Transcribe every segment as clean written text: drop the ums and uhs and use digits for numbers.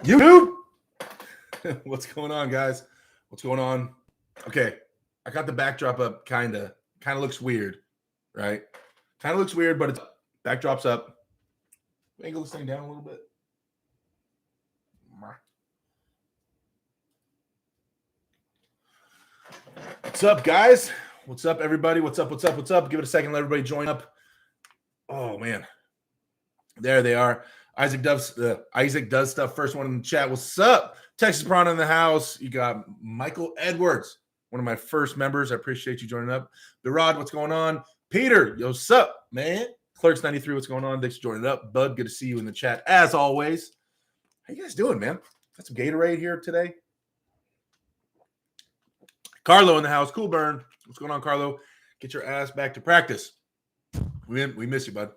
YouTube. What's going on, guys? What's going on? Okay, I got the backdrop up. Kind of looks weird, right? Kind of looks weird, but it's backdrop's up. Angle this thing down a little bit. What's up, guys? What's up, everybody? What's up? Give it a second. Let everybody join up. Oh man, there they are. Isaac does stuff. First one in the chat. What's up? Texas Prawn in the house. You got Michael Edwards, one of my first members. I appreciate you joining up. Birod, what's going on? Peter, yo, what's up, man? Clerks 93, what's going on? Thanks for joining up. Bud, good to see you in the chat as always. How you guys doing, man? Got some Gatorade here today. Carlo in the house. Cool burn. What's going on, Carlo? Get your ass back to practice. We miss you, bud.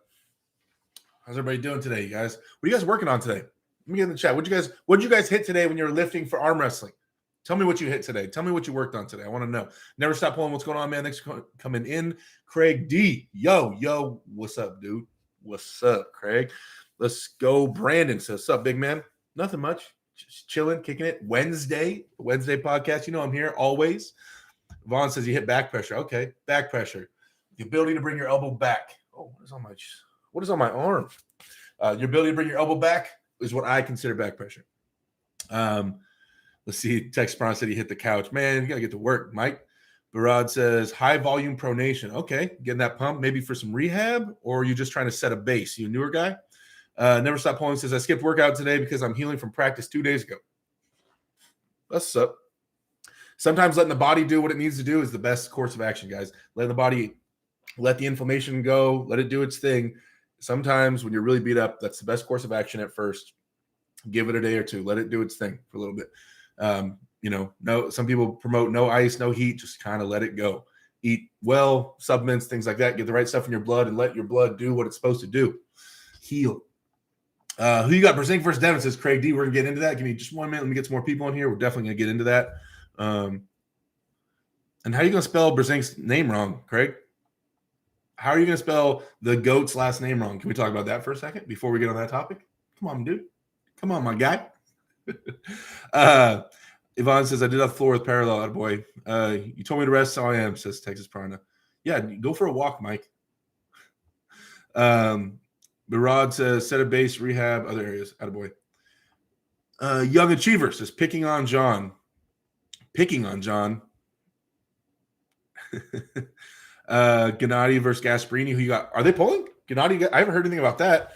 How's everybody doing today, you guys? What are you guys working on today? Let me get in the chat. What did you guys hit today when you were lifting for arm wrestling? Tell me what you hit today. Tell me what you worked on today. I want to know. Never stop pulling. What's going on, man? Thanks for coming in. Craig D. Yo. What's up, dude? What's up, Craig? Let's go. Brandon says, what's up, big man? Nothing much. Just chilling, kicking it. Wednesday podcast. You know I'm here always. Vaughn says you hit back pressure. Okay, back pressure. The ability to bring your elbow back. Oh, what is on my arm? Your ability to bring your elbow back is what I consider back pressure. Let's see. Tex Brown said he hit the couch. Man, you got to get to work, Mike. Barad says high volume pronation. Okay, getting that pump maybe for some rehab, or are you just trying to set a base? You a newer guy? Never Stop Pulling says I skipped workout today because I'm healing from practice 2 days ago. That's up. Sometimes letting the body do what it needs to do is the best course of action, guys. Let the inflammation go. Let it do its thing. Sometimes when you're really beat up, that's the best course of action at first. Give it a day or two. Let it do its thing for a little bit. Some people promote no ice, no heat. Just kind of let it go. Eat well, supplements, things like that. Get the right stuff in your blood and let your blood do what it's supposed to do. Heal. Who you got? Brzezinski versus Devon, says Craig D. We're going to get into that. Give me just 1 minute. Let me get some more people in here. We're definitely going to get into that. And how are you going to spell Brzezinski's name wrong, Craig? How are you going to spell the GOAT's last name wrong? Can we talk about that for a second before we get on that topic? Come on, dude. Come on, my guy. Yvonne says, I did have the floor with parallel, boy. You told me to rest, so I am, says Texas Prana. Yeah, go for a walk, Mike. Barad says, set a base, rehab, other areas. Attaboy. Young Achiever says, picking on John. Gennady versus Gasparini. Who you got? Are they pulling? Gennady? I haven't heard anything about that.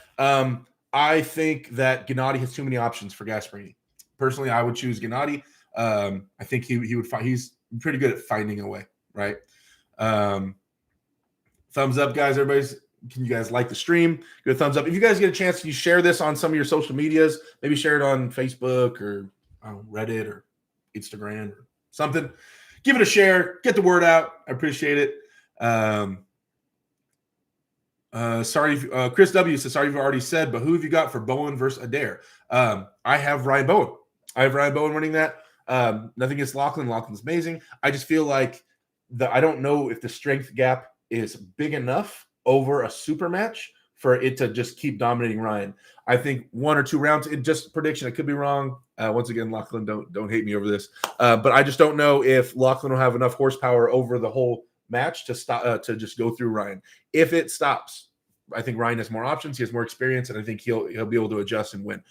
I think that Gennady has too many options for Gasparini. Personally, I would choose Gennady. I think he would find. He's pretty good at finding a way, right? Thumbs up, guys. Can you guys like the stream? Give a thumbs up. If you guys get a chance, can you share this on some of your social medias? Maybe share it on Facebook or Reddit or Instagram or something. Give it a share. Get the word out. I appreciate it. Chris W says, sorry you've already said, but who have you got for Bowen versus Adair? I have Ryan Bowen. Running that. Nothing against Lachlan. Lachlan's amazing. I just feel like I don't know if the strength gap is big enough over a super match for it to just keep dominating Ryan. I think 1 or 2 rounds, just prediction, I could be wrong. Once again, Lachlan, don't hate me over this. But I just don't know if Lachlan will have enough horsepower over the whole match to stop to just go through Ryan. If it stops, I think Ryan has more options. He has more experience, and I think he'll be able to adjust and win.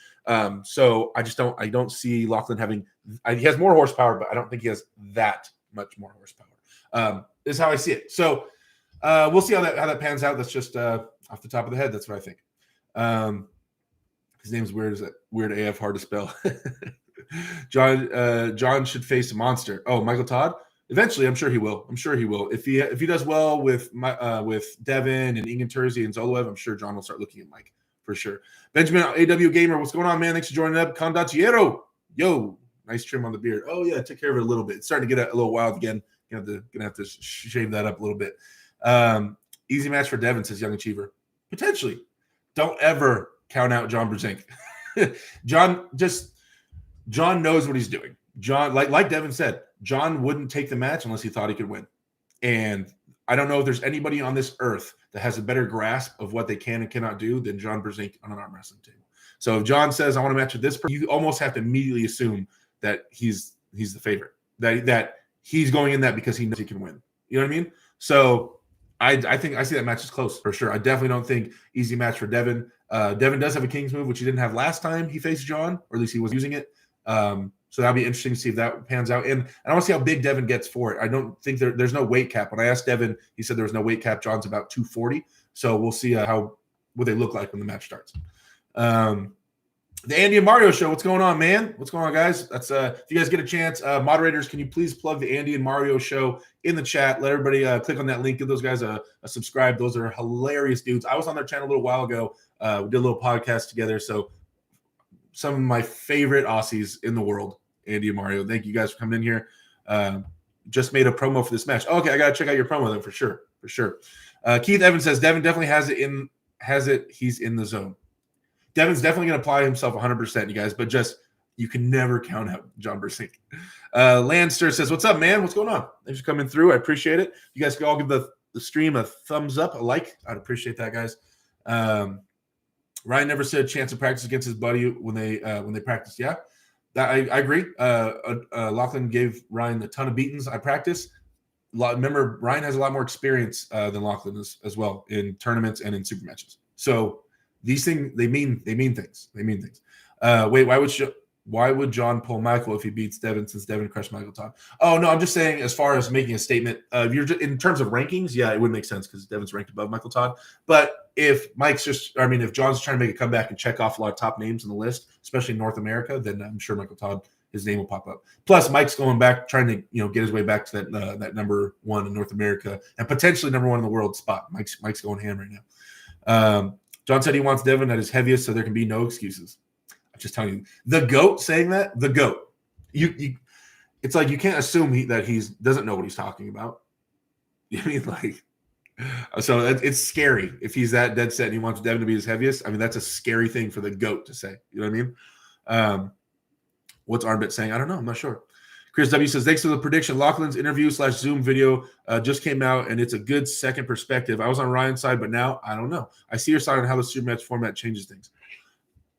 So I don't see Lachlan having. He has more horsepower, but I don't think he has that much more horsepower. Is how I see it. So we'll see how that pans out. That's just off the top of the head. That's what I think. His name's weird. Is that weird AF? Hard to spell. John should face a monster. Oh, Michael Todd. Eventually, I'm sure he will. If he does well with Devon and Ingen Terzi and Zoloev, I'm sure John will start looking at Mike for sure. Benjamin AW Gamer, what's going on, man? Thanks for joining up. Condottiero, yo, nice trim on the beard. Oh yeah, I took care of it a little bit. It's starting to get a little wild again. Gonna have to shave that up a little bit. Easy match for Devon, says Young Achiever. Potentially. Don't ever count out John Brzezinski. John knows what he's doing. John, like Devon said, John wouldn't take the match unless he thought he could win. And I don't know if there's anybody on this earth that has a better grasp of what they can and cannot do than John Brzezinski on an arm wrestling table. So if John says, I want to match with this person, you almost have to immediately assume that he's the favorite, that he's going in that because he knows he can win. You know what I mean? So I think I see that match is close for sure. I definitely don't think easy match for Devon. Devon does have a King's move, which he didn't have last time he faced John, or at least he was using it. So that'll be interesting to see if that pans out. And I want to see how big Devon gets for it. I don't think there's no weight cap. When I asked Devon, he said there was no weight cap. John's about 240. So we'll see what they look like when the match starts. The Andy and Mario show. What's going on, man? What's going on, guys? That's if you guys get a chance, moderators, can you please plug the Andy and Mario show in the chat? Let everybody click on that link. Give those guys a subscribe. Those are hilarious dudes. I was on their channel a little while ago. We did a little podcast together. So some of my favorite Aussies in the world, Andy and Mario. Thank you guys for coming in here. Just made a promo for this match. Okay, I gotta check out your promo then for sure. Keith Evans says Devon definitely has it. He's in the zone. Devon's definitely going to apply himself 100%, you guys, but just you can never count out John Bursink. Landster says, what's up, man? What's going on? Thanks for coming through. I appreciate it. You guys can all give the stream a thumbs up, a like. I'd appreciate that, guys. Ryan never said chance of practice against his buddy when they practice. Yeah, I agree. Lachlan gave Ryan a ton of beatings. I practice. Remember, Ryan has a lot more experience than Lachlan as well in tournaments and in super matches. So these things they mean things. Wait, why would John pull Michael if he beats Devon since Devon crushed Michael Todd? Oh no, I'm just saying as far as making a statement. If you're in terms of rankings, yeah, it would make sense because Devon's ranked above Michael Todd. But if if John's trying to make a comeback and check off a lot of top names in the list, especially in North America, then I'm sure Michael Todd, his name will pop up. Plus, Mike's going back, trying to get his way back to that number one in North America and potentially number one in the world spot. Mike's going ham right now. John said he wants Devon at his heaviest, so there can be no excuses. I'm just telling you, the GOAT saying that, the GOAT. It's like you can't assume that he doesn't know what he's talking about. I mean, like, so it's scary if he's that dead set and he wants Devon to be his heaviest. I mean, that's a scary thing for the GOAT to say. You know what I mean? What's Arnbit saying? I don't know. I'm not sure. Chris W says, thanks for the prediction. Lachlan's interview/Zoom video just came out, and it's a good second perspective. I was on Ryan's side, but now I don't know. I see your side on how the super match format changes things.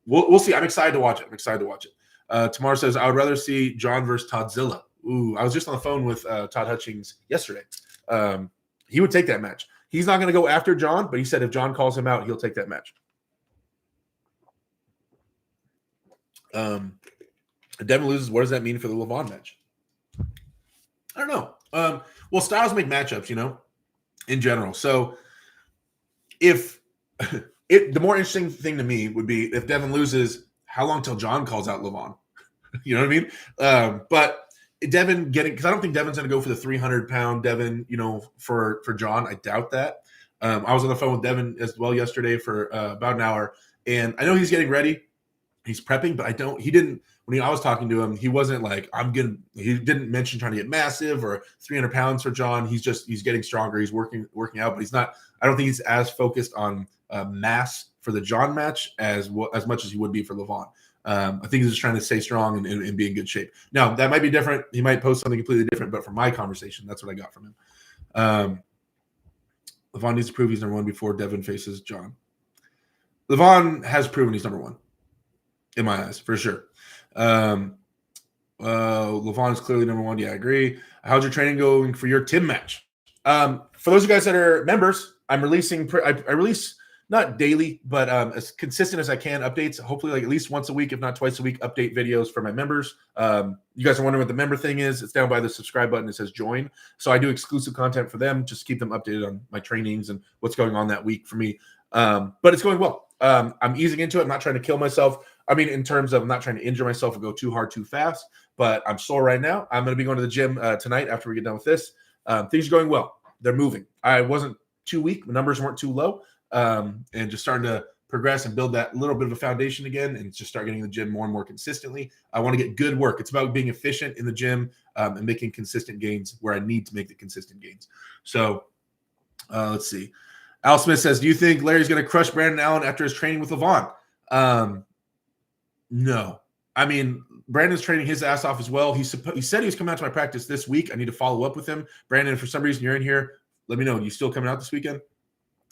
We'll see. I'm excited to watch it. Tamar says, I would rather see John versus Toddzilla. Ooh, I was just on the phone with Todd Hutchings yesterday. He would take that match. He's not going to go after John, but he said if John calls him out, he'll take that match. If Devon loses, what does that mean for the Lavon match? I don't know. Well, styles make matchups, in general. So if the more interesting thing to me would be if Devon loses, how long till John calls out Lavon? You know what I mean? But Devon because I don't think Devon's going to go for the 300-pound Devon, for John. I doubt that. I was on the phone with Devon as well yesterday for about an hour, and I know he's getting ready. He's prepping, but when I was talking to him, he wasn't like, he didn't mention trying to get massive or 300 pounds for John. He's getting stronger. He's working out, but I don't think he's as focused on mass for the John match as much as he would be for Lavon. I think he's just trying to stay strong and be in good shape. Now, that might be different. He might post something completely different, but from my conversation, that's what I got from him. Lavon needs to prove he's number one before Devon faces John. Lavon has proven he's number one. In my eyes, for sure. Lavon is clearly number one. Yeah, I agree. How's your training going for your Tim match? For those of you guys that are members, I'm releasing. I release not daily, but as consistent as I can updates. Hopefully, like at least once a week, if not twice a week, update videos for my members. You guys are wondering what the member thing is? It's down by the subscribe button. It says join. So I do exclusive content for them, just keep them updated on my trainings and what's going on that week for me. But it's going well. I'm easing into it. I'm not trying to kill myself. I mean, in terms of I'm not trying to injure myself and go too hard, too fast, but I'm sore right now. I'm going to be going to the gym tonight after we get done with this. Things are going well. They're moving. I wasn't too weak. The numbers weren't too low. And just starting to progress and build that little bit of a foundation again and just start getting in the gym more and more consistently. I want to get good work. It's about being efficient in the gym and making consistent gains where I need to make the consistent gains. So let's see. Al Smith says, do you think Larry's going to crush Brandon Allen after his training with Lavon? No. I mean, Brandon's training his ass off as well. He said he was coming out to my practice this week. I need to follow up with him. Brandon, if for some reason you're in here, let me know. You still coming out this weekend?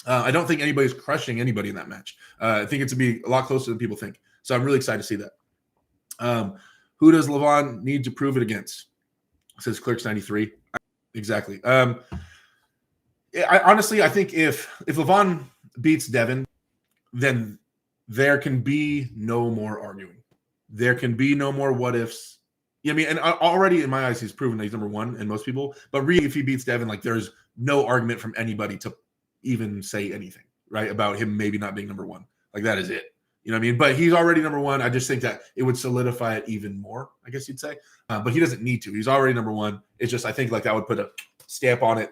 I don't think anybody's crushing anybody in that match. I think it's to be a lot closer than people think. So I'm really excited to see that. Who does Lavon need to prove it against? Says Clerks 93. Exactly. I think if Lavon beats Devon, then there can be no more arguing. There can be no more what ifs. Yeah, I mean, and already in my eyes, he's proven that he's number one in most people. But really, if he beats Devon, like there's no argument from anybody to even say anything, right, about him maybe not being number one. Like that is it. You know what I mean? But he's already number one. I just think that it would solidify it even more, I guess you'd say. But he doesn't need to. He's already number one. It's just I think like that would put a stamp on it.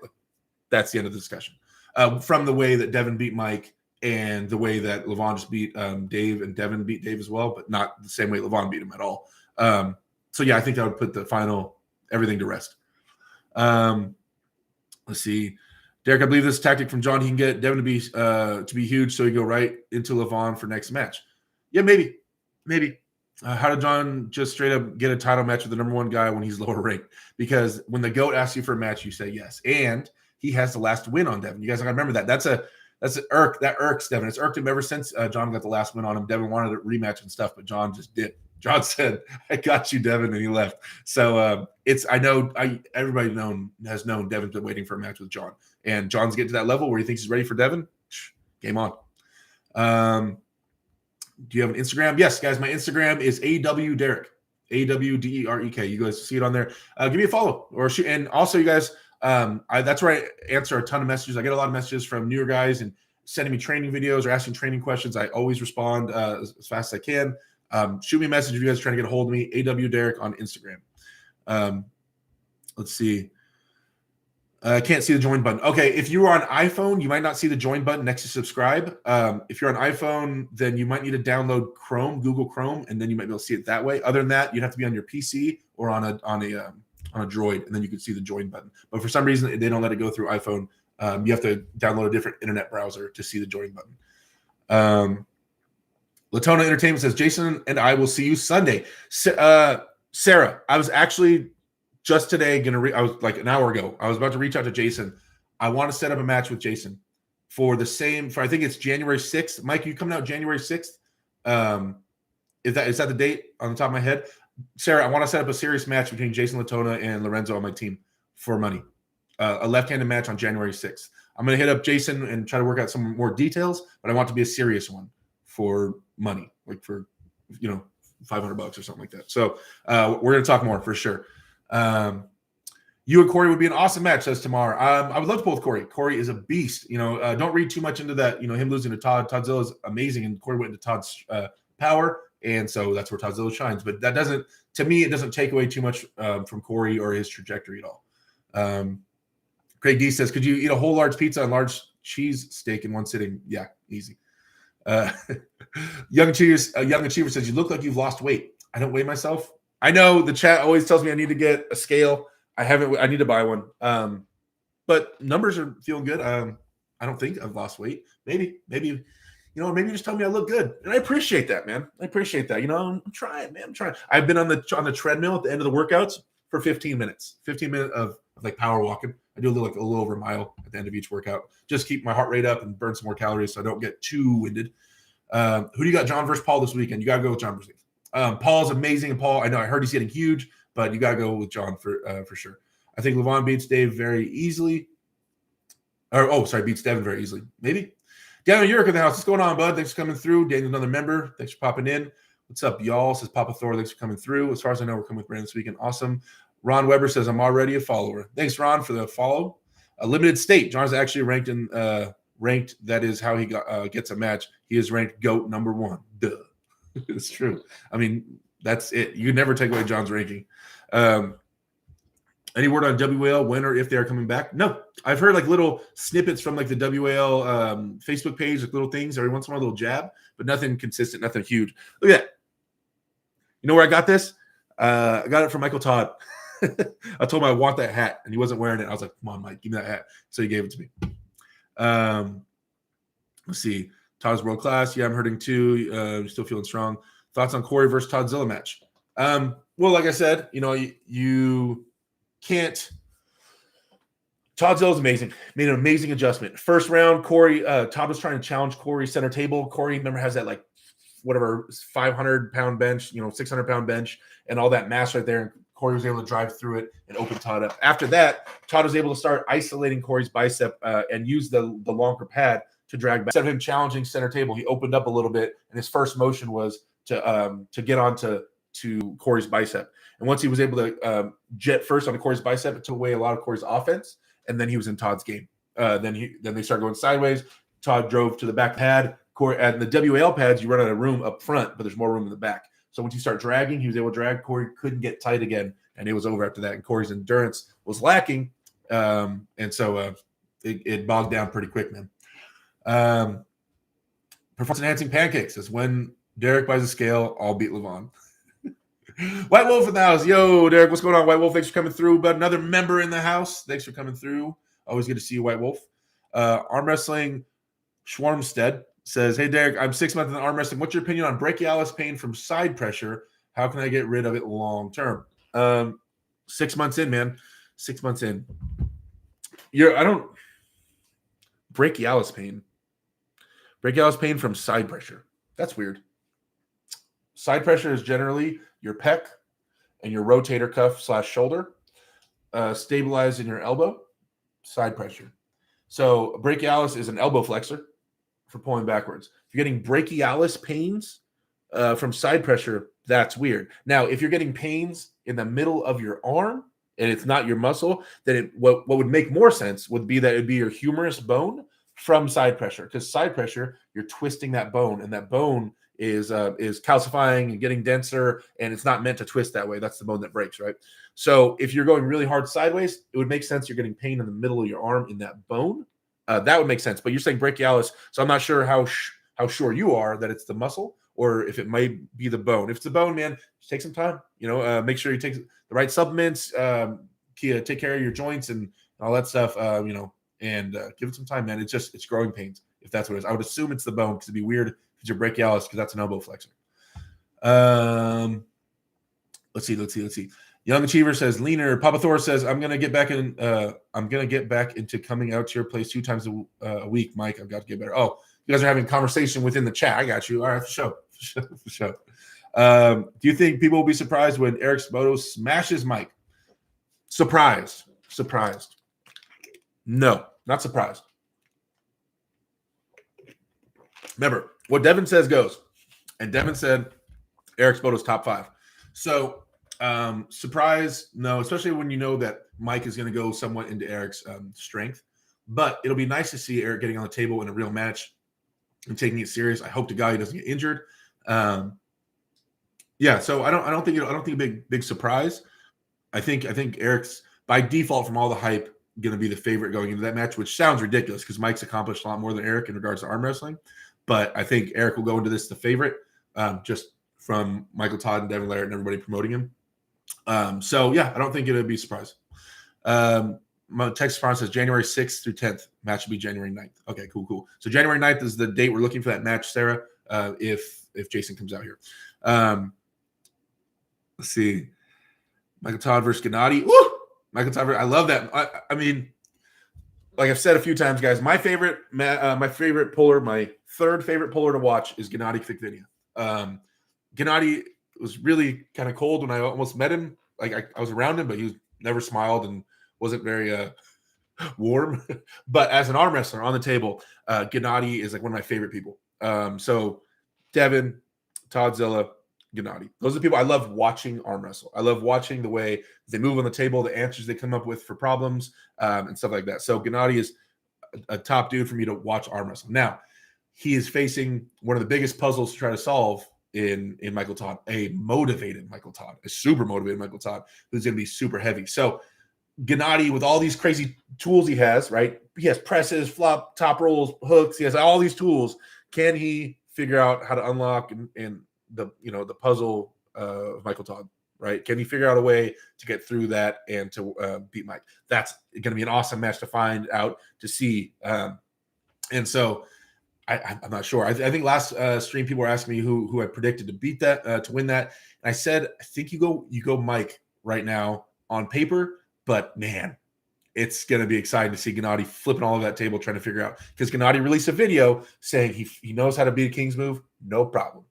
That's the end of the discussion. From the way that Devon beat Mike and the way that Lavon just beat Dave, and Devon beat Dave as well, but not the same way Lavon beat him at all. So yeah, I think that would put the final everything to rest. Let's see. Derek, I believe this tactic from John, he can get Devon to be huge, so he go right into Lavon for next match. Yeah, maybe. How did John just straight up get a title match with the number one guy when he's lower ranked? Because when the GOAT asks you for a match, you say yes, and he has the last win on Devon. You guys gotta remember that. That's an irk. That irks Devon. It's irked him ever since John got the last win on him. Devon wanted a rematch and stuff, but John just did. John said, "I got you, Devon," and he left. So everybody has known Devon's been waiting for a match with John, and John's getting to that level where he thinks he's ready for Devon. Game on. Do you have an Instagram? Yes, guys. My Instagram is AWDerek, AWDEREK. You guys see it on there. Give me a follow or shoot. And also, you guys, that's where I answer a ton of messages. I get a lot of messages from newer guys and sending me training videos or asking training questions. I always respond as fast as I can. Shoot me a message if you guys are trying to get a hold of me. AWDerek on Instagram. Let's see. I can't see the join button. Okay, if you are on iPhone, you might not see the join button next to subscribe. If you're on iPhone, then you might need to download Google Chrome, and then you might be able to see it that way. Other than that, you'd have to be on your PC or on a Droid, and then you can see the join button. But for some reason, they don't let it go through iPhone. You have to download a different internet browser to see the join button. Latona Entertainment says, Jason and I will see you Sunday. Sarah, I was actually just today I was like an hour ago, I was about to reach out to Jason. I want to set up a match with Jason for I think it's January 6th. Mike, you coming out January 6th? Is that the date on the top of my head? Sarah, I want to set up a serious match between Jason Latona and Lorenzo on my team for money. A left-handed match on January 6th. I'm going to hit up Jason and try to work out some more details, but I want it to be a serious one for money, like for, $500 or something like that. So we're going to talk more for sure. You and Corey would be an awesome match, says Tamar. I would love to pull with Corey. Corey is a beast. Don't read too much into that. Him losing to Todd. Toddzilla is amazing, and Corey went into Todd's power, and so that's where Toddzilla shines. But that doesn't, to me, it doesn't take away too much from Corey or his trajectory at all. Craig D says, could you eat a whole large pizza and large cheese steak in one sitting? Yeah, easy. Young Achiever says, you look like you've lost weight. I don't weigh myself. I know the chat always tells me I need to get a scale. I need to buy one. But numbers are feeling good. I don't think I've lost weight. Maybe, maybe you just tell me I look good. And I appreciate that, man. I appreciate that. I'm trying, man. I'm trying. I've been on the treadmill at the end of the workouts for 15 minutes. 15 minutes of like power walking. I do a little over a mile at the end of each workout. Just keep my heart rate up and burn some more calories so I don't get too winded. Who do you got, John versus Paul this weekend? You got to go with John versus Paul's amazing. And Paul, I heard he's getting huge, but you got to go with John for sure. I think Lavon beats Dave very easily. Beats Devon very easily. Maybe. Daniel Urick in the house. What's going on, bud? Thanks for coming through. Daniel, another member. Thanks for popping in. What's up, y'all? Says Papa Thor. Thanks for coming through. As far as I know, we're coming with Brandon this weekend. Awesome. Ron Weber says, I'm already a follower. Thanks, Ron, for the follow. A limited state. John's actually ranked. That is how he gets a match. He is ranked GOAT number 1. Duh. It's true. I mean, that's it. You never take away John's ranking. Any word on WAL when or if they are coming back? No. I've heard like little snippets from like the WAL Facebook page, like little things every once in a while, a little jab, but nothing consistent, nothing huge. Look at that. You know where I got this? I got it from Michael Todd. I told him I want that hat, and he wasn't wearing it. I was like, come on, Mike, give me that hat. So he gave it to me. Let's see. Todd's world class. Yeah, I'm hurting too. Still feeling strong. Thoughts on Corey versus Toddzilla match? Well, like I said, you can't. Toddzilla's amazing. Made an amazing adjustment. First round, Corey, Todd was trying to challenge Corey center table. Corey, remember, has that like whatever 500-pound bench, 600-pound bench, and all that mass right there. And Corey was able to drive through it and open Todd up. After that, Todd was able to start isolating Corey's bicep and use the longer pad to drag back. Instead of him challenging center table, he opened up a little bit, and his first motion was to get onto Corey's bicep. And once he was able to jet first on Corey's bicep, it took away a lot of Corey's offense, and then he was in Todd's game. Then they started going sideways. Todd drove to the back pad. Corey, and the WAL pads, you run out of room up front, but there's more room in the back. So once you start dragging, he was able to drag. Corey couldn't get tight again, and it was over after that. And Corey's endurance was lacking, and so it bogged down pretty quick, man. Performance-enhancing pancakes is when Derek buys a scale, I'll beat Lavon. White Wolf in the house. Yo, Derek, what's going on, White Wolf? Thanks for coming through. But another member in the house. Thanks for coming through. Always good to see you, White Wolf. Arm wrestling Schwarmstead says, hey, Derek, I'm 6 months in arm wrestling. What's your opinion on brachialis pain from side pressure? How can I get rid of it long term? 6 months in, man. 6 months in. Brachialis pain. Brachialis pain from side pressure. That's weird. Side pressure is generally your pec and your rotator cuff / shoulder, stabilized in your elbow, side pressure. So brachialis is an elbow flexor for pulling backwards. If you're getting brachialis pains from side pressure, that's weird. Now, if you're getting pains in the middle of your arm and it's not your muscle, then what would make more sense would be that it'd be your humerus bone from side pressure. Because side pressure, you're twisting that bone, and that bone is calcifying and getting denser, and it's not meant to twist that way. That's the bone that breaks, right? So if you're going really hard sideways, it would make sense you're getting pain in the middle of your arm in that bone. That would make sense. But you're saying brachialis, so I'm not sure how sure you are that it's the muscle or if it might be the bone. If it's the bone, man, just take some time. Make sure you take the right supplements, take care of your joints and all that stuff, and give it some time, man. It's growing pains, if that's what it is. I would assume it's the bone because it'd be weird if it's your brachialis because that's an elbow flexor. Let's see. Young Achiever says leaner. Papa Thor says I'm gonna get back into coming out to your place 2 times a week, Mike. I've got to get better. Oh, you guys are having conversation within the chat. I got you. All right, for sure. Do you think people will be surprised when Eric Spoto smashes Mike? Surprised. No, not surprised. Remember, what Devon says goes. And Devon said Eric Spoto's top 5. So surprise, no, especially when you know that Mike is going to go somewhat into Eric's strength. But it'll be nice to see Eric getting on the table in a real match and taking it serious. I hope to God he doesn't get injured. So I don't think a big surprise. I think Eric's by default from all the hype going to be the favorite going into that match, which sounds ridiculous because Mike's accomplished a lot more than Eric in regards to arm wrestling. But I think Eric will go into this the favorite, just from Michael Todd and Devon Larratt and everybody promoting him. I don't think it'll be a surprise. My text response says January 6th through 10th. Match will be January 9th. Okay, cool. So January 9th is the date we're looking for that match, Sarah, if Jason comes out here. Let's see. Michael Todd versus Gennady. Woo! Michael Todd, I love that. I mean, like I've said a few times, guys, my favorite puller, my third favorite puller to watch is Gennady Fikvinia. Gennady was really kind of cold when I almost met him. Like I was around him, but he never smiled and wasn't very warm. But as an arm wrestler on the table, Gennady is like one of my favorite people. So Devon, Toddzilla, Gennady. Those are the people I love watching arm wrestle. I love watching the way they move on the table, the answers they come up with for problems, and stuff like that. So Gennady is a top dude for me to watch arm wrestle. Now, he is facing one of the biggest puzzles to try to solve in Michael Todd, a motivated Michael Todd, a super motivated Michael Todd, who's going to be super heavy. So Gennady, with all these crazy tools he has, right? He has presses, flop, top rolls, hooks. He has all these tools. Can he figure out how to unlock and the puzzle of Michael Todd, right? Can he figure out a way to get through that and to beat Mike? That's going to be an awesome match to find out, to see. And so I'm not sure. I think last stream people were asking me who I predicted to beat that, to win that. And I said, I think you go Mike right now on paper, but man, it's going to be exciting to see Gennady flipping all of that table, trying to figure out, because Gennady released a video saying he knows how to beat a King's move. No problem.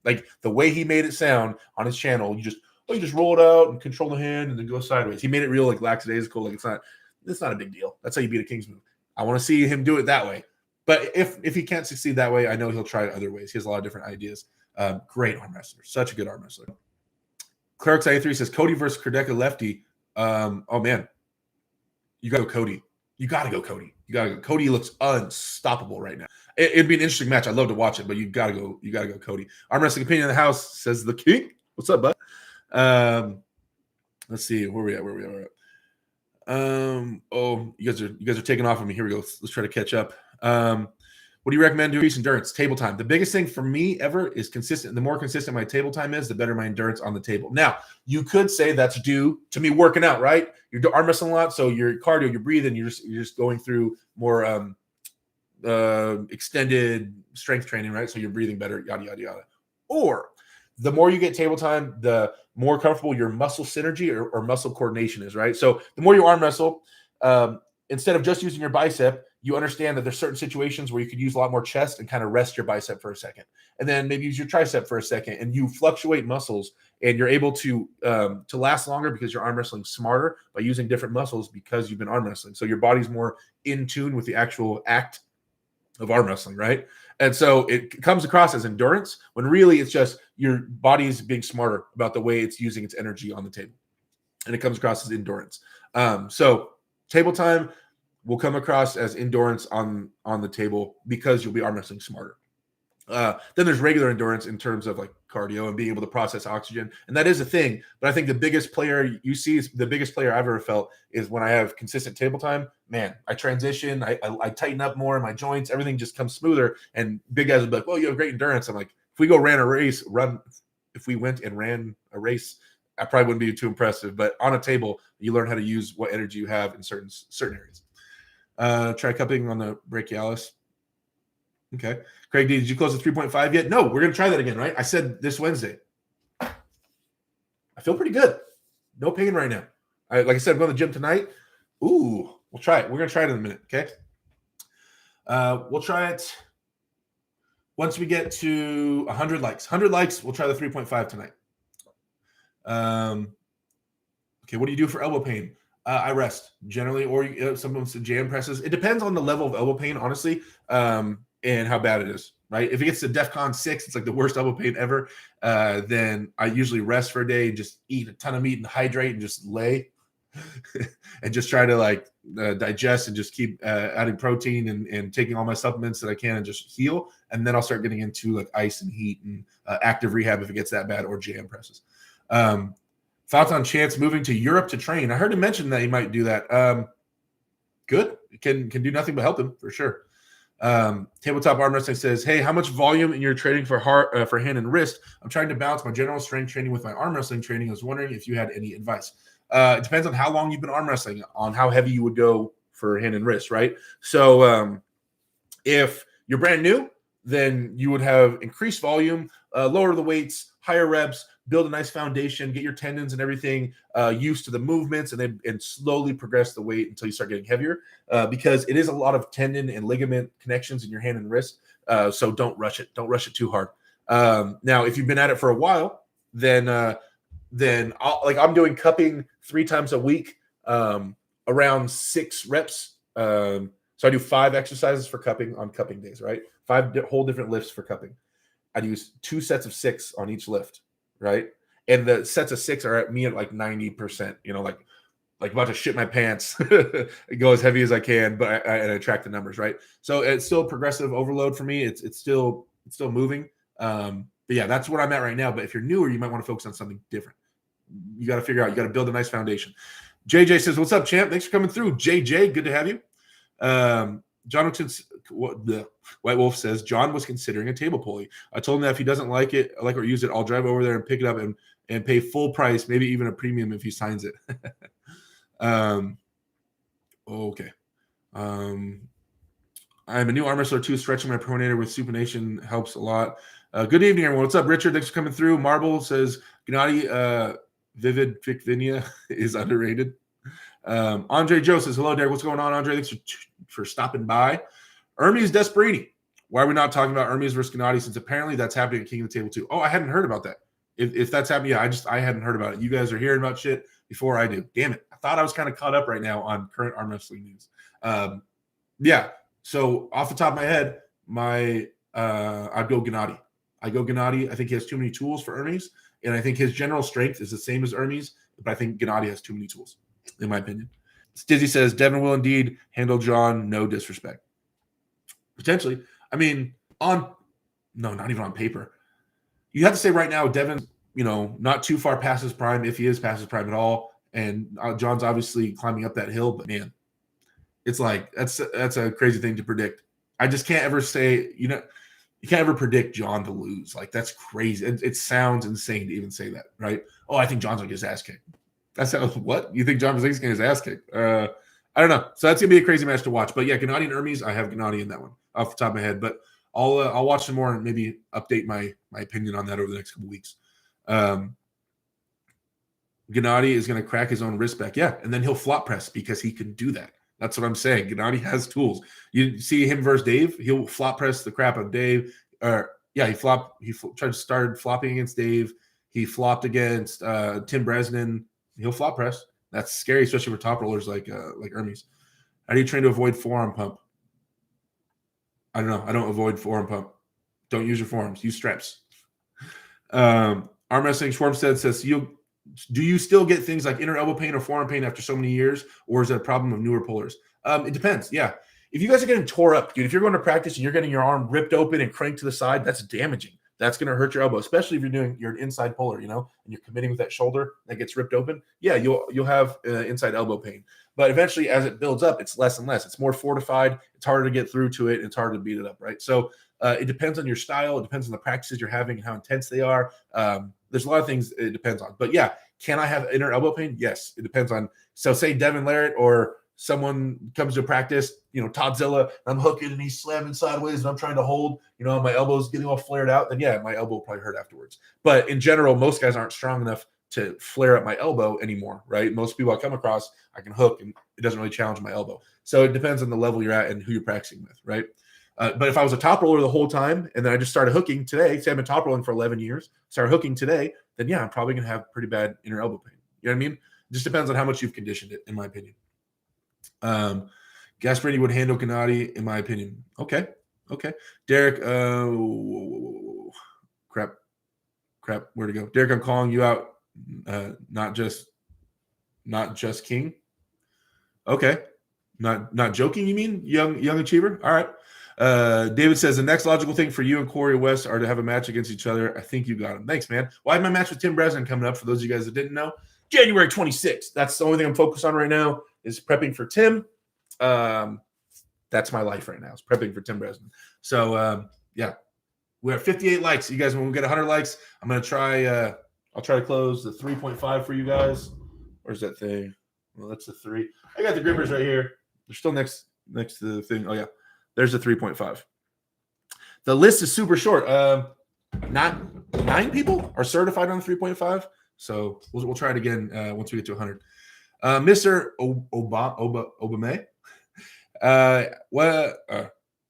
Like the way he made it sound on his channel, you just roll it out and control the hand and then go sideways. He made it real like lackadaisical. Like it's not a big deal. That's how you beat a king's move. I want to see him do it that way. But if he can't succeed that way, I know he'll try it other ways. He has a lot of different ideas. Great arm wrestler. Such a good arm wrestler. Clerks A3 says Cody versus Kardeka lefty. Oh man, you gotta go Cody. You gotta go Cody. Cody looks unstoppable right now. It'd be an interesting match. I'd love to watch it, but you gotta go Cody. Arm wrestling opinion in the house says the king. What's up, bud? Let's see where we at. Oh, you guys are taking off on me. Here we go. Let's try to catch up. What do you recommend to increase endurance? Table time. The biggest thing for me ever is consistent. The more consistent my table time is, the better my endurance on the table. Now, you could say that's due to me working out, right? You're arm wrestling a lot, so your cardio, you're breathing, you're just going through more extended strength training, right? So you're breathing better, yada yada yada. Or the more you get table time, the more comfortable your muscle synergy or muscle coordination is, right? So the more you arm wrestle, instead of just using your bicep, you understand that there's certain situations where you could use a lot more chest and kind of rest your bicep for a second. And then maybe use your tricep for a second, and you fluctuate muscles, and you're able to last longer because you're arm wrestling smarter by using different muscles because you've been arm wrestling. So your body's more in tune with the actual act of arm wrestling, right? And so it comes across as endurance when really it's just your body's being smarter about the way it's using its energy on the table. And it comes across as endurance. So table time will come across as endurance on the table because you'll be arm wrestling smarter. Then there's regular endurance in terms of like cardio and being able to process oxygen. And that is a thing. But I think the biggest player you see is the biggest player I've ever felt is when I have consistent table time. Man, I transition, I tighten up more in my joints. Everything just comes smoother. And big guys will be like, well, you have great endurance. I'm like, if we went and ran a race, I probably wouldn't be too impressive. But on a table, you learn how to use what energy you have in certain areas. Try cupping on the brachialis. Okay. Craig D, did you close the 3.5 yet? No, we're going to try that again, right? I said this Wednesday. I feel pretty good. No pain right now. Like I said, I'm going to the gym tonight. Ooh, we'll try it. We're going to try it in a minute, okay? We'll try it once we get to 100 likes. 100 likes, we'll try the 3.5 tonight. Okay, what do you do for elbow pain? I rest generally, or sometimes jam presses. It depends on the level of elbow pain, honestly, and how bad it is, right? If it gets to DEFCON 6, it's like the worst elbow pain ever, then I usually rest for a day, just eat a ton of meat and hydrate and just lay and just try to digest and just keep adding protein and taking all my supplements that I can and just heal. And then I'll start getting into like ice and heat and active rehab if it gets that bad, or jam presses. Thoughts on Chance moving to Europe to train? I heard him mention that he might do that. Good. Can do nothing but help him for sure. Tabletop Arm Wrestling says, hey, how much volume in your training for hand and wrist? I'm trying to balance my general strength training with my arm wrestling training. I was wondering if you had any advice. It depends on how long you've been arm wrestling, on how heavy you would go for hand and wrist, right? So if you're brand new, then you would have increased volume, lower the weights, higher reps, build a nice foundation, get your tendons and everything used to the movements, and slowly progress the weight until you start getting heavier, because it is a lot of tendon and ligament connections in your hand and wrist. So don't rush it. Don't rush it too hard. Now, if you've been at it for a while, then I'm doing cupping 3 times a week, around 6 reps. So I do 5 exercises for cupping on cupping days, right? 5 whole different lifts for cupping. I do 2 sets of 6 on each lift, right? And the sets of 6 are at me at like 90%, like about to shit my pants, go as heavy as I can, but I track the numbers, right? So it's still progressive overload for me. It's still moving. But yeah, that's where I'm at right now. But if you're newer, you might want to focus on something different. You got to figure out, you got to build a nice foundation. JJ says, what's up, champ? Thanks for coming through. JJ, good to have you. The White Wolf says, John was considering a table pulley. I told him that if he doesn't like it, or use it, I'll drive over there and pick it up and pay full price, maybe even a premium if he signs it. Okay. I'm a new arm wrestler too. Stretching my pronator with supination helps a lot. Good evening, everyone. What's up, Richard? Thanks for coming through. Marble says, Gennady Vivid Fikvinia is underrated. Andre Joe says, hello, Derek. What's going on, Andre? Thanks for stopping by. Hermes Gasparini. Why are we not talking about Hermes versus Gennady, since apparently that's happening at King of the Table too? Oh, I hadn't heard about that. If that's happening, yeah, I hadn't heard about it. You guys are hearing about shit before I do. Damn it. I thought I was kind of caught up right now on current arm wrestling news. Yeah. So off the top of my head, I'd go Gennady. I go Gennady. I think he has too many tools for Hermes, and I think his general strength is the same as Hermes, but I think Gennady has too many tools, in my opinion. Stizzy says Devon will indeed handle John. No disrespect. Potentially. I mean, not even on paper. You have to say right now, Devon's, not too far past his prime, if he is past his prime at all. And John's obviously climbing up that hill, but man, it's like that's a crazy thing to predict. I just can't ever say, you can't ever predict John to lose. Like, that's crazy. It sounds insane to even say that, right? Oh, I think John's gonna get his ass kicked. That's what you think John Brzezinski's gonna get his ass kicked? I don't know. So that's gonna be a crazy match to watch. But yeah, Gennady and Hermes, I have Gennady in that one off the top of my head. But I'll watch some more and maybe update my opinion on that over the next couple weeks. Gennady is going to crack his own wrist back. Yeah, and then he'll flop press because he can do that. That's what I'm saying. Gennady has tools. You see him versus Dave, he'll flop press the crap out of Dave. He tried to start flopping against Dave. He flopped against Tim Bresnan. He'll flop press. That's scary, especially for top rollers like Hermes. How do you train to avoid forearm pump? I don't know. I don't avoid forearm pump. Don't use your forearms. Use straps. Arm wrestling Schwarmstead says, do you still get things like inner elbow pain or forearm pain after so many years, or is it a problem of newer pullers? It depends. Yeah. If you guys are getting tore up, dude, if you're going to practice and you're getting your arm ripped open and cranked to the side, that's damaging. That's going to hurt your elbow, especially if you're doing your inside puller, and you're committing with that shoulder that gets ripped open. Yeah, you'll have inside elbow pain. But eventually, as it builds up, it's less and less. It's more fortified. It's harder to get through to it. It's harder to beat it up, right? So it depends on your style. It depends on the practices you're having and how intense they are. There's a lot of things it depends on. But yeah, can I have inner elbow pain? Yes, it depends on. So say Devon Larratt or someone comes to practice, Toddzilla, I'm hooking and he's slamming sideways and I'm trying to hold, my elbow's getting all flared out, then yeah, my elbow will probably hurt afterwards. But in general, most guys aren't strong enough to flare up my elbow anymore, right? Most people I come across, I can hook and it doesn't really challenge my elbow. So it depends on the level you're at and who you're practicing with, right? But if I was a top roller the whole time and then I just started hooking today, say I've been top rolling for 11 years, started hooking today, then yeah, I'm probably going to have pretty bad inner elbow pain. You know what I mean? It just depends on how much you've conditioned it, in my opinion. Gasparini would handle Gennady, in my opinion. Okay. Derek, crap. Where'd it go? Derek, I'm calling you out. Not just King. Okay. Not joking, you mean? Young achiever? All right. David says the next logical thing for you and Corey West are to have a match against each other. I think you got him. Thanks, man. Well, I have my match with Tim Bresnan coming up, for those of you guys that didn't know. January 26th. That's the only thing I'm focused on right now, is prepping for Tim. That's my life right now, is prepping for Tim Bresnan. So yeah, we're at 58 likes. You guys, when we get 100 likes, I'm gonna try. I'll try to close the 3.5 for you guys. Where's that thing? Well, that's the 3. I got the grippers right here. They're still next to the thing. Oh yeah, there's the 3.5. The list is super short. Not 9 people are certified on the 3.5. So we'll try it again once we get to 100. Mr. Obame,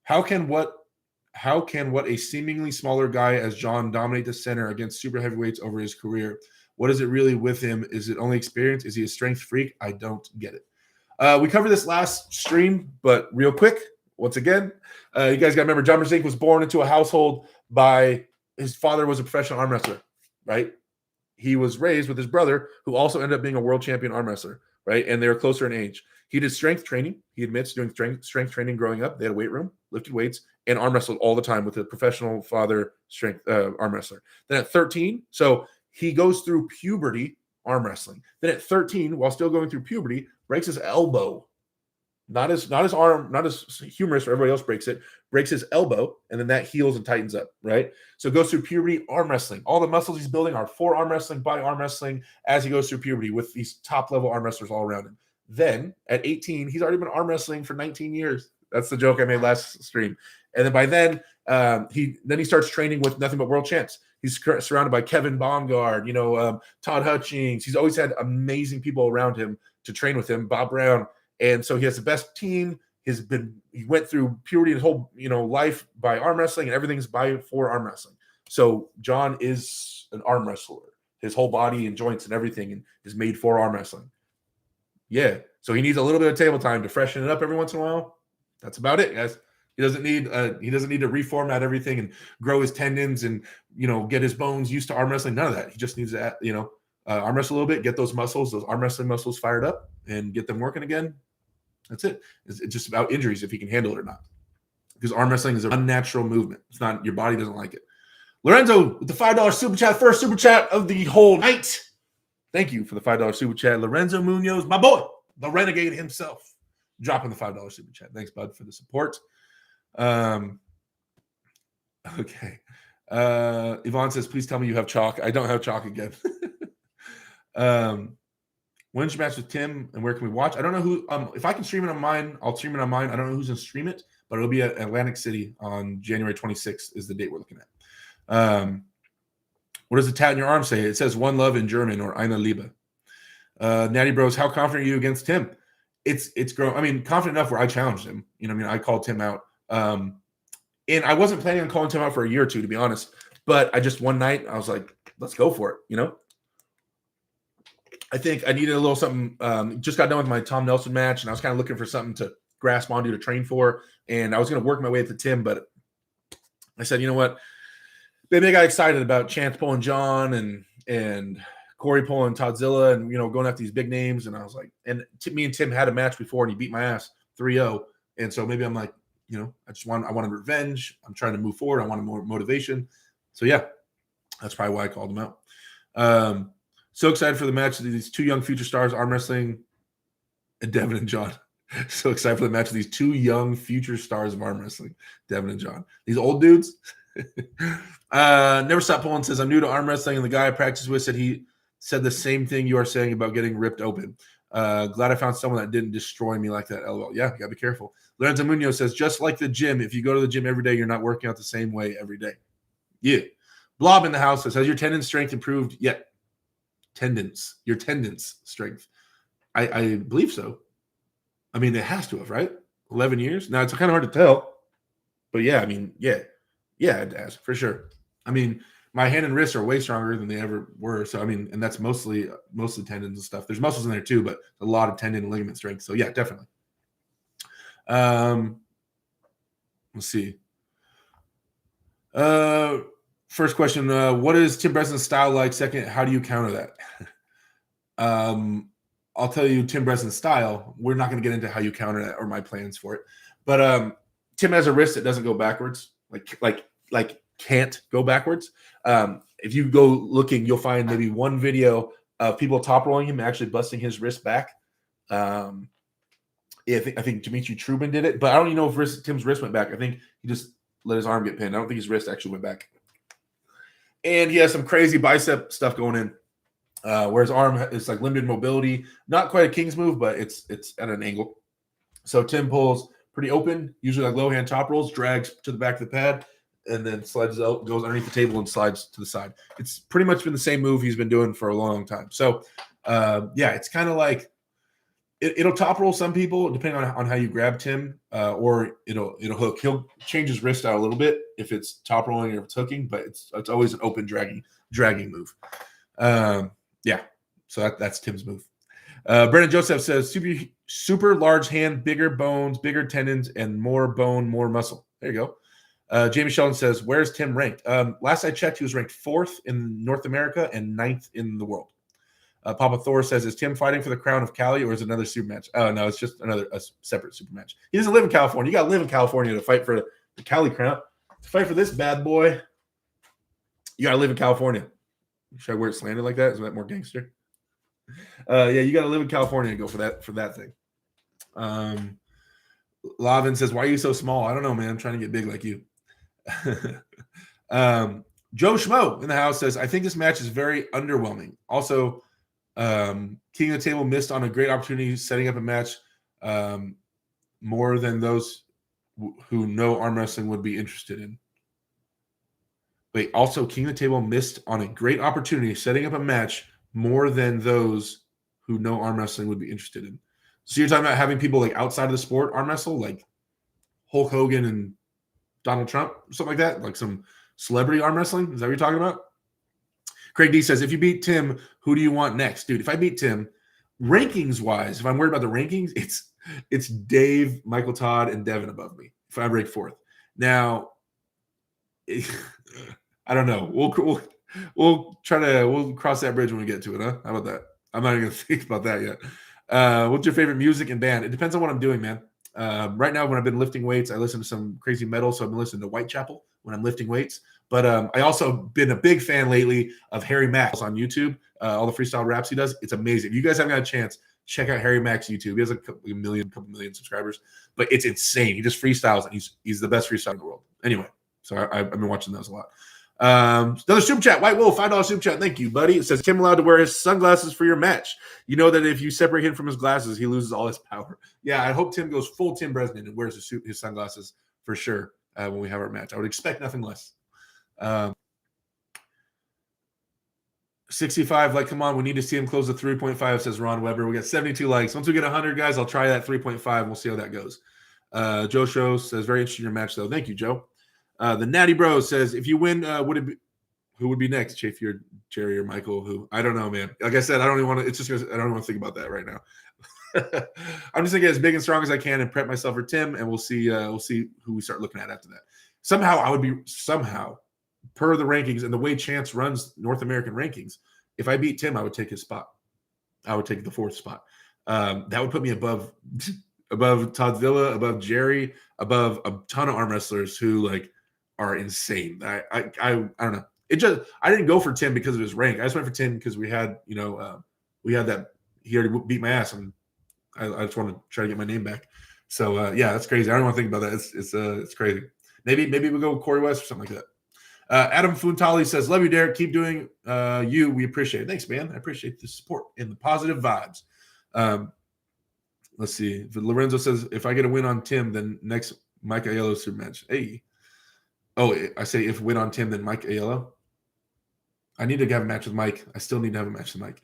how can what a seemingly smaller guy as John dominate the center against super heavyweights over his career? What is it really with him? Is it only experience? Is he a strength freak? I don't get it. We covered this last stream, but real quick, once again, you guys got to remember, John Brzezinski was born into a household by his father was a professional arm wrestler, right? He was raised with his brother, who also ended up being a world champion arm wrestler, right? And they were closer in age. He did strength training. He admits doing strength training growing up. They had a weight room, lifted weights, and arm wrestled all the time with a professional father strength arm wrestler. Then at 13, so he goes through puberty arm wrestling. Then at 13, while still going through puberty, breaks his elbow. Not his arm, not as humorous where everybody else breaks his elbow, and then that heals and tightens up, right? So goes through puberty, arm wrestling. All the muscles he's building are for arm wrestling, by arm wrestling, as he goes through puberty with these top-level arm wrestlers all around him. Then at 18, he's already been arm wrestling for 19 years. That's the joke I made last stream. And then by then, he starts training with nothing but world champs. He's surrounded by Kevin Baumgard, Todd Hutchings. He's always had amazing people around him to train with him, Bob Brown. And so he has the best team. he went through puberty his whole life by arm wrestling, and everything's for arm wrestling. So John is an arm wrestler. His whole body and joints and everything is made for arm wrestling. Yeah. So he needs a little bit of table time to freshen it up every once in a while. That's about it, guys. He doesn't need to reformat everything and grow his tendons and get his bones used to arm wrestling. None of that. He just needs to arm wrestle a little bit, get those arm wrestling muscles fired up, and get them working again. That's it. It's just about injuries, if he can handle it or not. Because arm wrestling is an unnatural movement. It's not, your body doesn't like it. Lorenzo with the $5 super chat, first super chat of the whole night. Thank you for the $5 super chat. Lorenzo Munoz, my boy, the renegade himself, dropping the $5 super chat. Thanks, bud, for the support. Okay. Yvonne says, please tell me you have chalk. I don't have chalk again. When's your match with Tim, and where can we watch? I don't know who. If I can stream it on mine, I'll stream it on mine. I don't know who's going to stream it, but it'll be at Atlantic City on January 26th is the date we're looking at. What does the tat in your arm say? It says "One Love" in German, or "Eine Liebe." Natty Bros, how confident are you against Tim? It's grown. I mean, confident enough where I challenged him. I called Tim out. And I wasn't planning on calling Tim out for a year or two, to be honest. But I just one night I was like, let's go for it. I think I needed a little something. Just got done with my Tom Nelson match, and I was kind of looking for something to grasp onto to train for. And I was going to work my way up to Tim, but I said, you know what? Maybe I got excited about Chance pulling John and Corey pulling Toddzilla and, going after these big names. And I was like, and me and Tim had a match before, and he beat my ass 3-0. And so maybe I'm like, I wanted revenge. I'm trying to move forward. I wanted more motivation. So yeah, that's probably why I called him out. So excited for the match of these two young future stars, arm wrestling, and Devon and John. So excited for the match of these two young future stars of arm wrestling, Devon and John. These old dudes. Never Stop Pulling says, I'm new to arm wrestling, and the guy I practice with said the same thing you are saying about getting ripped open. Glad I found someone that didn't destroy me like that. LOL. Yeah, you gotta be careful. Lorenzo Munoz says, just like the gym, if you go to the gym every day, you're not working out the same way every day. Yeah. Blob in the house says, has your tendon strength improved yet? Your tendons strength. I believe so. I mean, it has to have, right? 11 years? Now, it's kind of hard to tell. But yeah, I mean, yeah, it has, for sure. I mean, my hand and wrists are way stronger than they ever were. So, I mean, and that's mostly tendons and stuff. There's muscles in there too, but a lot of tendon and ligament strength. So, yeah, definitely. Let's see. First question, what is Tim Breslin's style like? Second, how do you counter that? I'll tell you Tim Breslin's style. We're not going to get into how you counter that or my plans for it. But Tim has a wrist that doesn't go backwards, like can't go backwards. If you go looking, you'll find maybe one video of people top rolling him and actually busting his wrist back. I think Dimitri Trubin did it, but I don't even know if Tim's wrist went back. I think he just let his arm get pinned. I don't think his wrist actually went back. And he has some crazy bicep stuff going in, where his arm is like limited mobility. Not quite a king's move, but it's at an angle. So Tim pulls pretty open, usually like low hand top rolls, drags to the back of the pad, and then slides out, goes underneath the table and slides to the side. It's pretty much been the same move he's been doing for a long time. So, yeah, it's kind of like it'll top roll some people depending on how you grab Tim, or it'll hook. He'll change his wrist out a little bit if it's top rolling or if it's hooking, but it's always an open dragging move. Yeah, so that's Tim's move. Brennan Joseph says super large hand, bigger bones, bigger tendons, and more bone, more muscle. There you go. Jamie Sheldon says, where's Tim ranked? Last I checked, he was ranked 4th in North America and 9th in the world. Papa Thor says, is Tim fighting for the crown of Cali, or is it another super match? Oh, no, it's just a separate super match. He doesn't live in California. You got to live in California to fight for the Cali crown. To fight for this bad boy, you got to live in California. Should I wear it slanted like that? Is that more gangster? Yeah, you got to live in California to go for that thing. Lavon says, why are you so small? I don't know, man. I'm trying to get big like you. Joe Schmo in the house says, I think this match is very underwhelming. Also, King of the Table missed on a great opportunity setting up a match more than those who know arm wrestling would be interested in. Wait, also King of the Table missed on a great opportunity setting up a match more than those who know arm wrestling would be interested in. So you're talking about having people like outside of the sport arm wrestle, like Hulk Hogan and Donald Trump, something like that, like some celebrity arm wrestling? Is that what you're talking about? Craig D says, if you beat Tim, who do you want next? Dude, if I beat Tim, rankings wise, if I'm worried about the rankings, it's Dave, Michael Todd, and Devon above me if I break fourth. Now, I don't know. We'll cross that bridge when we get to it, huh? How about that? I'm not even gonna think about that yet. What's your favorite music and band? It depends on what I'm doing, man. Right now, when I've been lifting weights, I listen to some crazy metal, so I've been listening to Whitechapel when I'm lifting weights. But I also been a big fan lately of Harry Max on YouTube. All the freestyle raps he does, it's amazing. If you guys haven't got a chance, check out Harry Max YouTube. He has a couple million subscribers, but it's insane. He just freestyles, and he's the best freestyler in the world. Anyway, so I've been watching those a lot. Another super chat, White Wolf, $5 super chat. Thank you, buddy. It says, Tim allowed to wear his sunglasses for your match. You know that if you separate him from his glasses, he loses all his power. Yeah, I hope Tim goes full Tim Bresnan and wears his sunglasses for sure when we have our match. I would expect nothing less. 65, like, come on, we need to see him close the 3.5, says Ron Weber. We got 72 likes. Once we get 100, guys, I'll try that 3.5. We'll see how that goes. Joe Show says, very interesting your match, though. Thank you, Joe. The Natty Bro says, if you win, who would be next? Chafier, Jerry, or Michael? Who? I don't know, man. Like I said, I don't even want to. I don't want to think about that right now. I'm just gonna get as big and strong as I can and prep myself for Tim, and we'll see who we start looking at after that. Somehow, per the rankings and the way Chance runs North American rankings, if I beat Tim, I would take his spot. I would take the fourth spot. That would put me above Toddzilla, above Jerry, above a ton of arm wrestlers who like are insane. I don't know. I didn't go for Tim because of his rank. I just went for Tim because we had that he already beat my ass, and I just want to try to get my name back. So yeah, that's crazy. I don't want to think about that. It's crazy. Maybe we go with Corey West or something like that. Adam Funtali says, love you, Derek. Keep doing you. We appreciate it. Thanks, man. I appreciate the support and the positive vibes. Let's see. Lorenzo says, if I get a win on Tim, then next Mike Aiello super match. Hey. Oh, I say if win on Tim, then Mike Aiello. I need to have a match with Mike. I still need to have a match with Mike.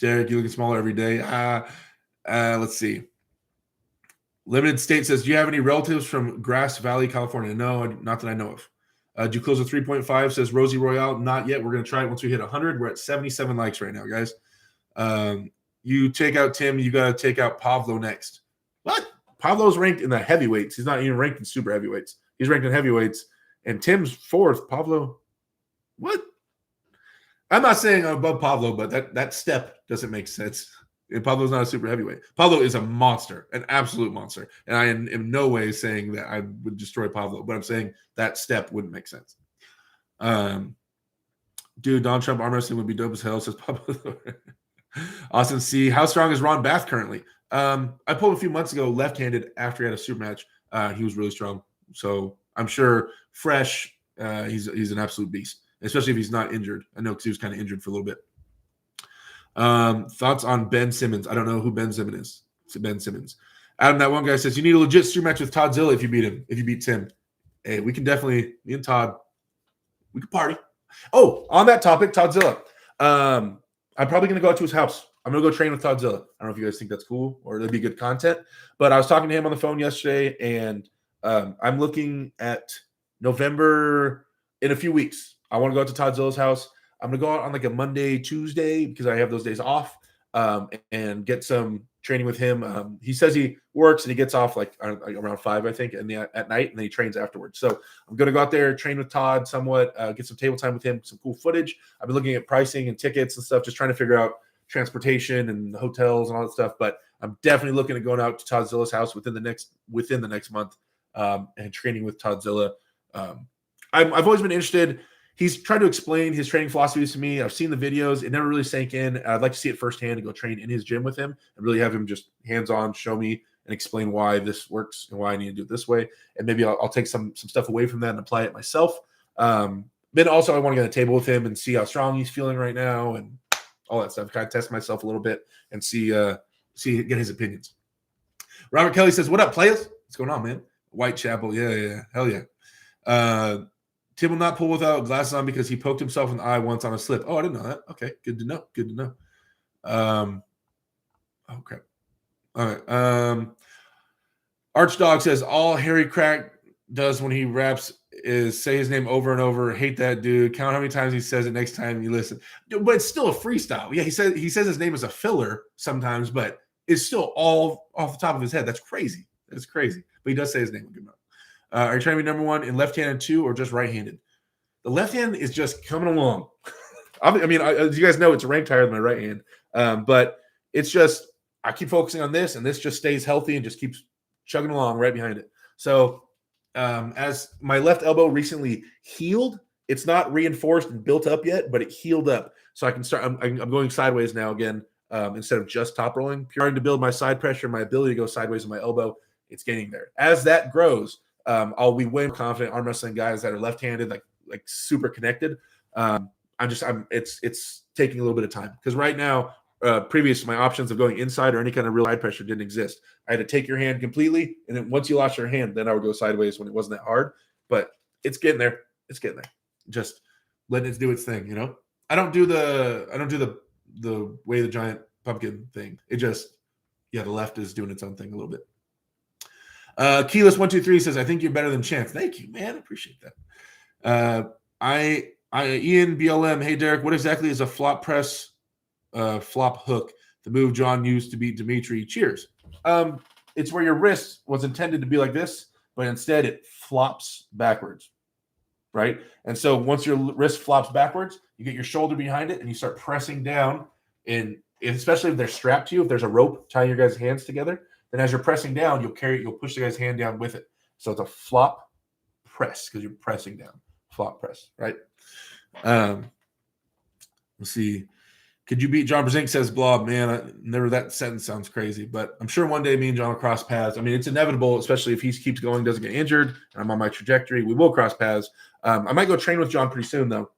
Derek, you're looking smaller every day. Let's see. Limited State says, do you have any relatives from Grass Valley, California? No, not that I know of. Did you close with 3.5? Says Rosie Royale. Not yet. We're going to try it once we hit 100. We're at 77 likes right now, guys. You take out Tim. You got to take out Pavlo next. What? Pavlo's ranked in the heavyweights. He's not even ranked in super heavyweights. He's ranked in heavyweights. And Tim's fourth. Pavlo. What? I'm not saying I'm above Pablo, but that step doesn't make sense. And Pablo's not a super heavyweight. Pablo is a monster, an absolute monster. And I am in no way saying that I would destroy Pablo, but I'm saying that step wouldn't make sense. Dude, Don Trump arm wrestling would be dope as hell, says Pablo. Austin C. How strong is Ron Bath currently? I pulled a few months ago left-handed after he had a super match. He was really strong. So I'm sure fresh, he's an absolute beast. Especially if he's not injured. I know because he was kind of injured for a little bit. Thoughts on Ben Simmons? I don't know who Ben Simmons is. It's Ben Simmons. Adam, that one guy says, you need a legit super match with Toddzilla if you beat him. If you beat Tim. Hey, we can definitely, me and Todd, we could party. Oh, on that topic, Toddzilla. I'm probably going to go out to his house. I'm going to go train with Toddzilla. I don't know if you guys think that's cool or it'd be good content. But I was talking to him on the phone yesterday, and I'm looking at November in a few weeks. I want to go out to Todzilla's house. I'm going to go out on like a Monday, Tuesday, because I have those days off, and get some training with him. He says he works and he gets off like around 5, I think, at night, and then he trains afterwards. So I'm going to go out there, train with Todd somewhat, get some table time with him, some cool footage. I've been looking at pricing and tickets and stuff, just trying to figure out transportation and hotels and all that stuff. But I'm definitely looking at going out to Todzilla's house within the next month, and training with Toddzilla. I've always been interested. He's tried to explain his training philosophies to me. I've seen the videos. It never really sank in. I'd like to see it firsthand and go train in his gym with him and really have him just hands-on show me and explain why this works and why I need to do it this way. And maybe I'll take some stuff away from that and apply it myself. Then also I want to get on a table with him and see how strong he's feeling right now and all that stuff. Kind of test myself a little bit and get his opinions. Robert Kelly says, what up, players? What's going on, man? Whitechapel. Yeah. Hell yeah. Tim will not pull without glasses on because he poked himself in the eye once on a slip. Oh, I didn't know that. Okay, good to know. Oh, crap. All right. Archdog says all Harry Crack does when he raps is say his name over and over. Hate that dude. Count how many times he says it next time you listen. But it's still a freestyle. Yeah, he says his name is a filler sometimes, but it's still all off the top of his head. That's crazy. That's crazy. But he does say his name a good amount. Are you trying to be number one in left-handed too, or just right-handed? The left hand is just coming along. As you guys know, it's ranked higher than my right hand. But it's just I keep focusing on this, and this just stays healthy and just keeps chugging along right behind it. So as my left elbow recently healed, it's not reinforced and built up yet, but it healed up. So I can start. I'm going sideways now again instead of just top rolling. Trying to build my side pressure, my ability to go sideways with my elbow. It's getting there. As that grows, I'll be way more confident arm wrestling guys that are left-handed, like super connected. It's taking a little bit of time because right now, previous my options of going inside or any kind of real side pressure didn't exist. I had to take your hand completely, and then once you lost your hand, then I would go sideways when it wasn't that hard. But it's getting there. It's getting there. Just letting it do its thing, you know. I don't do the way the giant pumpkin thing. It just the left is doing its own thing a little bit. Keyless123 says, I think you're better than Chance. Thank you, man. I appreciate that. Ian BLM, hey Derek, what exactly is a flop press flop hook? The move John used to beat Dimitri. Cheers. It's where your wrist was intended to be like this, but instead it flops backwards, right? And so once your wrist flops backwards, you get your shoulder behind it and you start pressing down. And especially if they're strapped to you, if there's a rope tying your guys' hands together, then as you're pressing down, you'll push the guy's hand down with it. So it's a flop press because you're pressing down. Flop press, right? Let's see. Could you beat John Brzezinski? Says Blob. Man, that sentence sounds crazy, but I'm sure one day me and John will cross paths. I mean, it's inevitable, especially if he keeps going, doesn't get injured, and I'm on my trajectory. We will cross paths. I might go train with John pretty soon, though.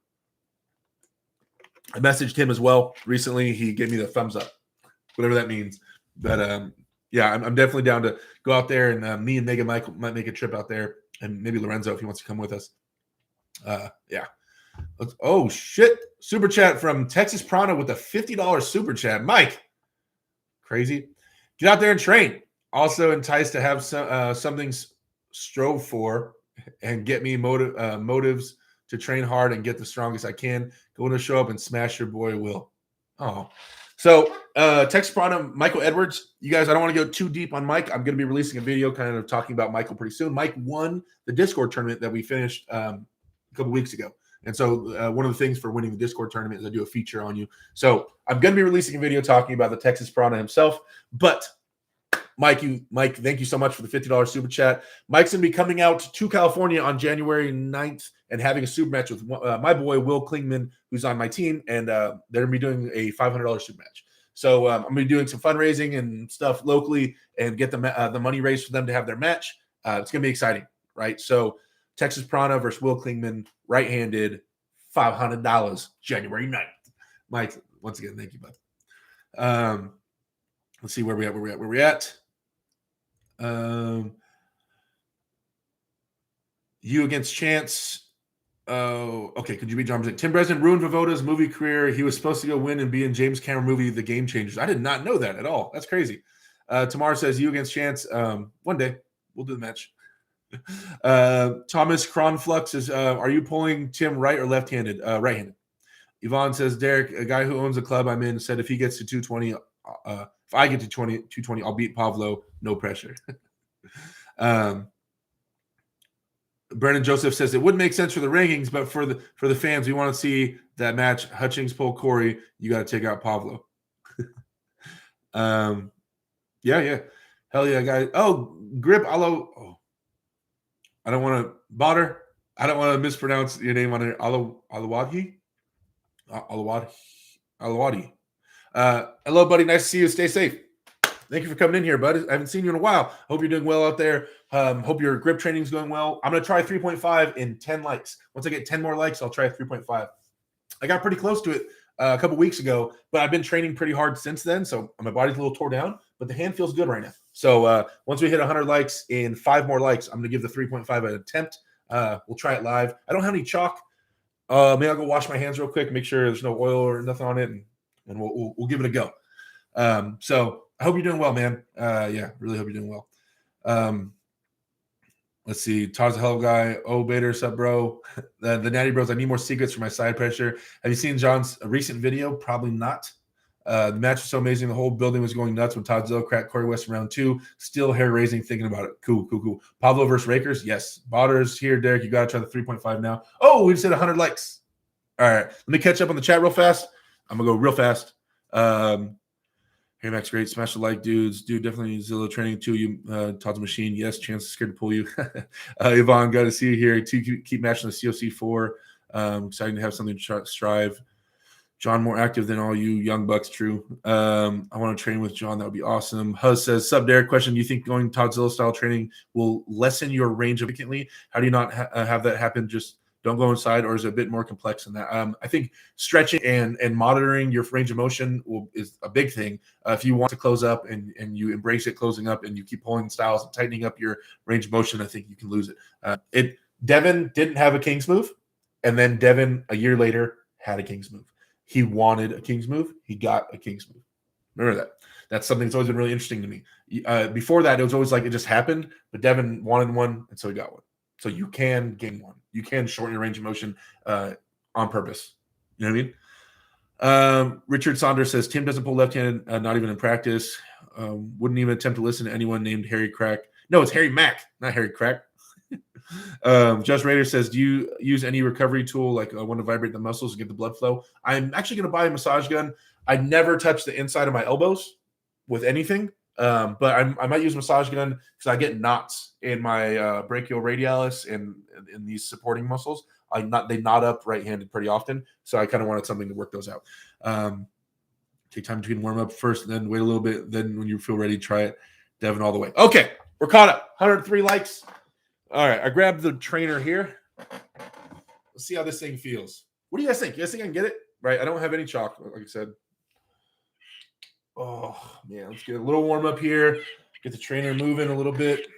I messaged him as well recently. He gave me the thumbs up, whatever that means. But I'm definitely down to go out there, and me and Mega Mike might make a trip out there, and maybe Lorenzo if he wants to come with us. Oh shit! Super chat from Texas Prana with a $50 super chat. Mike, crazy. Get out there and train. Also enticed to have something strove for and get me motives to train hard and get the strongest I can. Going to show up and smash your boy Will. Oh, so Texas Prana, Michael Edwards. You guys, I don't want to go too deep on Mike. I'm going to be releasing a video kind of talking about Michael pretty soon. Mike won the Discord tournament that we finished a couple weeks ago. And so one of the things for winning the Discord tournament is I do a feature on you. So I'm going to be releasing a video talking about the Texas Prana himself. But Mike, thank you so much for the $50 super chat. Mike's going to be coming out to California on January 9th and having a super match with my boy, Will Klingman, who's on my team. And they're going to be doing a $500 super match. So I'm going to be doing some fundraising and stuff locally and get the money raised for them to have their match. It's going to be exciting, right? So Texas Prana versus Will Klingman, right-handed, $500, January 9th. Mike, once again, thank you, bud. Let's see where we at. You against Chance. Oh, okay. Could you beat John Brzezinski? Tim Breslin ruined Vovoda's movie career. He was supposed to go win and be in James Cameron movie The Game Changers. I did not know that at all. That's crazy. Tamar says you against Chance. One day we'll do the match. Thomas Cronflux is are you pulling Tim right or left-handed? Right-handed. Yvonne says Derek, a guy who owns a club I'm in, said if he gets to 220, if I get to 220, I'll beat Pavlo. No pressure. Brennan Joseph says it wouldn't make sense for the rankings, but for the fans, we want to see that match. Hutchings pull Corey. You got to take out Pavlo. Yeah. Hell yeah, guys. Oh, Grip Alo. Oh. I don't want to bother. I don't want to mispronounce your name on it. Alawadi. Hello, buddy. Nice to see you. Stay safe. Thank you for coming in here, bud. I haven't seen you in a while. Hope you're doing well out there. Hope your grip training is going well. I'm going to try 3.5 in 10 likes. Once I get 10 more likes, I'll try 3.5. I got pretty close to it a couple weeks ago, but I've been training pretty hard since then, so my body's a little tore down, but the hand feels good right now. So once we hit 100 likes in 5 more likes, I'm going to give the 3.5 an attempt. We'll try it live. I don't have any chalk. Maybe I'll go wash my hands real quick, make sure there's no oil or nothing on it, and we'll give it a go. So I hope you're doing well, man. Yeah, really hope you're doing well. Let's see. Todd's a hell of a guy. Oh, Bader, sup, bro? The Natty Bros. I need more secrets for my side pressure. Have you seen John's recent video? Probably not. The match was so amazing. The whole building was going nuts when Todd Zill cracked Corey West in round 2. Still hair raising thinking about it. Cool. Pablo versus Rakers? Yes. Botters here, Derek. You got to try the 3.5 now. Oh, we just hit 100 likes. All right. Let me catch up on the chat real fast. I'm going to go real fast. Hey, Max, great. Smash the like, dudes. Dude, definitely Zillow training too. You, Todd's a machine. Yes, chance is scared to pull you. Lavon, got to see you here. Keep matching the COC4. Exciting to have something to strive. John, more active than all you young bucks, true. I want to train with John. That would be awesome. Huz says, sub Derek, question. Do you think going Todd Zillow style training will lessen your range significantly? How do you not have that happen? Just don't go inside, or is it a bit more complex than that? I think stretching and monitoring your range of motion is a big thing. If you want to close up and you embrace it closing up and you keep pulling styles and tightening up your range of motion, I think you can lose it. Devon didn't have a King's move, and then Devon a year later had a King's move. He wanted a King's move. He got a King's move. Remember that. That's something that's always been really interesting to me. Before that, it was always like it just happened, but Devon wanted one, and so he got one. So you can gain one. You can shorten your range of motion on purpose. You know what I mean? Richard Saunders says, Tim doesn't pull left-handed, not even in practice. Wouldn't even attempt to listen to anyone named Harry Crack. No, it's Harry Mack, not Harry Crack. Just Raider says, do you use any recovery tool like one to vibrate the muscles and get the blood flow? I'm actually going to buy a massage gun. I never touch the inside of my elbows with anything. But I might use a massage gun because I get knots in my brachioradialis and in these supporting muscles. They knot up right-handed pretty often, so I kind of wanted something to work those out. Take time between warm up first, then wait a little bit. Then when you feel ready, try it. Devon all the way. Okay, we're caught up. 103 likes. All right, I grabbed the trainer here. Let's see how this thing feels. What do you guys think? You guys think I can get it? Right, I don't have any chalk, like I said. Oh, man, let's get a little warm up here. Get the trainer moving a little bit.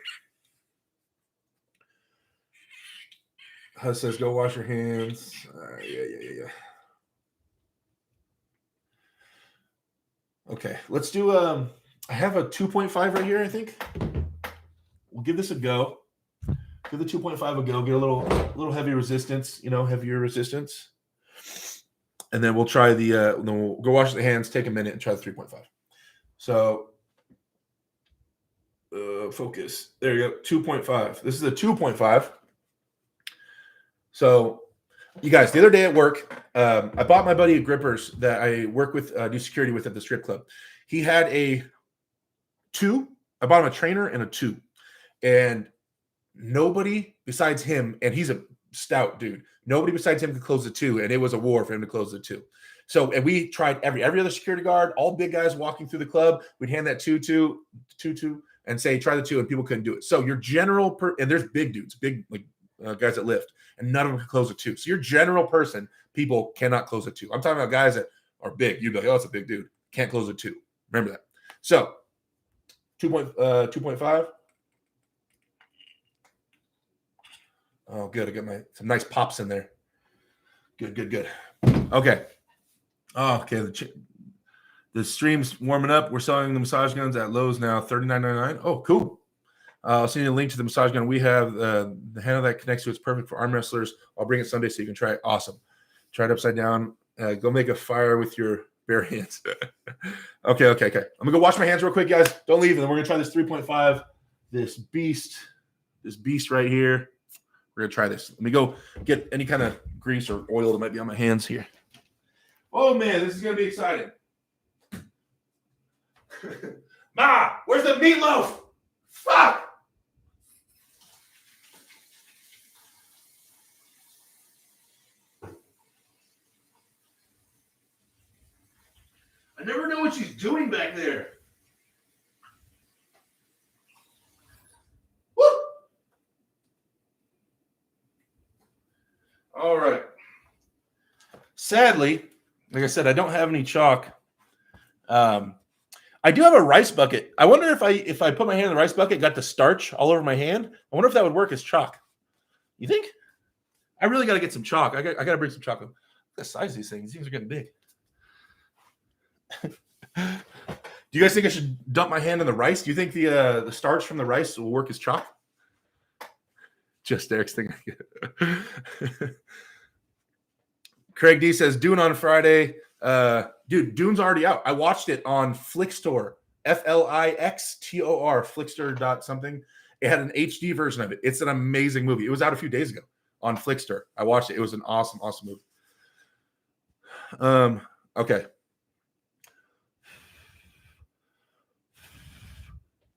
Hus says, go wash your hands. Yeah. Okay, let's do, I have a 2.5 right here, I think. We'll give this a go. Give the 2.5 a go. Get a little heavy resistance, heavier resistance. And then we'll try then we'll go wash the hands, take a minute, and try the 3.5. So, focus. There you go, 2.5. This is a 2.5. So, you guys, the other day at work, I bought my buddy a grippers that I work with, do security with at the strip club. He had a 2. I bought him a trainer and a 2. And nobody besides him, and he's a stout dude, nobody besides him could close the 2, and it was a war for him to close the 2. So, and we tried every other security guard, all big guys walking through the club. We'd hand that 2, and say, try the 2, and people couldn't do it. So your general, and there's big dudes, big guys that lift, and none of them can close a 2. So your general person, people cannot close a 2. I'm talking about guys that are big. You'd be like, oh, it's a big dude. Can't close a 2. Remember that. So 2.5. Oh, good. I got some nice pops in there. Good. Okay. Oh, okay. The stream's warming up. We're selling the massage guns at Lowe's now, $39.99. Oh, cool. I'll send you a link to the massage gun we have. The handle that connects to it's perfect for arm wrestlers. I'll bring it Sunday so you can try it. Awesome. Try it upside down. Go make a fire with your bare hands. Okay. I'm going to go wash my hands real quick, guys. Don't leave. And then we're going to try this 3.5. This beast right here. We're going to try this. Let me go get any kind of grease or oil that might be on my hands here. Oh, man, this is going to be exciting. Ma, where's the meatloaf? Fuck! I never know what she's doing back there. Woo! All right. Sadly, like I said, I don't have any chalk. I do have a rice bucket. I wonder if I put my hand in the rice bucket, got the starch all over my hand. I wonder if that would work as chalk. You think? I really got to get some chalk. I got to bring some chalk. Look at the size of these things. These things are getting big. Do you guys think I should dump my hand in the rice? Do you think the starch from the rice will work as chalk? Just Eric's thing. Craig D says Dune on Friday. Dude, Dune's already out. I watched it on Flickstore. Flixtor, Flickster something. It had an HD version of it. It's an amazing movie. It was out a few days ago on Flickster. I watched it. It was an awesome movie. Okay.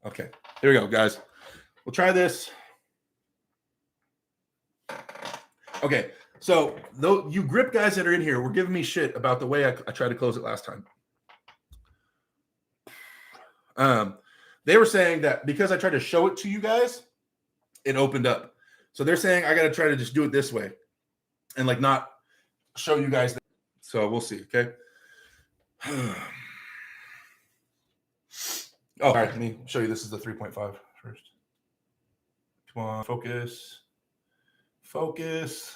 Okay, here we go, guys. We'll try this. Okay, so though you grip guys that are in here were giving me shit about the way I tried to close it last time. They were saying that because I tried to show it to you guys, it opened up. So they're saying I got to try to just do it this way and like not show you guys that. So we'll see, okay? Oh, all right, let me show you. This is the 3.5 first. Come on, focus. Focus.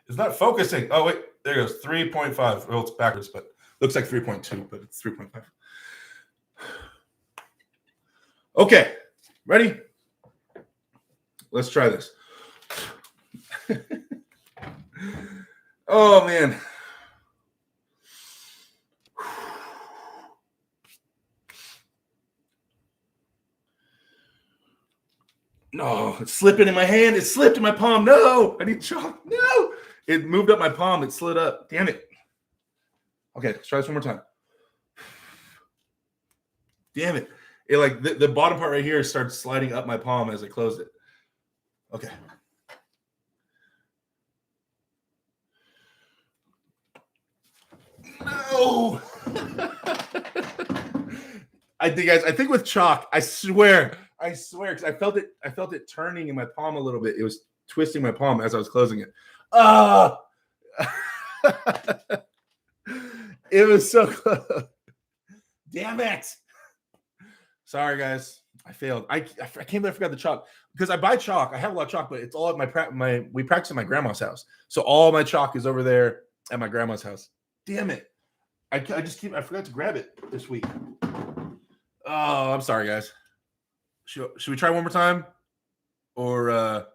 It's not focusing. Oh, wait, there it goes. 3.5. Well, it's backwards, but looks like 3.2, but it's 3.5. Okay, ready? Let's try this. Oh, man. No, it's slipping in my hand. It slipped in my palm. No, I need chalk. No, it moved up my palm. It slid up. Damn it. Okay, let's try this one more time. Damn it. It like the bottom part right here starts sliding up my palm as I closed it. Okay. No. I think with chalk, I swear, because I felt it turning in my palm a little bit. It was twisting my palm as I was closing it. Ah, it was so close. Damn it! Sorry, guys, I failed. I can't believe I forgot the chalk because I buy chalk. I have a lot of chalk, but it's all at we practice at my grandma's house. So all my chalk is over there at my grandma's house. Damn it! I forgot to grab it this week. Oh, I'm sorry, guys. Should we try one more time? Or I'll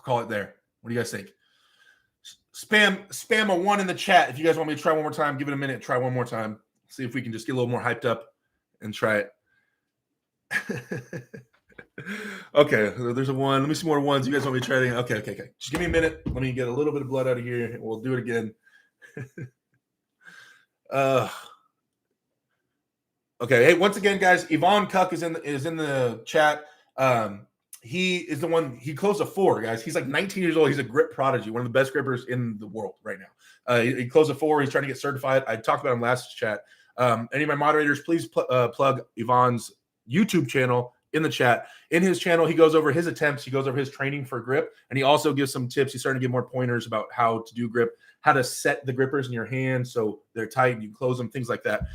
call it there. What do you guys think? Spam a 1 in the chat if you guys want me to try one more time. Give it a minute. Try one more time. See if we can just get a little more hyped up and try it. Okay, there's a 1. Let me see more ones. You guys want me to try it again? Okay. Just give me a minute. Let me get a little bit of blood out of here, and we'll do it again. Okay. Hey, once again, guys, Yvonne Cuck is in the chat. He is the one. He closed a 4, guys. He's like 19 years old. He's a grip prodigy, one of the best grippers in the world right now. He closed a 4. He's trying to get certified. I talked about him last chat. Any of my moderators, please plug Yvonne's YouTube channel in the chat. In his channel, he goes over his attempts. He goes over his training for grip, and he also gives some tips. He's starting to give more pointers about how to do grip, how to set the grippers in your hand so they're tight and you can close them, things like that.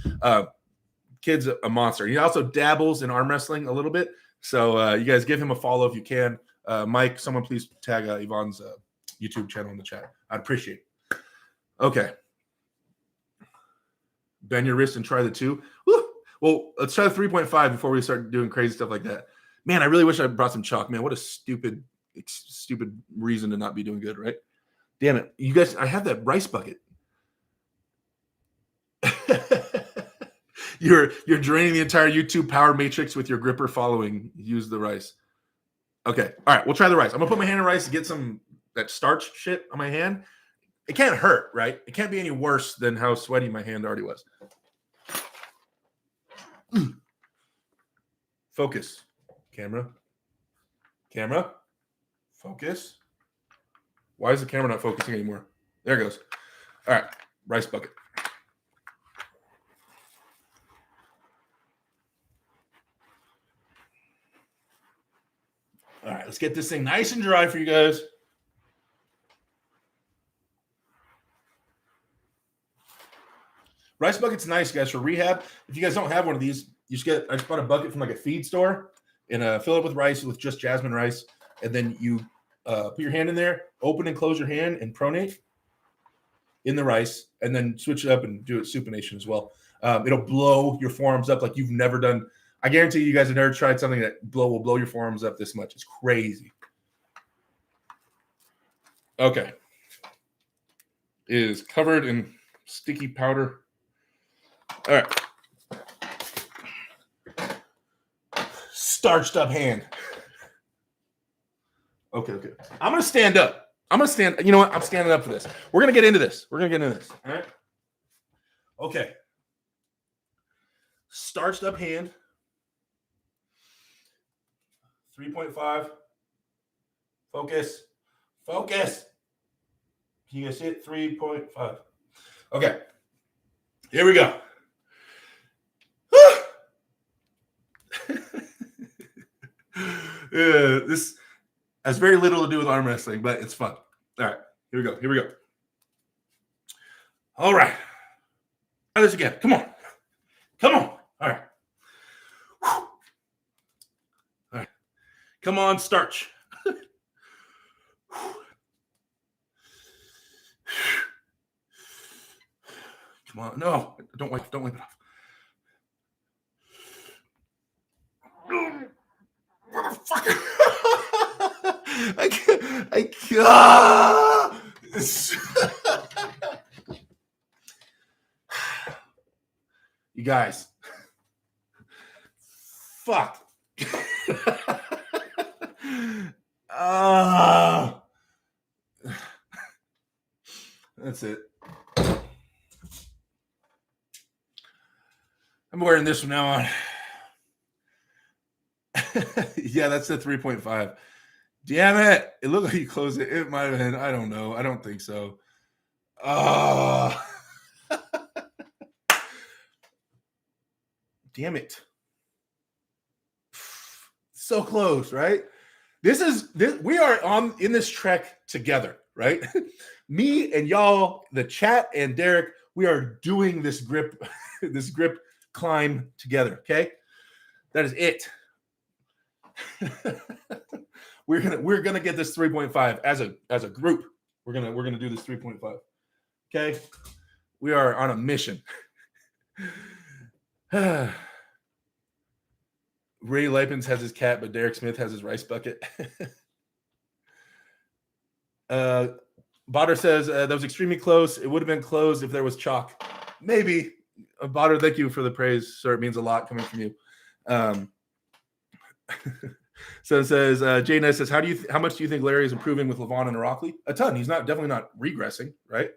Kid's a monster. He also dabbles in arm wrestling a little bit. So you guys give him a follow if you can. Mike, someone please tag Yvonne's YouTube channel in the chat. I'd appreciate it. Okay. Bend your wrist and try the 2. Woo! Well, let's try the 3.5 before we start doing crazy stuff like that. Man, I really wish I brought some chalk. Man, what a stupid reason to not be doing good, right? Damn it. You guys, I have that rice bucket. You're draining the entire YouTube power matrix with your gripper following. Use the rice. Okay. All right. We'll try the rice. I'm going to put my hand in rice to get some that starch shit on my hand. It can't hurt, right? It can't be any worse than how sweaty my hand already was. Focus. Camera. Focus. Why is the camera not focusing anymore? There it goes. All right. Rice bucket. All right, let's get this thing nice and dry for you guys. Rice bucket's nice, guys, for rehab. If you guys don't have one of these, I just bought a bucket from like a feed store and fill it with rice with just jasmine rice. And then you put your hand in there, open and close your hand and pronate. in the rice, and then switch it up and do it supination as well. It'll blow your forearms up like you've never done. I guarantee you guys have never tried something that will blow your forearms up this much. It's crazy. Okay. It is covered in sticky powder. All right. Starched up hand. Okay. I'm going to stand up. You know what? I'm standing up for this. We're going to get into this. All right. Okay. Starched up hand. 3.5. Focus. Can you guys see it? 3.5. Okay. Here we go. This has very little to do with arm wrestling, but it's fun. All right. Here we go. All right. Try this again. Come on. All right. All right. Come on, starch. Come on. No, don't wipe it off. Motherfucker. I can't. You guys. Fuck. That's it. I'm wearing this from now on. Yeah, that's the 3.5. Damn it. It looked like you closed it. It might have been. I don't know. I don't think so. Damn it. So close, right? We are in this trek together, right? Me and y'all, the chat and Derek, we are doing this grip climb together, okay? That is it. we're gonna get this 3.5 as a group. We're gonna do this 3.5. Okay, we are on a mission. Ray Lipens has his cat, but Derek Smith has his rice bucket. Botter says that was extremely close. It would have been closed if there was chalk. Maybe. Botter, thank you for the praise, sir. It means a lot coming from you. So it says, Jay Ness says, how much do you think Larry is improving with Lavon and Araceli? A ton. He's definitely not regressing, right?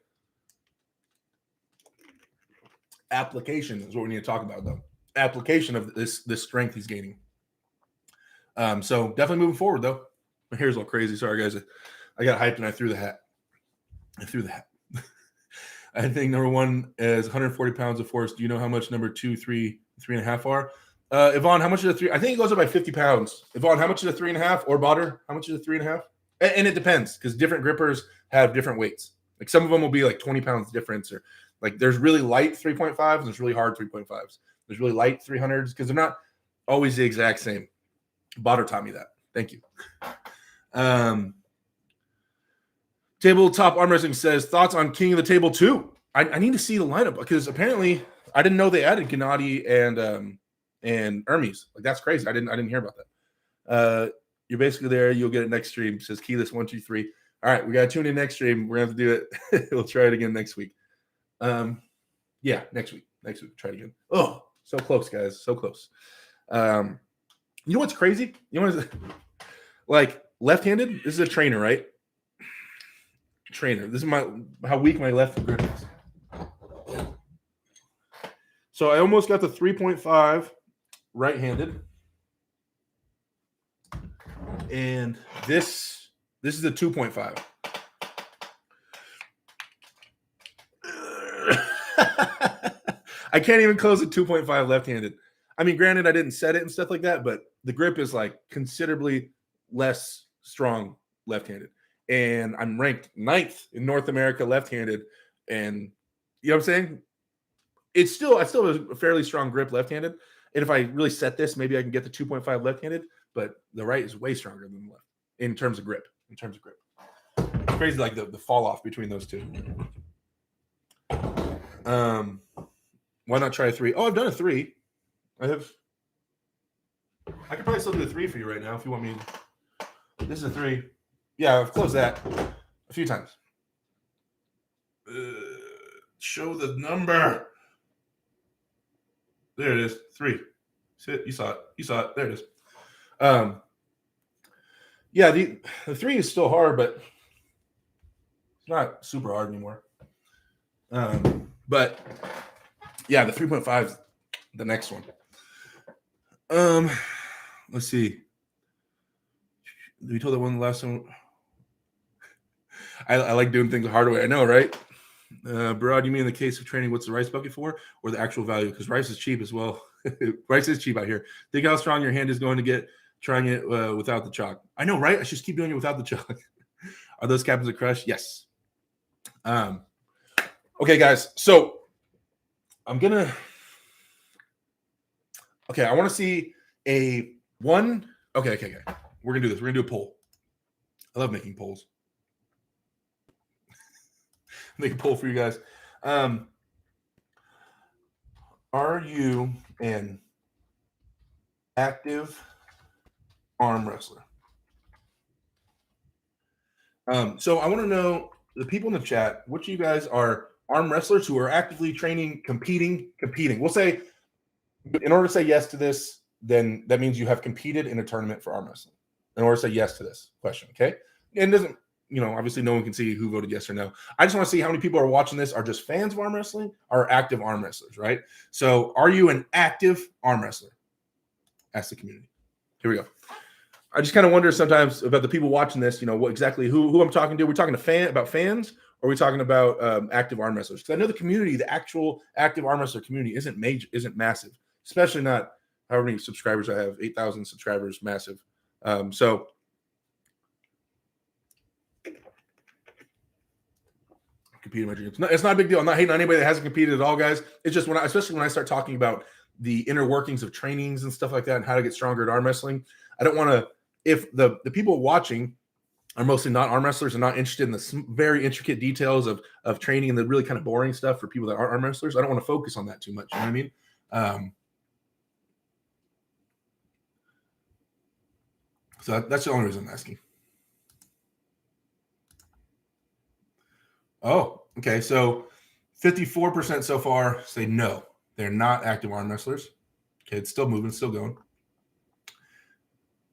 Application is what we need to talk about, though. Application of this strength he's gaining. So definitely moving forward, though. My hair's all crazy. Sorry, guys. I got hyped and I threw the hat. I think number one is 140 pounds of force. Do you know how much number 2, 3, 3.5 are? Yvonne, how much is a 3? I think it goes up by 50 pounds. Yvonne, how much is a 3.5? Or Botter, how much is a 3.5? And it depends because different grippers have different weights. Like some of them will be like 20 pounds difference, or like there's really light 3.5s and there's really hard 3.5s. There's really light 300s because they're not always the exact same. Botter taught me that. Thank you. Tabletop Arm Wrestling says, thoughts on King of the Table 2? I need to see the lineup because apparently I didn't know they added Gennady and Hermes. Like that's crazy. I didn't hear about that. You're basically there. You'll get it next stream. Says Keyless 123. All right, we gotta tune in next stream. We're gonna have to do it. We'll try it again next week. Yeah, next week. Try it again. Oh, so close, guys. So close. You know what's crazy? You know what's like left-handed? This is a trainer, right? Trainer. This is how weak my left grip is. So I almost got the 3.5 right-handed. And this is the 2.5. I can't even close a 2.5 left-handed. I mean, granted, I didn't set it and stuff like that, but the grip is like considerably less strong left-handed. And I'm ranked 9th in North America left-handed. And you know what I'm saying? I still have a fairly strong grip left-handed. And if I really set this, maybe I can get the 2.5 left-handed, but the right is way stronger than the left in terms of grip. It's crazy, like the fall off between those two. Why not try a 3? Oh, I've done a 3. I could probably still do a 3 for you right now if you want me. This is a 3. Yeah, I've closed that a few times. Show the number. There it is. 3. Sit. You saw it. You saw it. There it is. Yeah, the 3 is still hard, but it's not super hard anymore. But yeah, the 3.5 is the next one. Let's see. We told that one the last one. I like doing things the hard way. I know, right? Barad, you mean in the case of training, what's the rice bucket for, or the actual value? Because rice is cheap as well. Rice is cheap out here. Think how strong your hand is going to get trying it without the chalk. I know, right? I should just keep doing it without the chalk. Are those captains a crush? Yes. Okay, guys. So I'm gonna. Okay, I want to see a one. Okay. We're gonna do this. We're gonna do a poll. I love making polls. Make a poll for you guys. Are you an active arm wrestler? So I want to know, the people in the chat, which of you guys are arm wrestlers who are actively training, competing. We'll say, in order to say yes to this, then that means you have competed in a tournament for arm wrestling. In order to say yes to this question, okay? And it doesn't, obviously no one can see who voted yes or no. I just want to see how many people are watching this are just fans of arm wrestling or active arm wrestlers, right? So are you an active arm wrestler? Ask the community. Here we go. I just kind of wonder sometimes about the people watching this, what exactly who I'm talking to. Are we talking to about fans, or are we talking about active arm wrestlers? Because I know the community, the actual active arm wrestler community isn't massive, especially not however many subscribers I have, 8,000 subscribers, massive. So compete in my dreams. No, it's not a big deal. I'm not hating on anybody that hasn't competed at all, guys. It's just especially when I start talking about the inner workings of trainings and stuff like that and how to get stronger at arm wrestling. I don't want to, if the people watching are mostly not arm wrestlers and not interested in the very intricate details of training and the really kind of boring stuff for people that are arm wrestlers, I don't want to focus on that too much. You know what I mean? So that's the only reason I'm asking. Oh, okay. So 54% so far say no. They're not active arm wrestlers. Okay, it's still moving, still going.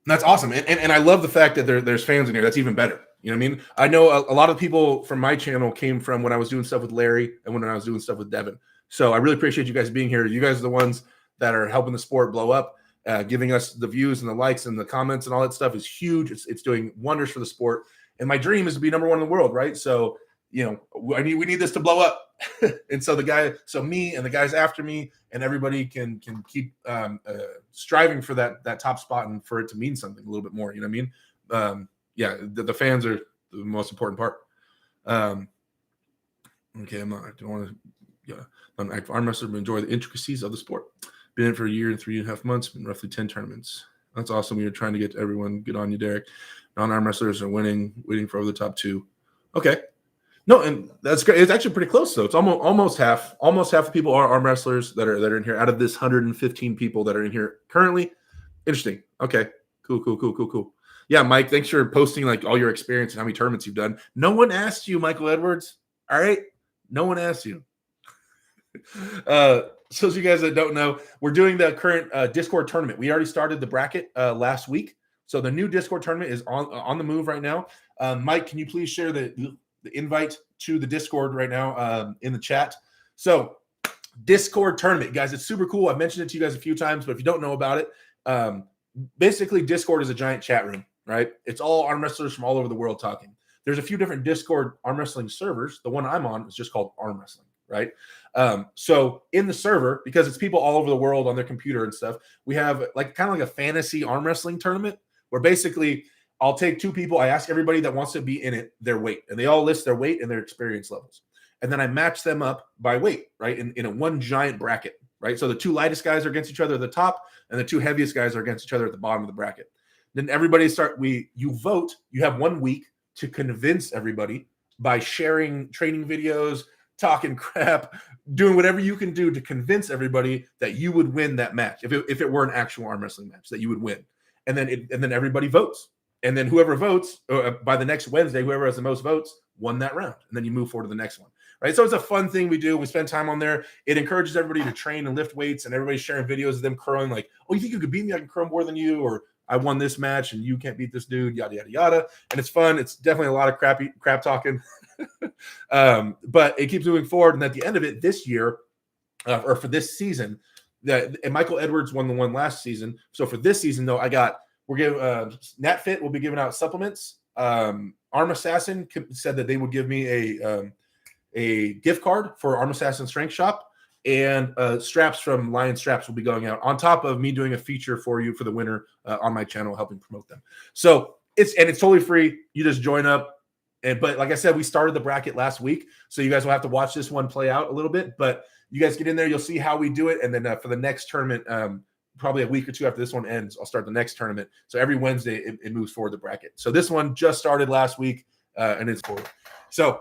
And that's awesome. And I love the fact that there's fans in here. That's even better. You know what I mean? I know a lot of people from my channel came from when I was doing stuff with Larry and when I was doing stuff with Devon. So I really appreciate you guys being here. You guys are the ones that are helping the sport blow up. Giving us the views and the likes and the comments and all that stuff is huge. It's doing wonders for the sport. And my dream is to be number one in the world, right? So, we need this to blow up. And so me and the guys after me and everybody can keep striving for that top spot and for it to mean something a little bit more. You know what I mean? The fans are the most important part. Okay, I'm an active arm wrestler, but enjoy the intricacies of the sport. Been in it for a year and 3.5 months, been roughly 10 tournaments. That's awesome. You're trying to get everyone. Good on you, Derek. Non-arm wrestlers are waiting for over the top 2. Okay. No, and that's great. It's actually pretty close, though. It's almost half. Almost half the people are arm wrestlers that are in here out of this 115 people that are in here currently. Interesting. Okay. Cool. Yeah, Mike, thanks for posting like all your experience and how many tournaments you've done. No one asked you, Michael Edwards. All right. No one asked you. So as you guys that don't know, we're doing the current Discord tournament. We already started the bracket last week. So the new Discord tournament is on the move right now. Mike, can you please share the invite to the Discord right now in the chat? So Discord tournament, guys, it's super cool. I've mentioned it to you guys a few times, but if you don't know about it, basically Discord is a giant chat room, right? It's all arm wrestlers from all over the world talking. There's a few different Discord arm wrestling servers. The one I'm on is just called arm wrestling, right? So in the server, because it's people all over the world on their computer and stuff, we have like kind of like a fantasy arm wrestling tournament where basically I'll take 2 people. I ask everybody that wants to be in it their weight, and they all list their weight and their experience levels. And then I match them up by weight, right? In a one giant bracket, right? So the 2 lightest guys are against each other at the top, and the 2 heaviest guys are against each other at the bottom of the bracket. Then everybody you vote. You have 1 week to convince everybody by sharing training videos, talking crap, doing whatever you can do to convince everybody that you would win that match. If it were an actual arm wrestling match, that you would win. And then everybody votes. And then whoever votes by the next Wednesday, whoever has the most votes won that round. And then you move forward to the next one. Right. So it's a fun thing we do. We spend time on there. It encourages everybody to train and lift weights, and everybody's sharing videos of them curling like, oh, you think you could beat me? I can curl more than you, or I won this match and you can't beat this dude, yada, yada, yada. And it's fun. It's definitely a lot of crap talking. But it keeps moving forward. And at the end of it this year, or for this season, and Michael Edwards won the one last season. So for this season, though, we're giving NatFit will be giving out supplements. Arm Assassin said that they would give me a gift card for Arm Assassin Strength Shop, and straps from Lion Straps will be going out on top of me doing a feature for you for the winner on my channel, helping promote them. So it's totally free. You just join up. But like I said, we started the bracket last week, so you guys will have to watch this one play out a little bit. But you guys get in there, you'll see how we do it, and then for the next tournament, probably a week or two after this one ends, I'll start the next tournament. So every Wednesday, it moves forward the bracket. So this one just started last week, and it's forward. So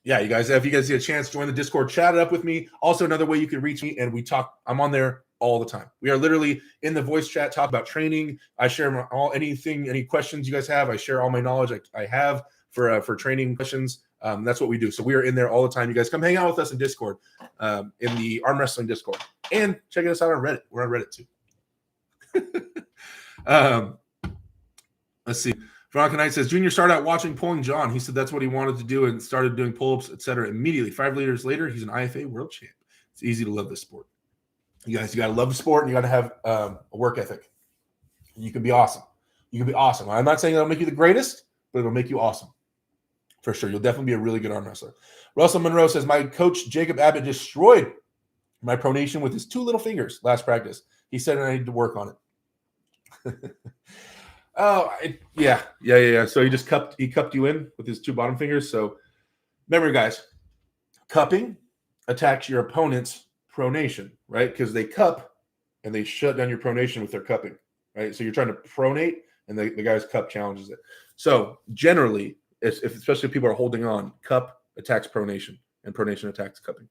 yeah, you guys, if you guys get a chance, join the Discord, chat it up with me. Also, another way you can reach me, and we talk. I'm on there all the time. We are literally in the voice chat, talk about training. I share any questions you guys have. I share all my knowledge I have for training questions. That's what we do. So we are in there all the time. You guys come hang out with us in Discord, in the arm wrestling Discord, and check us out on Reddit. We're on Reddit too. Let's see. Veronica Knight says, Junior started out watching Pulling John. He said that's what he wanted to do and started doing pull-ups, etc. Immediately. 5 years later, he's an IFA world champ. It's easy to love this sport. You guys, you got to love the sport, and you got to have a work ethic. You can be awesome. You can be awesome. I'm not saying that'll make you the greatest, but it'll make you awesome. For sure. You'll definitely be a really good arm wrestler. Russell Monroe says, my coach, Jacob Abbott, destroyed my pronation with his 2 little fingers last practice. He said I need to work on it. Yeah. So he cupped you in with his 2 bottom fingers. So remember, guys, cupping attacks your opponent's pronation, right? Because they cup and they shut down your pronation with their cupping, right? So you're trying to pronate, and the guy's cup challenges it. So generally, especially if people are holding on, cup attacks pronation, and pronation attacks cupping.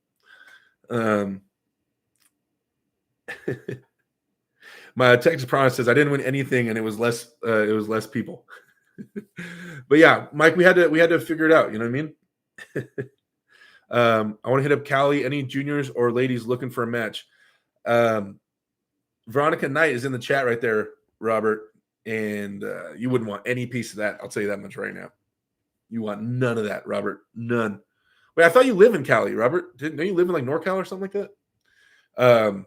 My Texas Promise says I didn't win anything, and it was less people. But yeah, Mike, we had to figure it out. You know what I mean? I want to hit up Callie. Any juniors or ladies looking for a match? Veronica Knight is in the chat right there, Robert, and you wouldn't want any piece of that. I'll tell you that much right now. You want none of that, Robert. None. Wait, I thought you live in Cali, Robert. Don't you live in like NorCal or something like that?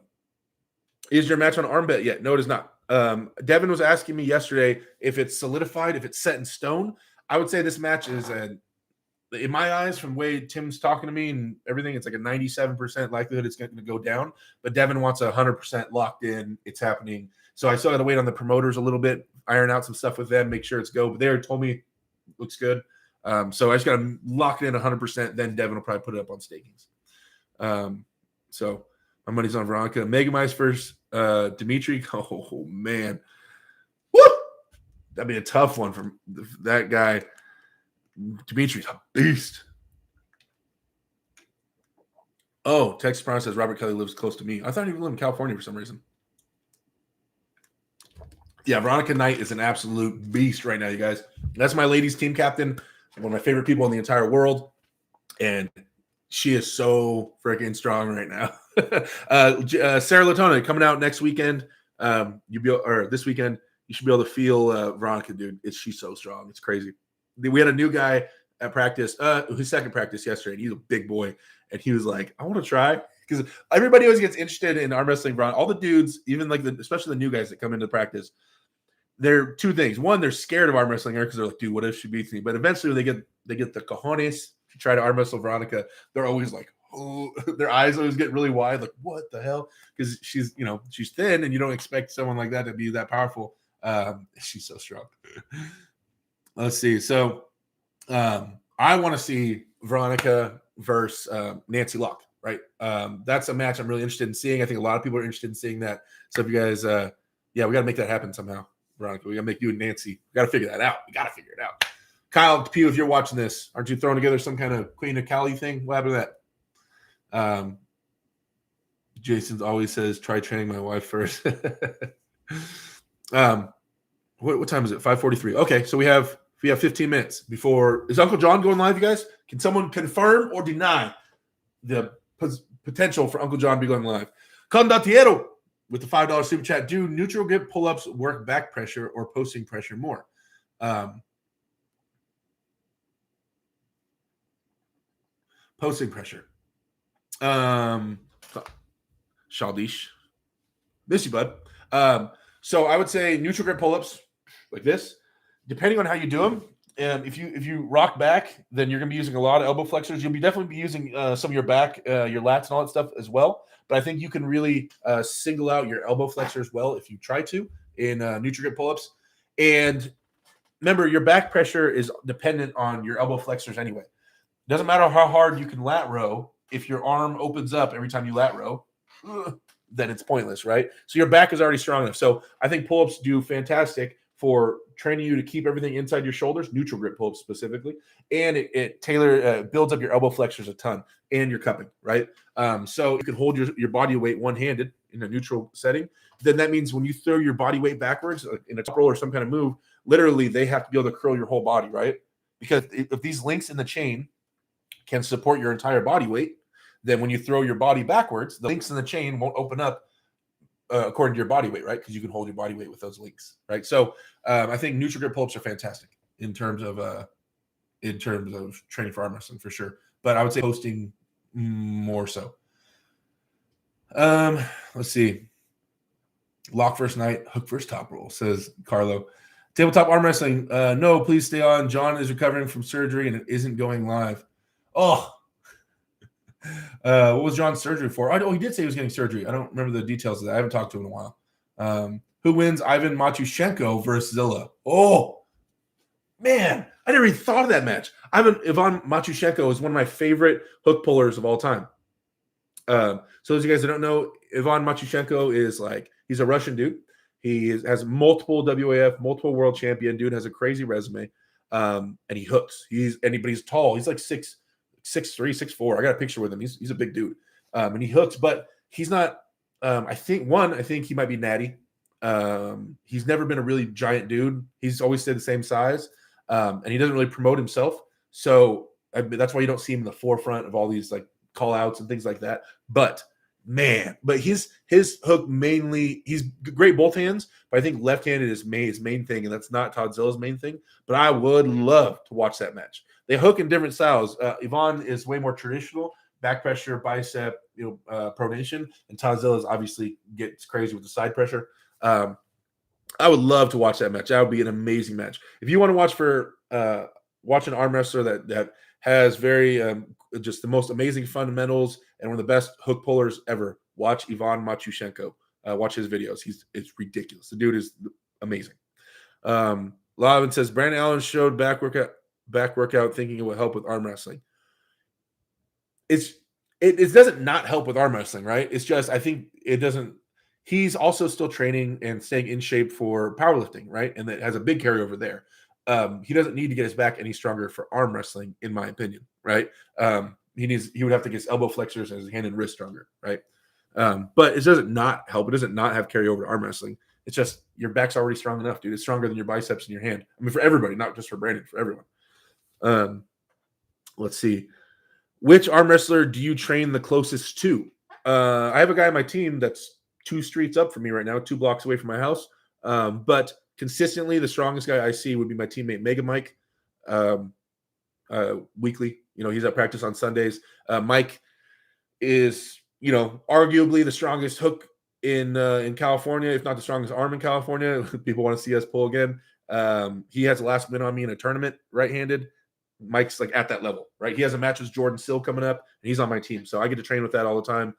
Is your match on arm bet yet? No, it is not. Devon was asking me yesterday if it's solidified, if it's set in stone. I would say this match is, in my eyes, from the way Tim's talking to me and everything, it's like a 97% likelihood it's going to go down. But Devon wants 100% locked in. It's happening. So I still got to wait on the promoters a little bit, iron out some stuff with them, make sure it's go. But they already told me looks good. So I just got to lock it in 100%. Then Devon will probably put it up on stakings. So my money's on Veronica. Megamy's first. Dimitri. Oh, man. Woo! That'd be a tough one for that guy. Dimitri's a beast. Oh, Texas Brown says Robert Kelly lives close to me. I thought he lived in California for some reason. Yeah, Veronica Knight is an absolute beast right now, you guys. That's my ladies team captain, one of my favorite people in the entire world. And she is so freaking strong right now. Sarah Latona coming out next weekend. This weekend, you should be able to feel Veronica, dude. She's so strong. It's crazy. We had a new guy at practice, his second practice yesterday, and he's a big boy. And he was like, I want to try. Because everybody always gets interested in arm wrestling. All the dudes, even especially the new guys that come into practice, they're 2 things. One, they're scared of arm wrestling her because they're like, dude, what if she beats me? But eventually when they get the cojones to try to arm wrestle Veronica, they're always like, oh, their eyes always get really wide, like, what the hell? Because she's thin, and you don't expect someone like that to be that powerful. She's so strong. Let's see. So I want to see Veronica versus Nancy Locke, right? That's a match I'm really interested in seeing. I think a lot of people are interested in seeing that. So if you guys, we got to make that happen somehow, Veronica. We got to make you and Nancy. We got to figure that out. We got to figure it out. Kyle Pugh, if you're watching this, aren't you throwing together some kind of Queen of Cali thing? What happened to that? Um, Jason always says, try training my wife first. What time is it? 5:43. Okay, so we have 15 minutes before. Is Uncle John going live, you guys? Can someone confirm or deny the potential for Uncle John to be going live? Condottiero with the $5 super chat. Do neutral grip pull-ups work back pressure or posting pressure more? Posting pressure. Shaldish. Miss you, bud. So I would say neutral grip pull-ups like this, depending on how you do them. If you rock back, then you're going to be using a lot of elbow flexors. You'll definitely be using some of your back, your lats, and all that stuff as well. But I think you can really single out your elbow flexors well if you try to in neutral grip pull-ups. And remember, your back pressure is dependent on your elbow flexors anyway. It doesn't matter how hard you can lat row. If your arm opens up every time you lat row, then it's pointless, right? So your back is already strong enough. So I think pull-ups do fantastic for training you to keep everything inside your shoulders, neutral grip pull-ups specifically, and it builds up your elbow flexors a ton and your cupping, right? So you can hold your body weight one-handed in a neutral setting. Then that means when you throw your body weight backwards in a top roll or some kind of move, literally they have to be able to curl your whole body, right? Because if these links in the chain can support your entire body weight, then when you throw your body backwards, the links in the chain won't open up according to your body weight, right? Because you can hold your body weight with those links, right? So I think neutral grip pull-ups are fantastic in terms of training for arm wrestling for sure. But I would say posting more so. Let's see. Lock first night, hook first top roll, says Carlo. Tabletop arm wrestling. No, please stay on. John is recovering from surgery and it isn't going live. Oh, what was John's surgery for? Oh, he did say he was getting surgery. I don't remember the details of that. I haven't talked to him in a while. Who wins Ivan Matushenko versus Zilla? Oh, man. I never even thought of that match. Ivan Matushenko is one of my favorite hook pullers of all time. So those of you guys that don't know, Ivan Matushenko is he's a Russian dude. He has multiple WAF, multiple world champion. Dude has a crazy resume. And he hooks. But he's tall. He's like 6'3", 6'4". I got a picture with him. He's a big dude. And he hooks, but he's not I think he might be natty. He's never been a really giant dude. He's always stayed the same size. And he doesn't really promote himself. So that's why you don't see him in the forefront of all these call outs and things like that. But his hook mainly, he's great both hands, but I think left-handed is his main thing, and that's not Todd Zilla's main thing. But I would love to watch that match. They hook in different styles. Yvonne is way more traditional, back pressure, bicep, pronation, and Todd Zilla's obviously gets crazy with the side pressure. I would love to watch that match. That would be an amazing match. If you want to watch an arm wrestler that has very just the most amazing fundamentals and one of the best hook pullers ever, watch Ivan Matushenko. Watch his videos. It's ridiculous. The dude is amazing. Lavon says Brandon Allen showed back workout thinking it would help with arm wrestling. It doesn't not help with arm wrestling, right? It's just I think it doesn't. He's also still training and staying in shape for powerlifting, right? And that has a big carryover there. He doesn't need to get his back any stronger for arm wrestling, in my opinion, right? He would have to get his elbow flexors and his hand and wrist stronger, right? But it doesn't not help. It doesn't not have carryover to arm wrestling. It's just your back's already strong enough, dude. It's stronger than your biceps and your hand. I mean, for everybody, not just for Brandon, for everyone. Let's see. Which arm wrestler do you train the closest to? I have a guy on my team that's 2 streets up from me right now, 2 blocks away from my house. But consistently, the strongest guy I see would be my teammate Mega Mike. Weekly, he's at practice on Sundays. Mike is, arguably the strongest hook in California, if not the strongest arm in California. People want to see us pull again. He has a last win on me in a tournament, right-handed. Mike's at that level, right? He has a match with Jordan Sill coming up, and he's on my team, so I get to train with that all the time.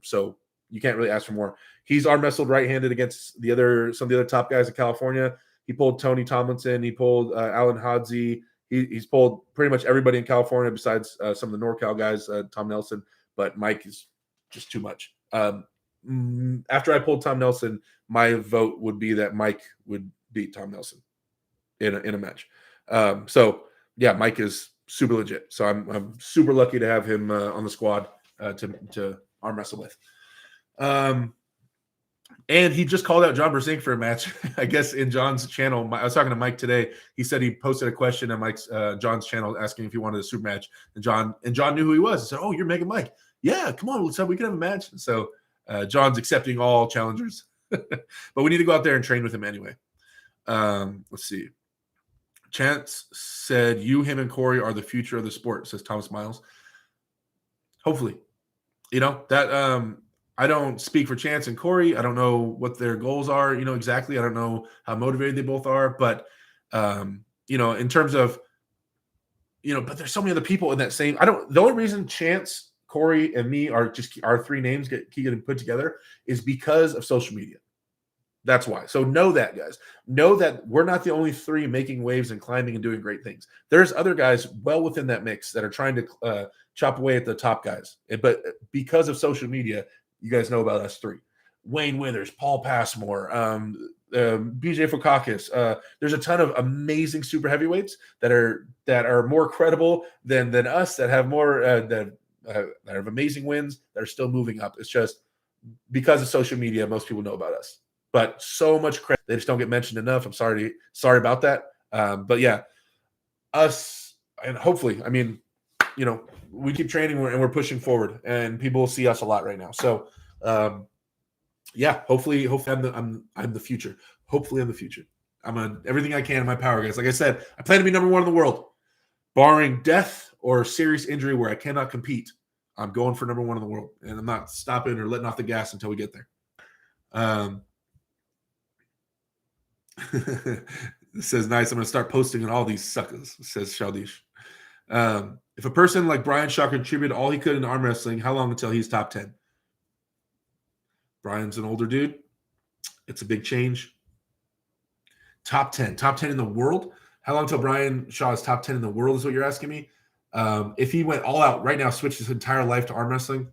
So you can't really ask for more. He's arm wrestled right-handed against some of the other top guys in California. He pulled Tony Tomlinson. He pulled Alan Hodzi. He's pulled pretty much everybody in California besides some of the NorCal guys, Tom Nelson. But Mike is just too much. After I pulled Tom Nelson, my vote would be that Mike would beat Tom Nelson in a match. So yeah, Mike is super legit. So I'm super lucky to have him on the squad to arm wrestle with. And he just called out John Brzenk for a match, I guess, in John's channel. I was talking to Mike today. He said he posted a question on Mike's John's channel asking if he wanted a super match. And John knew who he was. He said, "Oh, you're Mega Mike. Yeah, come on, let's have we can have a match." So John's accepting all challengers, but we need to go out there and train with him anyway. Let's see. Chance said, "You, him, and Corey are the future of the sport," says Thomas Miles. Hopefully, that. I don't speak for Chance and Corey. I don't know what their goals are, exactly. I don't know how motivated they both are, but in terms of, but there's so many other people in that same. The only reason Chance, Corey, and me are just our three names keep getting put together is because of social media. That's why. So know that, guys. Know that we're not the only three making waves and climbing and doing great things. There's other guys well within that mix that are trying to chop away at the top guys. But because of social media, you guys know about us three. Wayne Withers, Paul Passmore, BJ Fukakis. There's a ton of amazing super heavyweights that are more credible than us, that have more that have amazing wins, that are still moving up. It's just because of social media, most people know about us. But so much credit, they just don't get mentioned enough. I'm sorry about that. But yeah, us, and hopefully, we keep training and we're pushing forward, and people will see us a lot right now. So, hopefully I'm the future. Hopefully I'm the future. I'm on everything I can in my power, guys. Like I said, I plan to be number one in the world, barring death or serious injury where I cannot compete. I'm going for number one in the world, and I'm not stopping or letting off the gas until we get there. It says, "Nice. I'm going to start posting on all these suckers," says Shaldish. If a person like Brian Shaw contributed all he could in arm wrestling, how long until he's top 10? Brian's an older dude. It's a big change. Top 10 in the world? How long until Brian Shaw is top 10 in the world is what you're asking me? If he went all out right now, switched his entire life to arm wrestling,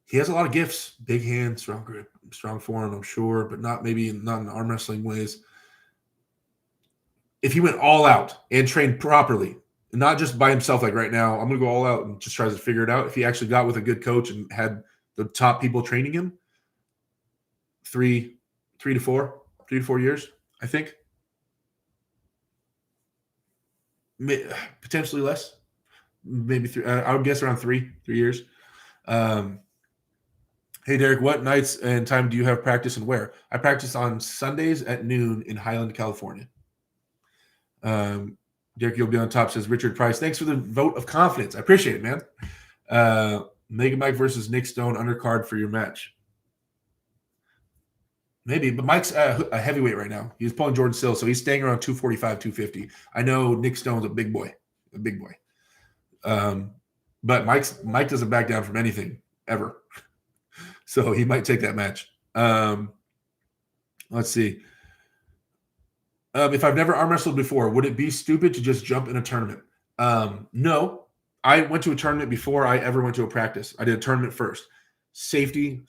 he has a lot of gifts. Big hand, strong grip, strong form, I'm sure, but not in arm wrestling ways. If he went all out and trained properly, not just by himself, like right now, I'm going to go all out and just tries to figure it out. If he actually got with a good coach and had the top people training him, 3 to 4 years, I think. Potentially less. Maybe 3. I would guess around 3 years. Hey, Derek, what nights and time do you have practice and where? I practice on Sundays at noon in Highland, California. Derek, you'll be on top, says Richard Price. Thanks for the vote of confidence. I appreciate it, man. Mega Mike versus Nick Stone undercard for your match. Maybe, but Mike's a heavyweight right now. He's pulling Jordan Sills, so he's staying around 245, 250. I know Nick Stone's a big boy. But Mike doesn't back down from anything, ever. So he might take that match. Let's see. If I've never arm wrestled before, would it be stupid to just jump in a tournament? No. I went to a tournament before I ever went to a practice. I did a tournament first. Safety.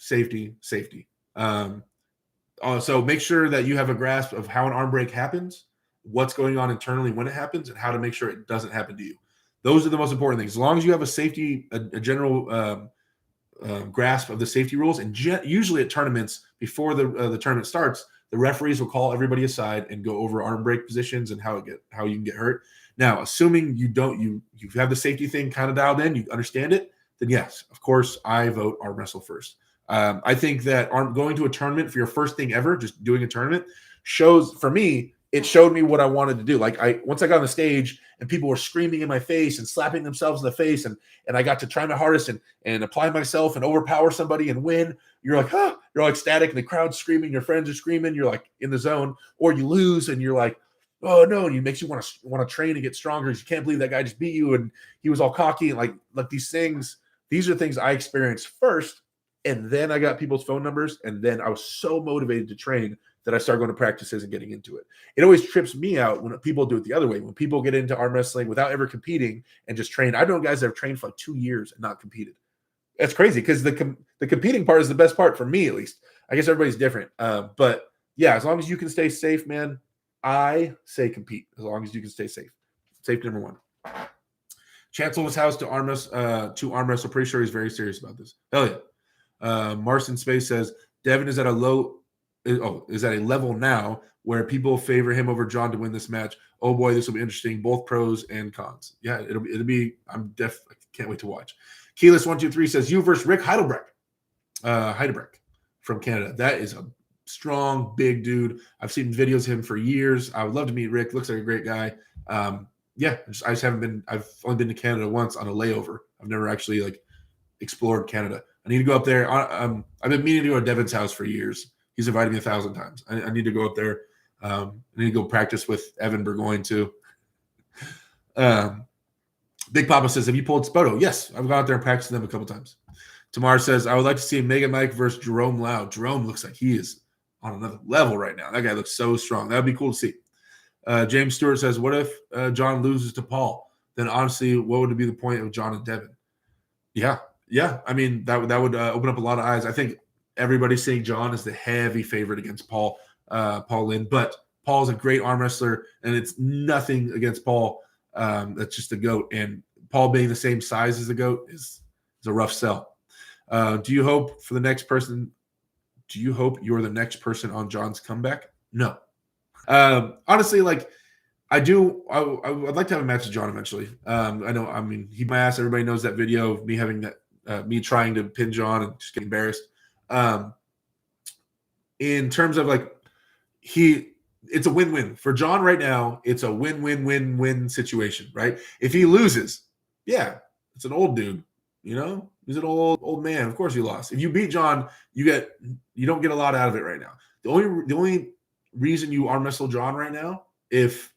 So make sure that you have a grasp of how an arm break happens, what's going on internally when it happens, and how to make sure it doesn't happen to you. Those are the most important things. As long as you have a general grasp of the safety rules, and usually at tournaments, before the tournament starts, the referees will call everybody aside and go over arm break positions and how you can get hurt. Now, assuming you have the safety thing kind of dialed in, you understand it, then yes, of course, I vote arm wrestle first. I think that going to a tournament for your first thing ever, just doing a tournament, it showed me what I wanted to do. Like once I got on the stage and people were screaming in my face and slapping themselves in the face, and I got to try my hardest and apply myself and overpower somebody and win. You're like, you're like ecstatic, and the crowd's screaming, your friends are screaming, you're like in the zone. Or you lose and you're like, oh no, and it makes you want to train and get stronger. You can't believe that guy just beat you and he was all cocky, and like these things. These are things I experienced first, and then I got people's phone numbers, and then I was so motivated to train that I started going to practices and getting into it. It always trips me out when people do it the other way. When people get into arm wrestling without ever competing and just train. I know guys that have trained for like 2 years and not competed. That's crazy, because the competing part is the best part for me, at least. I guess everybody's different. But yeah, as long as you can stay safe, man, I say compete. As long as you can stay safe. Safety number one. Chance sold his house to arm wrestle. Pretty sure he's very serious about this. Hell yeah. Marston Space says Devon is at a level now where people favor him over John to win this match. Oh boy, this will be interesting. Both pros and cons. Yeah, it'll be. I can't wait to watch. Keyless123 says you versus Rick Heidelberg from Canada. That is a strong, big dude. I've seen videos of him for years. I would love to meet Rick. Looks like a great guy. Yeah, I just haven't been. I've only been to Canada once on a layover. I've never actually explored Canada. I need to go up there. I've been meaning to go to Devon's house for years. He's invited me 1,000 times. I need to go up there. I need to go practice with Evan Burgoyne too. Big Papa says, have you pulled Spoto? Yes, I've gone out there and practiced them a couple times. Tamar says, I would like to see Mega Mike versus Jerome Lau. Jerome looks like he is on another level right now. That guy looks so strong. That would be cool to see. James Stewart says, what if John loses to Paul? Then honestly, what would be the point of John and Devon? Yeah. I mean, that would open up a lot of eyes. I think everybody's saying John is the heavy favorite against Paul Lynn, but Paul's a great arm wrestler, and it's nothing against Paul. That's just the GOAT, and Paul being the same size as the GOAT is a rough sell. Do you hope you're the next person on John's comeback? No. Honestly, I'd like to have a match with John eventually. I know, I mean, he my ass. Everybody knows that video of me having that, me trying to pin John and just getting embarrassed. In terms of it's a win-win for John right now. It's a win-win-win-win situation, right? If he loses, yeah, it's an old dude, he's an old man. Of course he lost. If you beat John, you don't get a lot out of it right now. The only reason you arm wrestle John right now,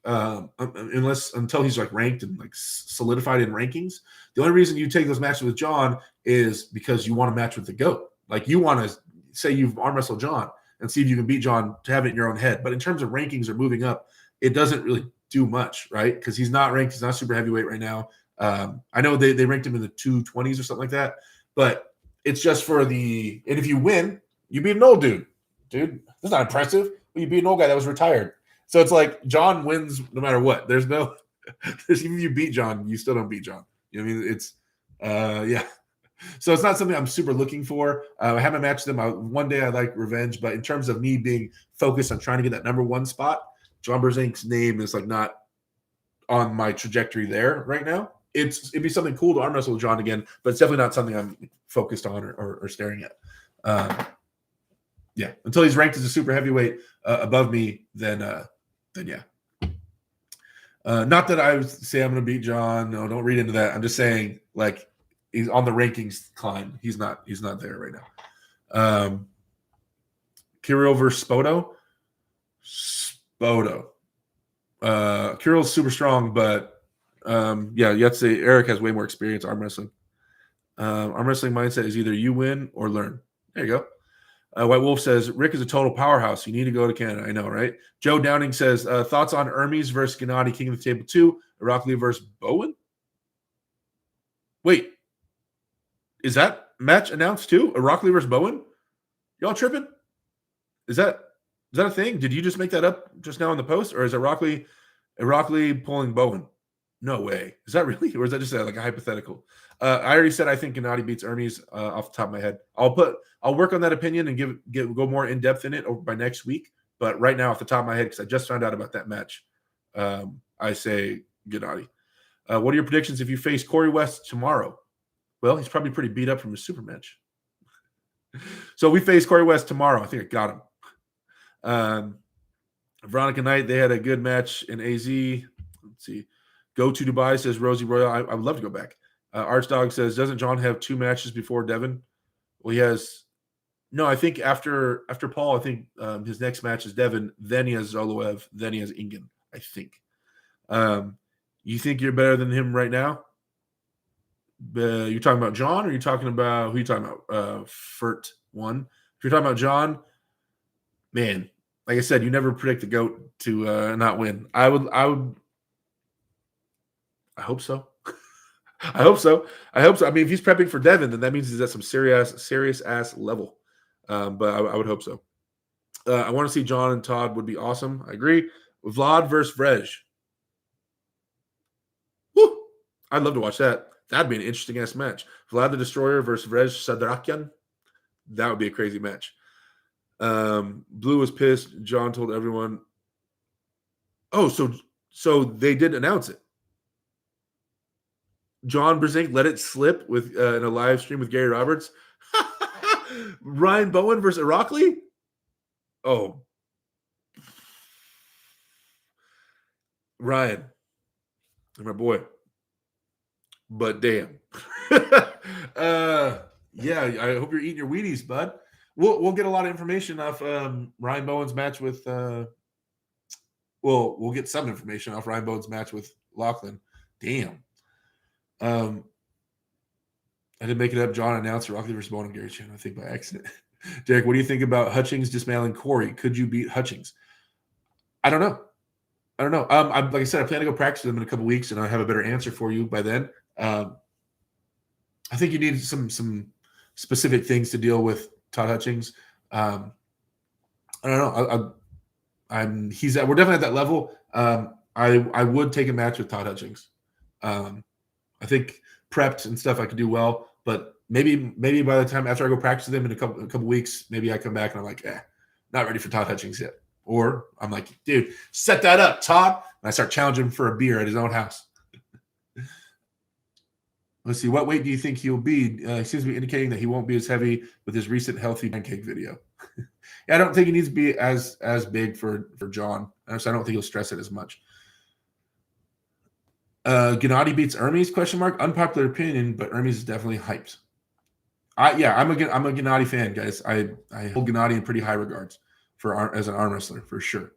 until he's ranked and solidified in rankings, the only reason you take those matches with John is because you want to match with the GOAT. You want to say you've arm wrestled John and see if you can beat John to have it in your own head. But in terms of rankings or moving up, it doesn't really do much, right? Because he's not ranked. He's not super heavyweight right now. I know they ranked him in the 220s or something like that, but it's just for and if you win, you beat an old dude. Dude, that's not impressive. But you beat an old guy that was retired. So it's John wins no matter what. Even if you beat John, you still don't beat John. You know what I mean? It's yeah. So it's not something I'm super looking for. I haven't matched them. One day I'd like revenge, but in terms of me being focused on trying to get that number one spot, John Brzezink's name is not on my trajectory there right now. It'd be something cool to arm wrestle with John again, but it's definitely not something I'm focused on or staring at. Yeah, until he's ranked as a super heavyweight above me, then yeah. Not that I would say I'm going to beat John. No, don't read into that. I'm just saying he's on the rankings climb. He's not there right now. Kirill versus Spoto. Kirill's super strong, but yeah, you have to say Eric has way more experience arm wrestling. Arm wrestling mindset is either you win or learn. There you go. White Wolf says, Rick is a total powerhouse. You need to go to Canada. I know, right? Joe Downing says, thoughts on Hermes versus Gennady, King of the Table 2, Irakli versus Bowen? Wait. Is that match announced too? Irakli versus Bowen? Y'all tripping? Is that a thing? Did you just make that up just now in the post? Or is Irakli pulling Bowen? No way. Is that really? Or is that just a hypothetical? I already said I think Gennady beats Hermes off the top of my head. I'll work on that opinion and go more in depth in it over by next week. But right now, off the top of my head, because I just found out about that match, I say Gennady. What are your predictions if you face Corey West tomorrow? Well, he's probably pretty beat up from his super match. So we face Corey West tomorrow. I think I got him. Veronica Knight, they had a good match in AZ. Let's see. Go to Dubai, says Rosie Royal. I would love to go back. Archdog says, doesn't John have 2 matches before Devon? Well, he has. No, I think after Paul, I think his next match is Devon. Then he has Zoloev. Then he has Ingen, I think. You think you're better than him right now? You're talking about John, or you're talking about who? You talking about Furt one? If you're talking about John, man, like I said, you never predict the GOAT to not win. I hope so. I hope so. I mean, if he's prepping for Devon, then that means he's at some serious ass level. But I would hope so. I want to see John and Todd would be awesome. I agree. Vlad versus Vrej. Woo! I'd love to watch that. That'd be an interesting ass match. Vlad the Destroyer versus Vrej Sadrakian. That would be a crazy match. Blue was pissed. John told everyone. Oh, so they did announce it. John Brzenk let it slip with in a live stream with Gary Roberts. Ryan Bowen versus Irakli? Oh. Ryan. My boy. But damn. Yeah, I hope you're eating your Wheaties, bud. We'll get a lot of information off Ryan Bowen's match with we'll get some information off Ryan Bowen's match with Lachlan. Damn. I didn't make it up. John announced Rocky versus Bowen and Gary Chan, I think by accident. Derek, what do you think about Hutchings dismantling Corey? Could you beat Hutchings? I don't know. I'm like I said, I plan to go practice with them in a couple weeks, and I have a better answer for you by then. I think you need some specific things to deal with Todd Hutchings. I don't know. We're definitely at that level. I would take a match with Todd Hutchings. I think prepped and stuff I could do well, but maybe by the time after I go practice with him in a couple weeks, maybe I come back and I'm like, not ready for Todd Hutchings yet. Or I'm like, dude, set that up, Todd. And I start challenging him for a beer at his own house. Let's see. What weight do you think he'll be? He seems to be indicating that he won't be as heavy with his recent healthy pancake video. Yeah, I don't think he needs to be as big for John. So I don't think he'll stress it as much. Gennady beats Hermes? ? Unpopular opinion, but Hermes is definitely hyped. I'm a Gennady fan, guys. I hold Gennady in pretty high regards as an arm wrestler for sure.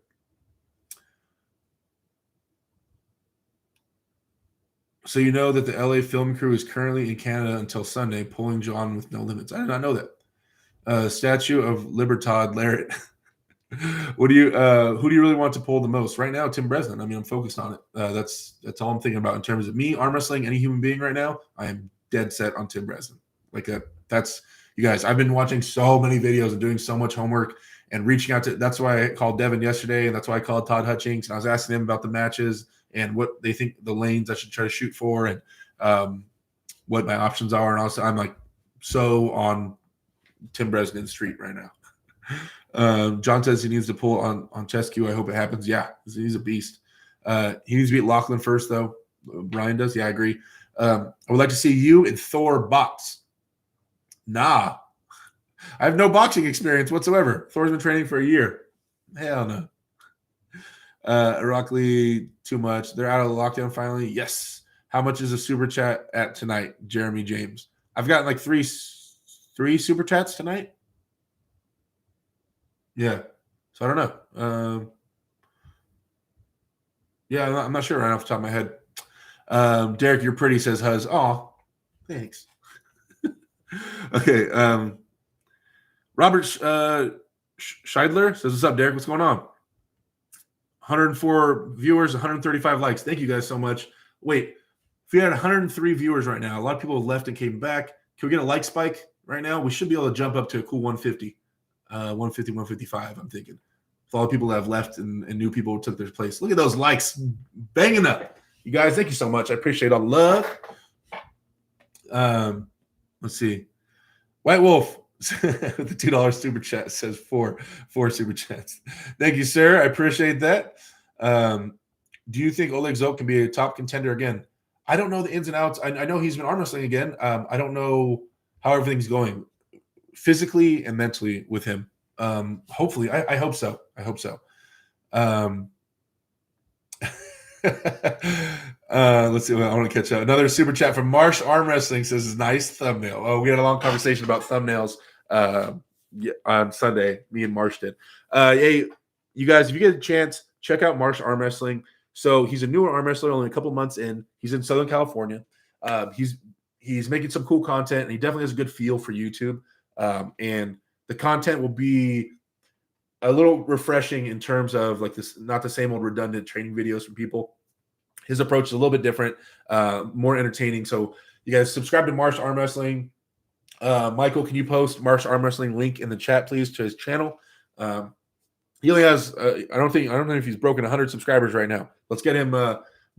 So you know that the LA film crew is currently in Canada until Sunday, pulling John with no limits. I did not know that. Statue of Libertad Lariat. Who do you really want to pull the most right now? Tim Bresnan. I mean, I'm focused on it. That's all I'm thinking about in terms of me arm wrestling. Any human being right now, I am dead set on Tim Bresnan. That's you guys. I've been watching so many videos and doing so much homework and reaching out to. That's why I called Devon yesterday, and that's why I called Todd Hutchings. And I was asking them about the matches and what they think the lanes I should try to shoot for, and what my options are. And also, I'm like so on Tim Bresnan's street right now. John says he needs to pull on Chescu. I hope it happens. Yeah, he's a beast. He needs to beat Lachlan first, though. Brian does. Yeah, I agree. I would like to see you and Thor box. Nah. I have no boxing experience whatsoever. Thor's been training for a year. Hell no. Irakli, too much. They're out of the lockdown finally. Yes. How much is a super chat at tonight? Jeremy James. I've gotten like three super chats tonight. Yeah. So I don't know. Yeah, I'm not sure right off the top of my head. Derek, you're pretty, says Huz. Oh, thanks. Okay. Robert Scheidler says, what's up, Derek? What's going on? 104 viewers, 135 likes. Thank you guys so much. Wait, if we had 103 viewers right now, a lot of people have left and came back. Can we get a like spike right now? We should be able to jump up to a cool 150. 150, 155, I'm thinking. With all the people that have left and new people took their place. Look at those likes banging up. You guys, thank you so much. I appreciate all the love. Let's see. White Wolf with the $2 super chat says four super chats. Thank you, sir. I appreciate that. Do you think Oleg Zoke can be a top contender again? I don't know the ins and outs. I know he's been arm wrestling again. I don't know how everything's going physically and mentally with him. Hopefully, I hope so. Let's see. I want to catch up. Another super chat from Marsh Arm Wrestling says, nice thumbnail. Oh, we had a long conversation about thumbnails on Sunday. Me and Marsh did. Hey, you guys, if you get a chance, check out Marsh Arm Wrestling. So he's a newer arm wrestler, only a couple months in. He's in Southern California. He's making some cool content, and he definitely has a good feel for YouTube. And the content will be a little refreshing in terms of like this, not the same old redundant training videos from people. His approach is a little bit different, more entertaining. So you guys subscribe to Marsh Arm Wrestling. Michael, can you post Marsh Arm Wrestling link in the chat, please, to his channel? He only has, I don't know if he's broken 100 subscribers right now. Let's get him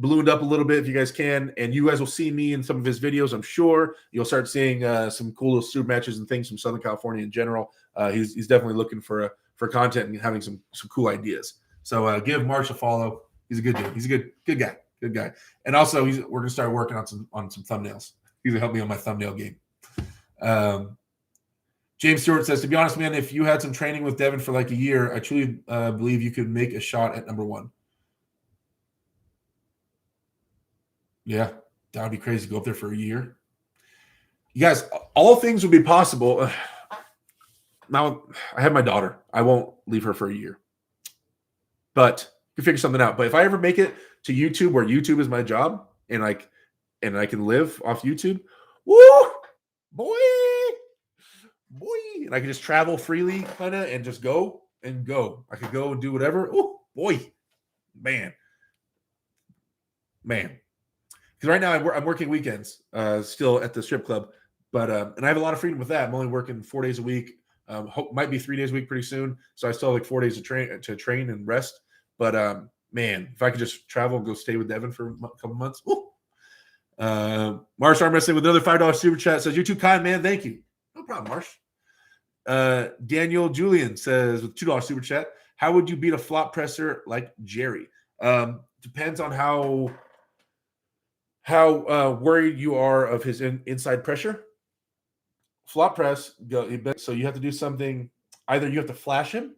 ballooned up a little bit if you guys can, and you guys will see me in some of his videos. I'm sure you'll start seeing some cool little super matches and things from Southern California in general. He's definitely looking for content and having some cool ideas. So give Marsh a follow. He's a good dude. He's a good guy. Good guy. And also, we're gonna start working on some thumbnails. He's gonna help me on my thumbnail game. James Stewart says, to be honest, man, if you had some training with Devon for like a year, I truly believe you could make a shot at number one. Yeah, that would be crazy. Go up there for a year. You guys, all things would be possible. Now, I have my daughter. I won't leave her for a year. But you can figure something out. But if I ever make it to YouTube, where YouTube is my job, and I can live off YouTube, woo, boy, and I can just travel freely, kind of, and just go. I could go and do whatever. Oh, boy, man. Because right now I'm working weekends still at the strip club, but and I have a lot of freedom with that. I'm only working 4 days a week. Might be 3 days a week pretty soon. So I still have like 4 days to train and rest. But man, if I could just travel and go stay with Devon for a couple months. Marsh Arm Wrestling with another $5 super chat says, "You're too kind, man. Thank you." No problem, Marsh. Daniel Julian says with $2 super chat, "How would you beat a flop presser like Jerry?" Depends on how worried you are of his inside pressure. Flop press, so you have to do something. Either you have to flash him.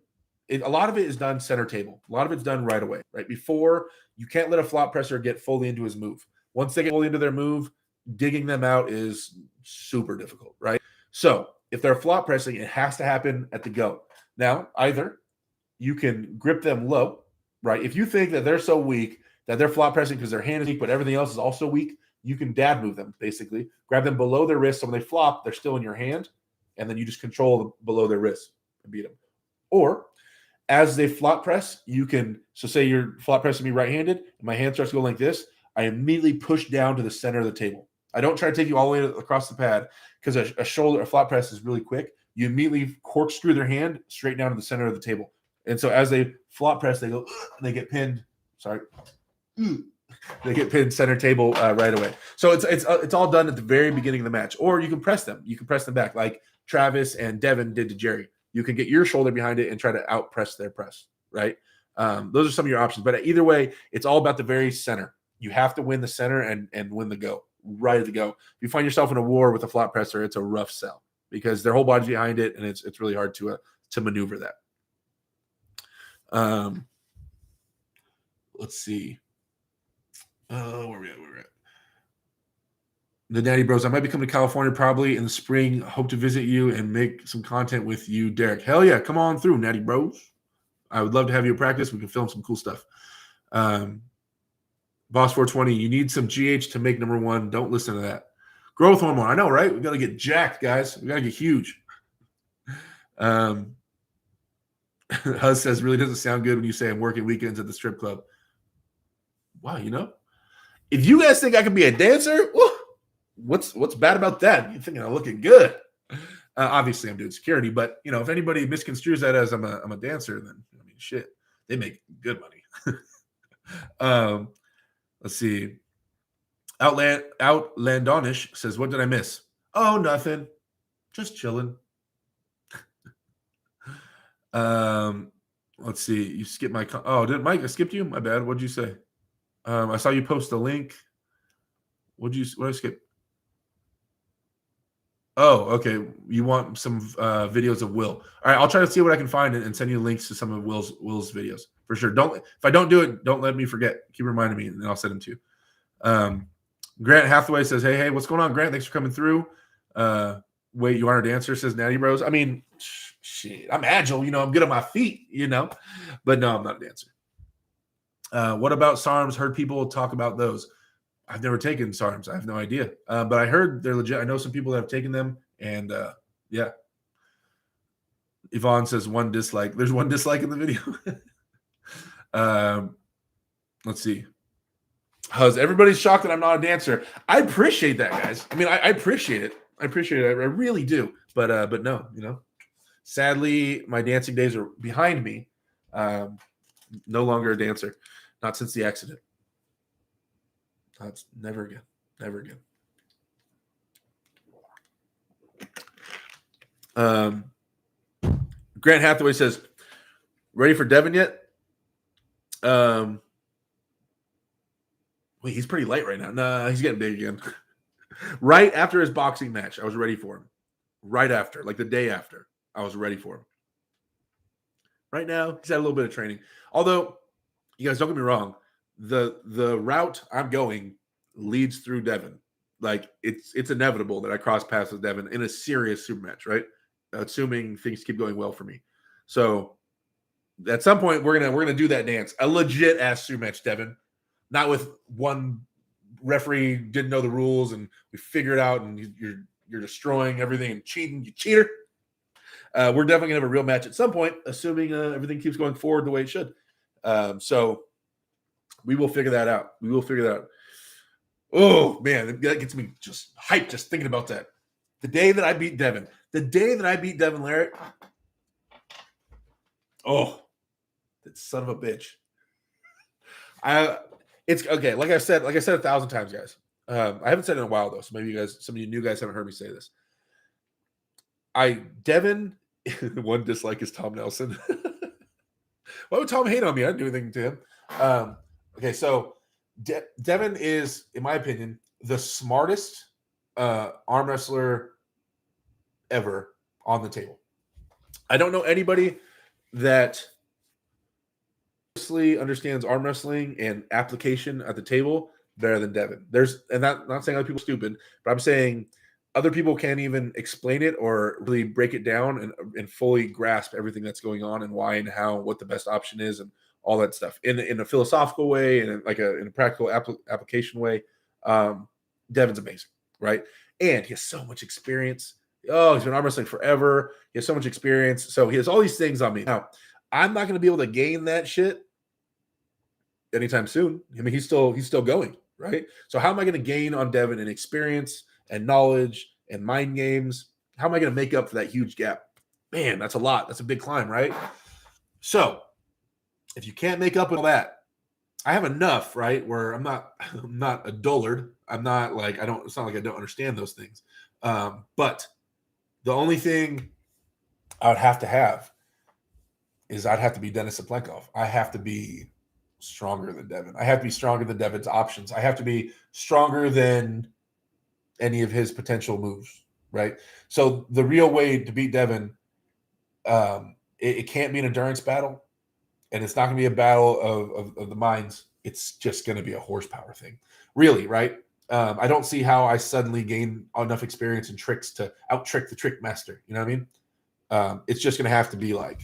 A lot of it is done center table. A lot of it's done right away, right before. You can't let a flop presser get fully into his move. Once they get fully into their move, digging them out is super difficult, right? So if they're flop pressing, it has to happen at the go. Now, either you can grip them low, right? If you think that they're so weak that they're flop pressing because their hand is weak, but everything else is also weak, you can dad move them, basically. Grab them below their wrist, so when they flop, they're still in your hand, and then you just control them below their wrist and beat them. Or as they flop press, you can, so say you're flop pressing me right-handed, and my hand starts to go like this, I immediately push down to the center of the table. I don't try to take you all the way across the pad, because a flop press is really quick. You immediately corkscrew their hand straight down to the center of the table. And so as they flop press, they go, they get pinned. Sorry. They get pinned center table right away. So it's all done at the very beginning of the match. Or you can press them. You can press them back like Travis and Devon did to Jerry. You can get your shoulder behind it and try to out press their press, right? Those are some of your options. But either way, it's all about the very center. You have to win the center and win the go, right at the go. If you find yourself in a war with a flop presser, it's a rough sell because their whole body's behind it, and it's really hard to maneuver that. Let's see. Where are we at? The Natty Bros. I might be coming to California probably in the spring. Hope to visit you and make some content with you, Derek. Hell yeah, come on through, Natty Bros. I would love to have you practice. We can film some cool stuff. Boss 420, you need some GH to make number one. Don't listen to that. Growth hormone. I know, right? We got to get jacked, guys. We got to get huge. Huz says, really doesn't sound good when you say I'm working weekends at the strip club. Wow, if you guys think I can be a dancer, what's bad about that? You're thinking I'm looking good. Obviously, I'm doing security, but if anybody misconstrues that as I'm a dancer, then shit, they make good money. Let's see. Outlandonish says, what did I miss? Oh, nothing. Just chilling. Let's see. You skipped my. Did Mike? I skipped you. My bad. What'd you say? I saw you post a link. What did I skip? Oh, okay. You want some videos of Will? All right, I'll try to see what I can find and send you links to some of Will's videos for sure. If I don't do it, don't let me forget. Keep reminding me, and then I'll send them to you. Grant Hathaway says, "Hey, what's going on, Grant? Thanks for coming through." Wait, you aren't a dancer? Says Natty Bros. I mean, shit, I'm agile. I'm good on my feet. But no, I'm not a dancer. What about SARMs? Heard people talk about those. I've never taken SARMs. I have no idea. But I heard they're legit. I know some people that have taken them, and yeah. Yvonne says one dislike. There's one dislike in the video. Let's see. Everybody's shocked that I'm not a dancer. I appreciate that, guys. I mean, I appreciate it. I really do. But no, sadly, my dancing days are behind me. No longer a dancer. Not since the accident. That's never again. Never again. Grant Hathaway says, ready for Devon yet? Wait, he's pretty light right now. Nah, he's getting big again. Right after his boxing match, I was ready for him. Right after, like the day after, I was ready for him. Right now, he's had a little bit of training. Although, you guys don't get me wrong, the route I'm going leads through Devon. Like it's inevitable that I cross paths with Devon in a serious super match, right? Assuming things keep going well for me. So at some point we're gonna do that dance, a legit ass super match, Devon, not with one referee didn't know the rules and we figure it out and you're destroying everything and cheating, you cheater. We're definitely gonna have a real match at some point, assuming everything keeps going forward the way it should. So we will figure that out. We will figure that out. Oh, man, that gets me just hyped just thinking about that. The day that I beat Devon. The day that I beat Devon Larratt. Oh, that son of a bitch. It's okay. Like I said 1,000 times, guys. I haven't said it in a while, though, so maybe you guys, some of you new guys haven't heard me say this. Devon, one dislike is Tom Nelson. Why would Tom hate on me? I didn't do anything to him. Okay, so Devon is, in my opinion, the smartest arm wrestler ever on the table. I don't know anybody that understands arm wrestling and application at the table better than Devon. Not saying other people are stupid, but I'm saying other people can't even explain it or really break it down and fully grasp everything that's going on and why and how, what the best option is and all that stuff in a philosophical way and in a practical application way. Devon's amazing, right? And he has so much experience. Oh, he's been arm wrestling forever. He has so much experience. So he has all these things on me. Now, I'm not going to be able to gain that shit anytime soon. I mean, he's still going, right? So how am I going to gain on Devon in experience and knowledge and mind games? How am I going to make up for that huge gap? Man, that's a lot. That's a big climb, right? So if you can't make up with all that, I have enough, right? Where I'm not a dullard. I'm not like, it's not like I don't understand those things. But the only thing I would have to have is I'd have to be Denis Saplenkov. I have to be stronger than Devon. I have to be stronger than Devon's options. I have to be stronger than any of his potential moves, right? So the real way to beat Devon, it can't be an endurance battle, and it's not going to be a battle of the minds. It's just going to be a horsepower thing, really, right? I don't see how I suddenly gain enough experience and tricks to out-trick the trick master. You know what I mean? It's just going to have to be like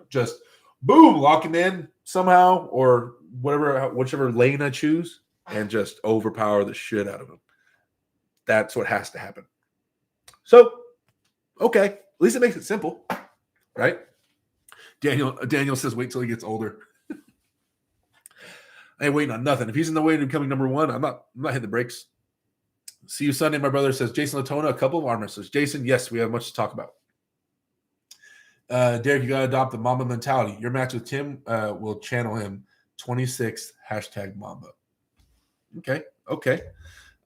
just boom, lock him in somehow or whichever lane I choose and just overpower the shit out of him. That's what has to happen. So, okay, at least it makes it simple, right? Daniel says wait till he gets older. I ain't waiting on nothing. If he's in the way to becoming number one, I'm not hitting the brakes. See you Sunday, my brother says. Jason Latona, a couple of arm wrestlers. Jason, yes, we have much to talk about. Derek, you got to adopt the Mamba mentality. Your match with Tim will channel him. 26 # Mamba. Okay.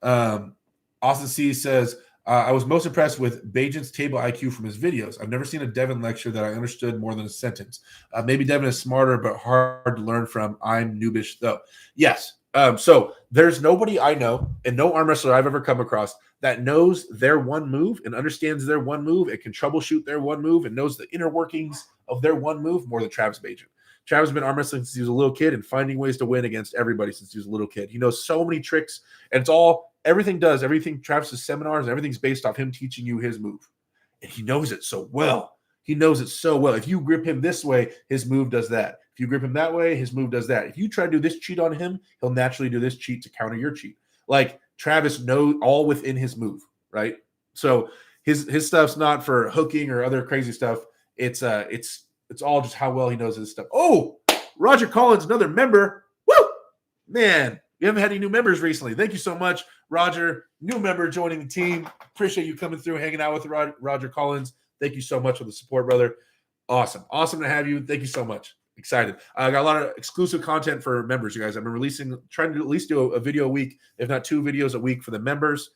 Austin C says, I was most impressed with Bajan's table IQ from his videos. I've never seen a Devon lecture that I understood more than a sentence. Maybe Devon is smarter, but hard to learn from. I'm noobish, though. Yes. So there's nobody I know and no arm wrestler I've ever come across that knows their one move and understands their one move and can troubleshoot their one move and knows the inner workings of their one move more than Travis Bajan. Travis has been arm wrestling since he was a little kid and finding ways to win against everybody since he was a little kid. He knows so many tricks, and everything Travis's seminars, everything's based off him teaching you his move. And he knows it so well. If you grip him this way, his move does that. If you grip him that way, his move does that. If you try to do this cheat on him, he'll naturally do this cheat to counter your cheat. Like Travis knows all within his move, right? So his stuff's not for hooking or other crazy stuff. It's all just how well he knows his stuff. Oh, Roger Collins, another member. Woo! Man, we haven't had any new members recently. Thank you so much, Roger. New member joining the team. Appreciate you coming through, hanging out with Roger Collins. Thank you so much for the support, brother. Awesome to have you. Thank you so much. Excited. I got a lot of exclusive content for members, you guys. I've been trying to at least do a video a week, if not 2 videos a week for the members,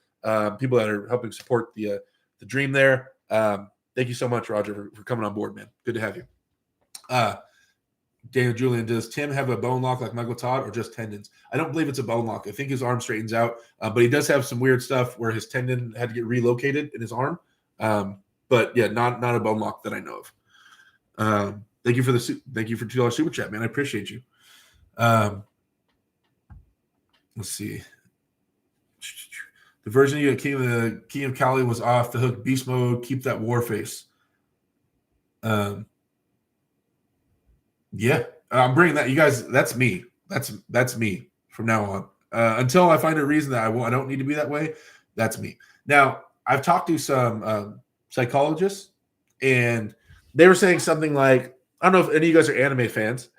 people that are helping support the dream there. Thank you so much, Roger, for coming on board, man. Good to have you. Daniel Julian, does Tim have a bone lock like Michael Todd or just tendons? I don't believe it's a bone lock. I think his arm straightens out, but he does have some weird stuff where his tendon had to get relocated in his arm. But yeah, not a bone lock that I know of. Thank you for $2 super chat, man. I appreciate you. Let's see. The version you got, Key of Cali was off the hook. Beast mode. Keep that war face. Yeah, I'm bringing that. You guys, that's me. That's me from now on. Until I find a reason that I don't need to be that way. That's me. Now, I've talked to some psychologists, and they were saying something like, I don't know if any of you guys are anime fans,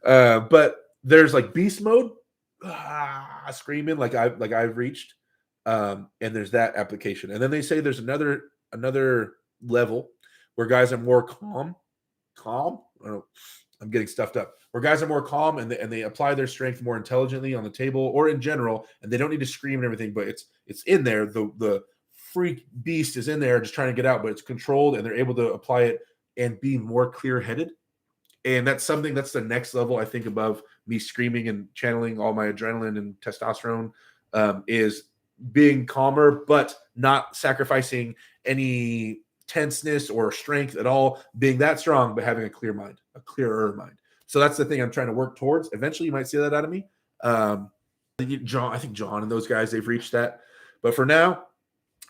but there's like beast mode, screaming like I've reached, and there's that application, and then they say there's another level where guys are more calm. I'm getting stuffed up. Where guys are more calm and they apply their strength more intelligently on the table or in general, and they don't need to scream and everything, but it's in there. The freak beast is in there just trying to get out, but it's controlled, and they're able to apply it and be more clear-headed. And that's the next level, I think, above me screaming and channeling all my adrenaline and testosterone, is being calmer, but not sacrificing any tenseness or strength at all, being that strong, but having a clearer mind. So that's the thing I'm trying to work towards. Eventually, you might see that out of me. I think John and those guys, they've reached that. But for now,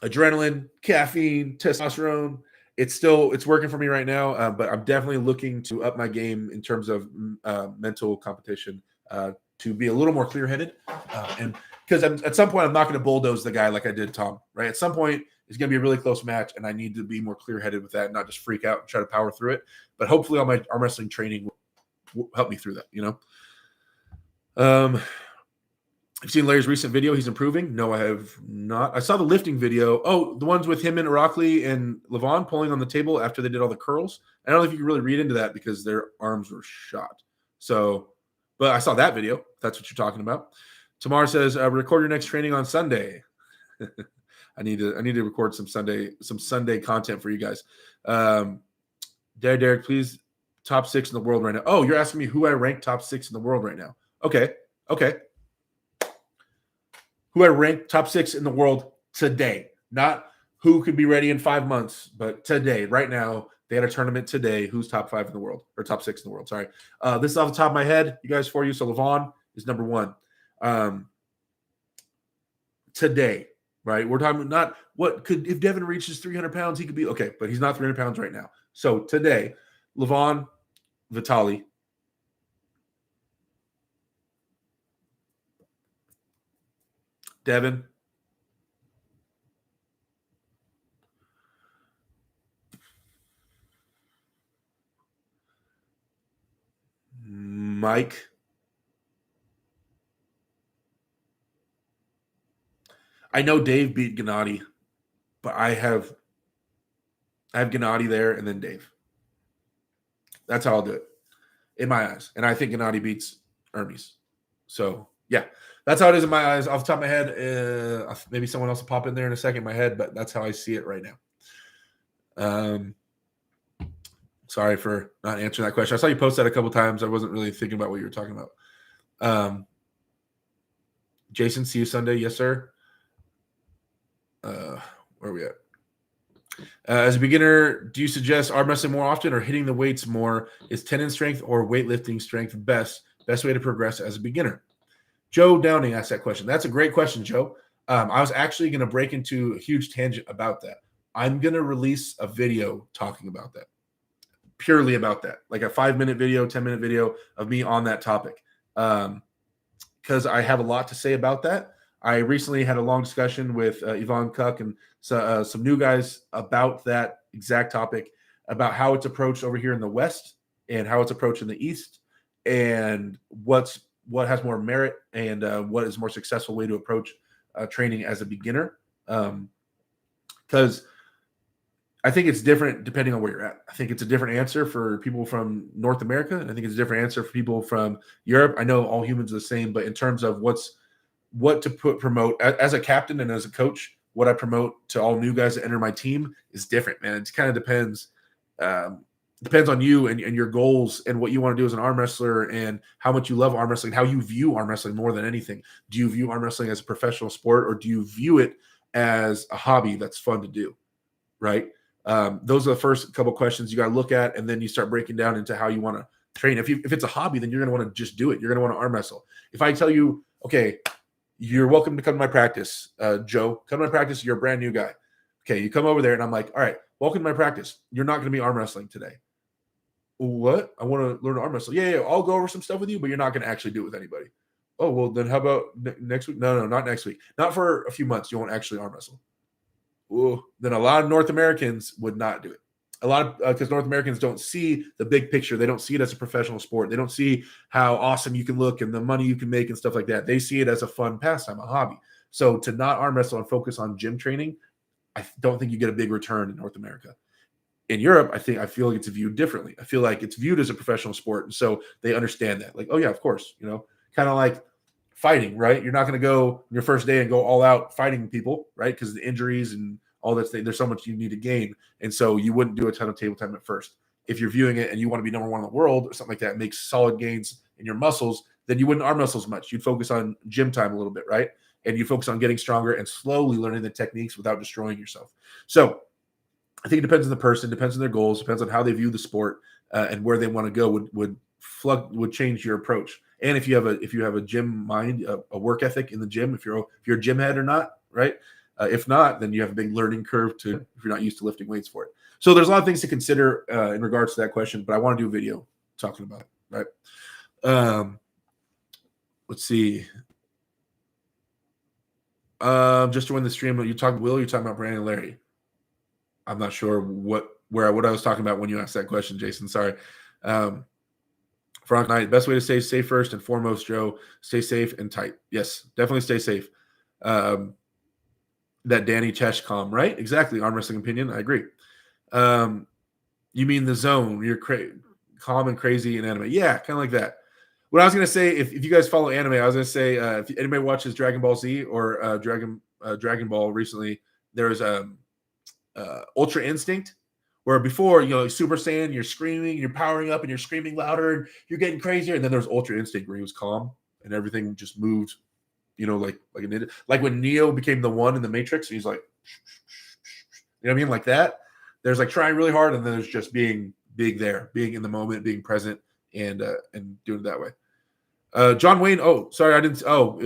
adrenaline, caffeine, testosterone, it's working for me right now. But I'm definitely looking to up my game in terms of mental competition, to be a little more clear-headed. And because at some point, I'm not going to bulldoze the guy like I did Tom, right? At some point, it's going to be a really close match, and I need to be more clear-headed with that and not just freak out and try to power through it. But hopefully all my arm wrestling training will help me through that, you know? I've seen Larry's recent video. He's improving. No, I have not. I saw the lifting video. Oh, the ones with him and Irakli and Lavon pulling on the table after they did all the curls. I don't know if you can really read into that because their arms were shot. So, but I saw that video. If that's what you're talking about. Tamar says, record your next training on Sunday. I need to record some Sunday content for you guys. Derek, please, top 6 in the world right now. Oh, you're asking me who I rank top 6 in the world right now. Okay. Who I rank top 6 in the world today. Not who could be ready in 5 months, but today, right now. They had a tournament today. Who's top 5 in the world, or top 6 in the world? Sorry. This is off the top of my head, you guys, for you. So Lavon is number 1. Today, right? We're talking not what could, if Devon reaches 300 pounds, he could be okay, but he's not 300 pounds right now. So today, Lavon, Vitaly, Devon, Mike, I know Dave beat Gennady, but I have Gennady there and then Dave. That's how I'll do it in my eyes. And I think Gennady beats Hermes. So, yeah, that's how it is in my eyes. Off the top of my head, maybe someone else will pop in there in a second in my head, but that's how I see it right now. Sorry for not answering that question. I saw you post that a couple times. I wasn't really thinking about what you were talking about. Jason, see you Sunday. Yes, sir. Where are we at? As a beginner, do you suggest arm wrestling more often or hitting the weights more? Is tendon strength or weightlifting strength best way to progress as a beginner? Joe Downing asked that question. That's a great question, Joe. I was actually going to break into a huge tangent about that. I'm going to release a video talking about that, purely about that, like a 5-minute video, 10-minute video of me on that topic, because I have a lot to say about that. I recently had a long discussion with Yvonne Cook and some new guys about that exact topic, about how it's approached over here in the West and how it's approached in the East, and what has more merit and what is a more successful way to approach training as a beginner. Because I think it's different depending on where you're at. I think it's a different answer for people from North America, and I think it's a different answer for people from Europe. I know all humans are the same, but in terms of what to promote as a captain and as a coach, what I promote to all new guys that enter my team is different, man. It kind of depends. Depends on you and your goals and what you want to do as an arm wrestler and how much you love arm wrestling, how you view arm wrestling more than anything. Do you view arm wrestling as a professional sport, or do you view it as a hobby that's fun to do? Right. Those are the first couple questions you got to look at, and then you start breaking down into how you want to train. If it's a hobby, then you're going to want to just do it. You're going to want to arm wrestle. If I tell you, okay, you're welcome to come to my practice, Joe, come to my practice. You're a brand new guy. Okay, you come over there, and I'm like, all right, welcome to my practice. You're not going to be arm wrestling today. What? I want to learn to arm wrestle. Yeah, I'll go over some stuff with you, but you're not going to actually do it with anybody. Oh, well, then how about next week? No, not next week. Not for a few months. You won't actually arm wrestle. Ooh, then a lot of North Americans would not do it. A lot of because North Americans don't see the big picture. They don't see it as a professional sport. They don't see how awesome you can look and the money you can make and stuff like that. They see it as a fun pastime, a hobby. So to not arm wrestle and focus on gym training, I don't think you get a big return in North America. In Europe, I feel like it's viewed differently. I feel like it's viewed as a professional sport, and so they understand that. Like, oh yeah, of course, kind of like fighting, right? You're not going to go your first day and go all out fighting people, right? Because the injuries and all that thing, there's so much you need to gain, and so you wouldn't do a ton of table time at first. If you're viewing it and you want to be number one in the world or something like that, makes solid gains in your muscles, then you wouldn't arm wrestle as much. You'd focus on gym time a little bit, right? And you focus on getting stronger and slowly learning the techniques without destroying yourself. So I think it depends on the person, depends on their goals, depends on how they view the sport, and where they want to go would change your approach. And if you have a gym mind, a work ethic in the gym, if you're a gym head or not, right? If not, then you have a big learning curve if you're not used to lifting weights for it. So there's a lot of things to consider in regards to that question, but I want to do a video talking about it, right? Let's see. Just to win the stream, you're talking about Brandon and Larry. I'm not sure what I was talking about when you asked that question, Jason. Sorry. Frank Knight, best way to stay safe first and foremost, Joe, stay safe and tight. Yes, definitely stay safe. That Danny Cheshcom, right? Exactly. Arm wrestling opinion. I agree. You mean the zone? You're calm and crazy in anime. Yeah, kind of like that. What I was going to say, if you guys follow anime, I was going to say, if anybody watches Dragon Ball Z or Dragon Ball recently, there was Ultra Instinct, where before, Super Saiyan, you're screaming, you're powering up, and you're screaming louder, and you're getting crazier. And then there's Ultra Instinct, where he was calm and everything just moved, like when Neo became the one in the Matrix, he's like, you know what I mean, like that. There's like trying really hard, and then there's just being big there, being in the moment, being present, and doing it that way. John Wayne. Oh, sorry, I didn't. Oh,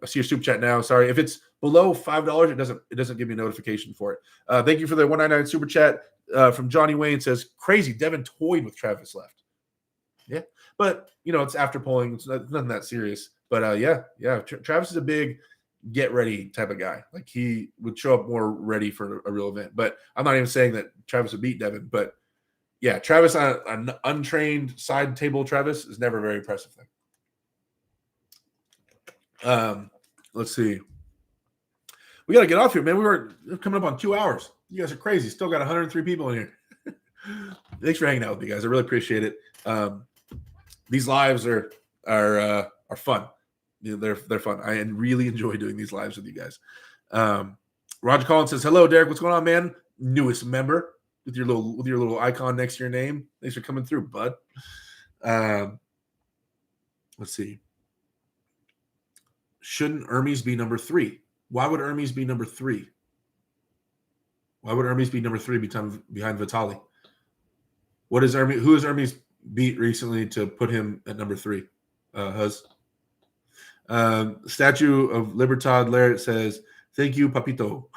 I see your super chat now. Sorry, if it's below $5, it doesn't give me a notification for it. Thank you for the 199 super chat from Johnny Wayne. Says crazy. Devon toyed with Travis left. Yeah, but it's after polling. It's nothing that serious. But yeah. Travis is a big get ready type of guy. Like he would show up more ready for a real event. But I'm not even saying that Travis would beat Devon. But yeah, Travis on an untrained side table. Travis is never a very impressive thing. Let's see. We got to get off here, man. We're coming up on 2 hours. You guys are crazy. Still got 103 people in here. Thanks for hanging out with me, guys. I really appreciate it. These lives are fun. They're fun. I really enjoy doing these lives with you guys. Roger Collins says, "Hello, Derek. What's going on, man? Newest member with your little icon next to your name. Thanks for coming through, bud." Let's see. Shouldn't Hermes be number 3? Why would Hermes be number 3? Why would Hermes be number 3 behind Vitali? Who has Hermes beat recently to put him at number 3? Huz. Statue of Libertad Larry says, "Thank you, Papito."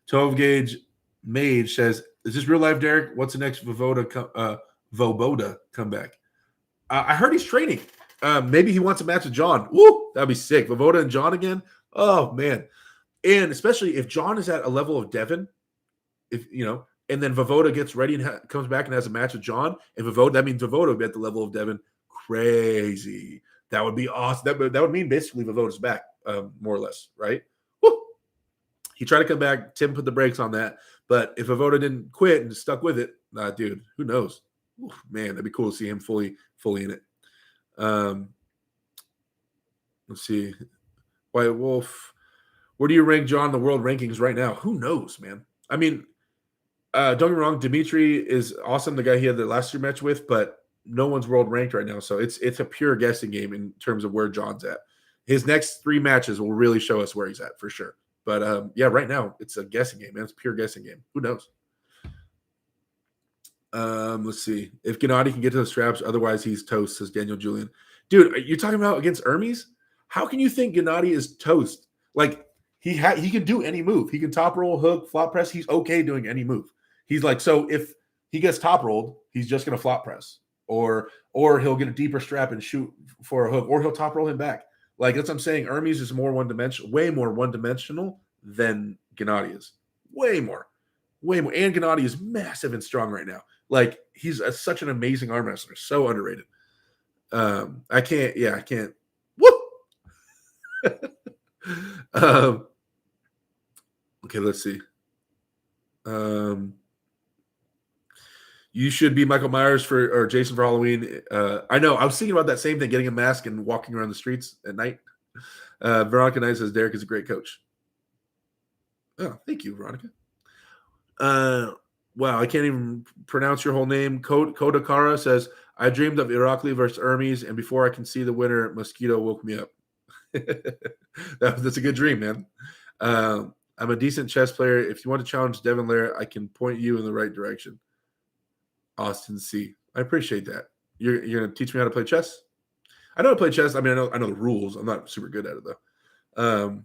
12 Gauge Mage says, "Is this real life, Derek? What's the next Voboda comeback?" I heard he's training. Maybe he wants a match with John. Woo, that'd be sick. Voboda and John again. Oh man, and especially if John is at a level of Devon, and then Voboda gets ready and comes back and has a match with John, and that means Voboda would be at the level of Devon. Crazy. That would be awesome. That would mean basically Voboda's back, more or less, right? Woo! He tried to come back. Tim put the brakes on that. But if Avoda didn't quit and stuck with it, dude, who knows? Oof, man, that'd be cool to see him fully in it. Let's see. White Wolf. Where do you rank John in the world rankings right now? Who knows, man? I mean, don't get me wrong. Dimitri is awesome, the guy he had the last year match with, but no one's world ranked right now. So it's a pure guessing game in terms of where John's at. His next 3 matches will really show us where he's at for sure. But yeah, right now it's a guessing game, man. It's a pure guessing game. Who knows? Let's see. If Gennady can get to the straps, otherwise he's toast, says Daniel Julian. Dude, you're talking about against Hermes? How can you think Gennady is toast? Like, he can do any move. He can top roll, hook, flop press. He's okay doing any move. He's like, so if he gets top rolled, he's just going to flop press. Or he'll get a deeper strap and shoot for a hook. Or he'll top roll him back. Like, that's what I'm saying. Hermes is more one-dimensional, way more one-dimensional than Gennady is. Way more. And Gennady is massive and strong right now. Like, he's such an amazing arm wrestler. So underrated. I can't. Woo! Okay, let's see. You should be Michael Myers or Jason for Halloween. I know. I was thinking about that same thing, getting a mask and walking around the streets at night. Veronica Knight says Derek is a great coach. Oh, thank you, Veronica. Wow, I can't even pronounce your whole name. Kodakara says, I dreamed of Irakli versus Hermes, and before I can see the winner, Mosquito woke me up. That's a good dream, man. I'm a decent chess player. If you want to challenge Devon Lair, I can point you in the right direction. Austin C. I appreciate that. You're going to teach me how to play chess? I know how to play chess. I mean, I know the rules. I'm not super good at it, though.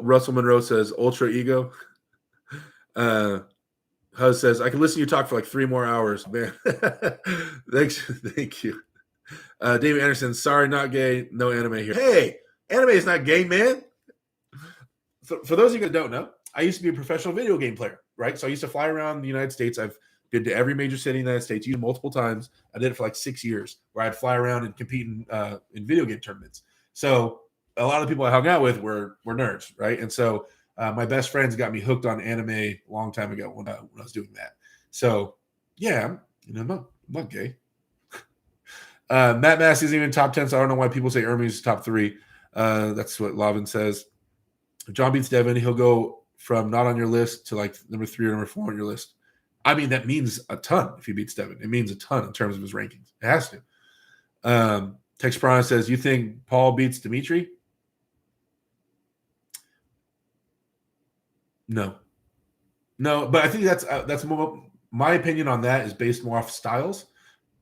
Russell Monroe says, Ultra Ego. Huz says, I can listen to you talk for like 3 more hours, man. Thanks. Thank you. David Anderson, sorry, not gay. No anime here. Hey, anime is not gay, man. For those of you that don't know, I used to be a professional video game player, right? So I used to fly around the United States. I've been to every major city in the United States, used multiple times. I did it for like 6 years, where I'd fly around and compete in video game tournaments. So a lot of the people I hung out with were nerds, right? And so my best friends got me hooked on anime a long time ago when I was doing that. So yeah, I'm not gay. Matt Mass isn't even top 10, so I don't know why people say Hermes is top 3. That's what Lavon says. If John beats Devon, he'll go from not on your list to like number 3 or number 4 on your list. I mean, that means a ton if he beats Devon. It means a ton in terms of his rankings. It has to. Tex Prana says, you think Paul beats Dimitri? No, but I think that's more, my opinion on that is based more off styles.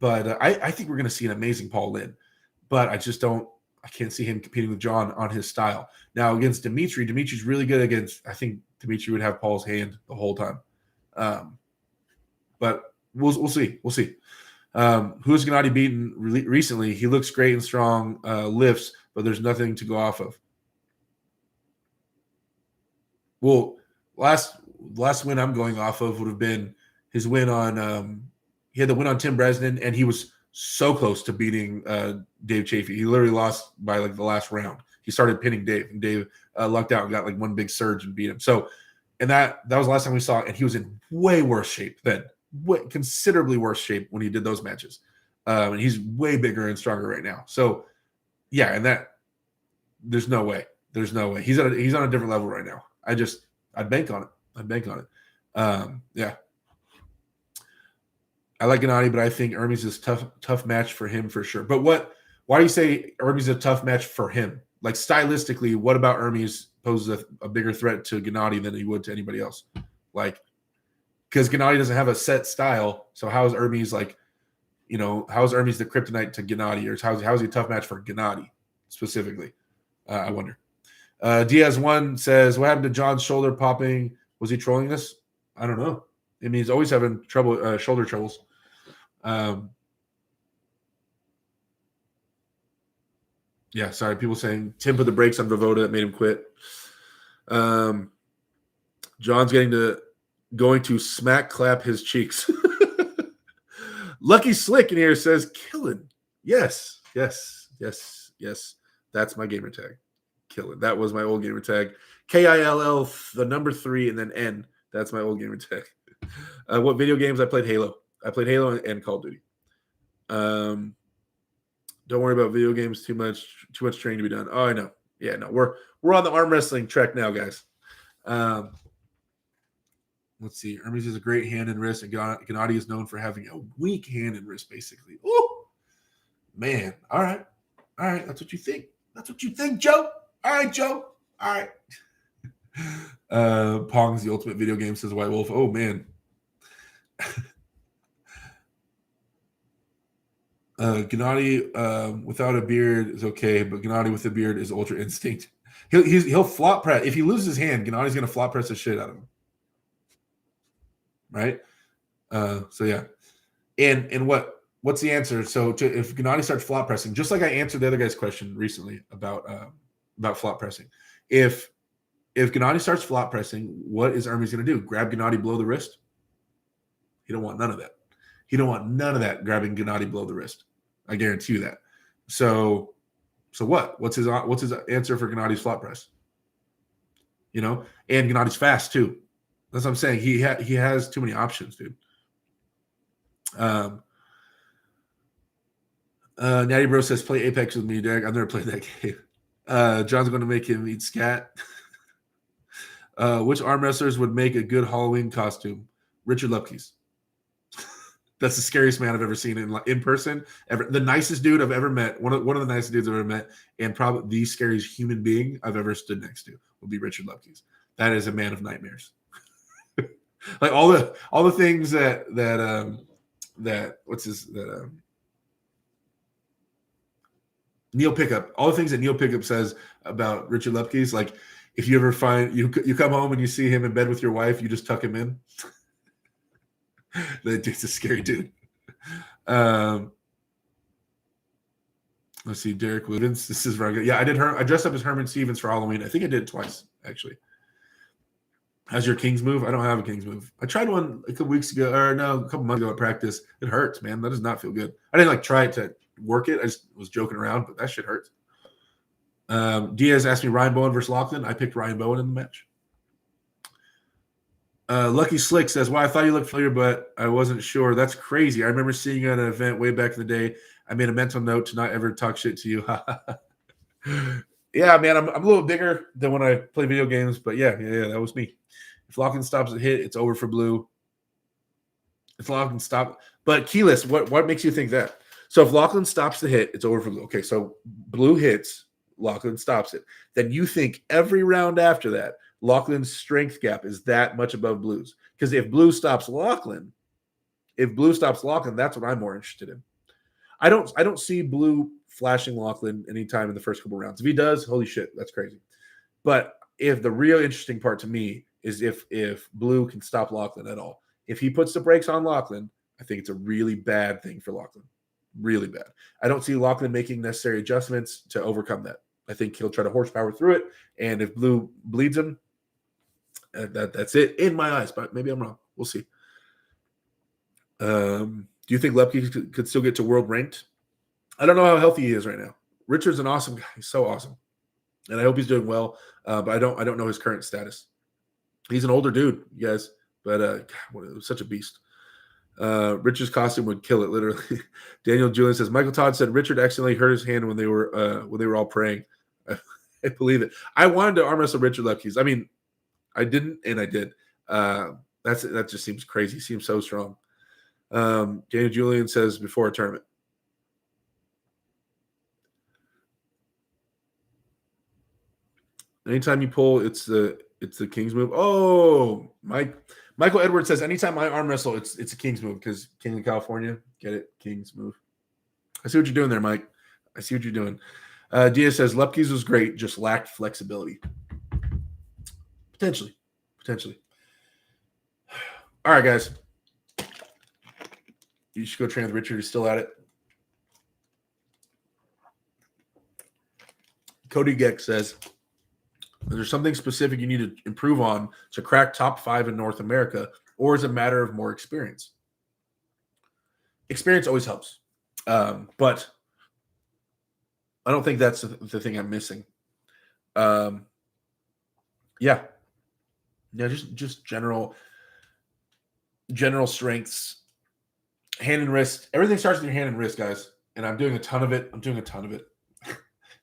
But I think we're going to see an amazing Paul Lynn. But I can't see him competing with John on his style. Now, against Dimitri's really good against, I think Dimitri would have Paul's hand the whole time. But we'll see. We'll see. Who's Gennady beaten recently? He looks great and strong, lifts, but there's nothing to go off of. Well, last win I'm going off of would have been his win on he had the win on Tim Bresnan, and he was so close to beating Dave Chafee. He literally lost by like the last round. He started pinning Dave, and Dave lucked out and got like one big surge and beat him. So, and that was the last time we saw it, and he was in way worse shape then, considerably worse shape when he did those matches. And he's way bigger and stronger right now. So, yeah, and that there's no way. He's on a different level right now. I'd bank on it. Yeah. I like Gennady, but I think Hermes is tough match for him for sure. But why do you say Hermes is a tough match for him? Like stylistically, what about Hermes poses a bigger threat to Gennady than he would to anybody else? Like, because Gennady doesn't have a set style, so how is Hermes how is Hermes the kryptonite to Gennady, or how is he a tough match for Gennady specifically? I wonder. Diaz1 says, what happened to John's shoulder popping? Was he trolling us? I don't know. I mean, he's always having trouble, shoulder troubles. Yeah, sorry. People saying Tim put the brakes on Vovoda that made him quit. John's going to smack clap his cheeks. Lucky Slick in here says, killing. Yes. That's my gamer tag. Kill it. That was my old gamer tag. KILL, the number 3, and then N. That's my old gamer tag. What video games? I played Halo. I played Halo and Call of Duty. Don't worry about video games too much. Too much training to be done. Oh, I know. Yeah, no. We're on the arm wrestling track now, guys. Let's see. Hermes has a great hand and wrist, and Gennady is known for having a weak hand and wrist, basically. Ooh, man. All right. That's what you think. That's what you think, Joe. All right, Joe. All right. Pong's the ultimate video game, says White Wolf. Oh, man. Gennady without a beard is okay, but Gennady with a beard is ultra instinct. He'll flop press. If he loses his hand, Gennady's going to flop press the shit out of him. Right? So, yeah. And what's the answer? So if Gennady starts flop pressing, just like I answered the other guy's question recently about flop pressing, if Gennady starts flop pressing, what is Hermes going to do? Grab Gennady below the wrist? He don't want none of that. He don't want none of that grabbing Gennady below the wrist. I guarantee you that. So what? What's his answer for Gennady's flop press? And Gennady's fast too. That's what I'm saying. He has too many options, dude. Natty Bro says, play Apex with me, Derek. I've never played that game. John's going to make him eat scat. Which arm wrestlers would make a good Halloween costume? Richard Lupke's. That's the scariest man I've ever seen in person. Ever, the nicest dude I've ever met. One of the nicest dudes I've ever met, and probably the scariest human being I've ever stood next to would be Richard Lupke's. That is a man of nightmares. Like all the things that Neil Pickup, all the things that Neil Pickup says about Richard Lupke's, like if you ever find you come home and you see him in bed with your wife, you just tuck him in. That dude's a scary dude. Let's see, Derek Woodens. This is very good. Yeah, I dressed up as Herman Stevens for Halloween. I think I did it twice, actually. How's your King's move? I don't have a King's move. I tried one a couple months ago at practice. It hurts, man. That does not feel good. I didn't try to work it. I just was joking around, but that shit hurts. Diaz asked me Ryan Bowen versus Lachlan. I picked Ryan Bowen in the match. Lucky Slick says, well, I thought you looked familiar, but I wasn't sure. That's crazy. I remember seeing you at an event way back in the day. I made a mental note to not ever talk shit to you. Yeah, man, I'm a little bigger than when I play video games, but yeah, that was me. If Lachlan stops a hit, it's over for Blue. If Lachlan stops, but keyless, what makes you think that? So if Lachlan stops the hit, it's over for Blue. Okay, so Blue hits, Lachlan stops it. Then you think every round after that, Lachlan's strength gap is that much above Blue's. Because if Blue stops Lachlan, that's what I'm more interested in. I don't see Blue flashing Lachlan anytime in the first couple rounds. If he does, holy shit, that's crazy. But if the real interesting part to me is if Blue can stop Lachlan at all. If he puts the brakes on Lachlan, I think it's a really bad thing for Lachlan. Really bad. I don't see Lachlan making necessary adjustments to overcome that. I think he'll try to horsepower through it. And if Blue bleeds him, that's it in my eyes, but maybe I'm wrong. We'll see. Do you think Lepke could still get to world ranked? I don't know how healthy he is right now. Richard's an awesome guy. He's so awesome. And I hope he's doing well, but I don't know his current status. He's an older dude, you guys, but God, such a beast. Richard's costume would kill it, literally. Daniel Julian says, Michael Todd said Richard accidentally hurt his hand when they were all praying. I believe it. I wanted to arm wrestle Richard Lepke's. I mean, I didn't, and I did. That just seems crazy. He seems so strong. Daniel Julian says before a tournament. Anytime you pull, it's the King's move. Oh, Michael Edwards says anytime I arm wrestle, it's a King's move because King of California. Get it? King's move. I see what you're doing there, Mike. I see what you're doing. Diaz says Lepke's was great, just lacked flexibility. Potentially. All right, guys. You should go train with Richard. He's still at it. Cody Geck says, is there something specific you need to improve on to crack top 5 in North America, or is it a matter of more experience? Experience always helps. But I don't think that's the thing I'm missing. Yeah, just general strengths, hand and wrist. Everything starts with your hand and wrist, guys. And I'm doing a ton of it.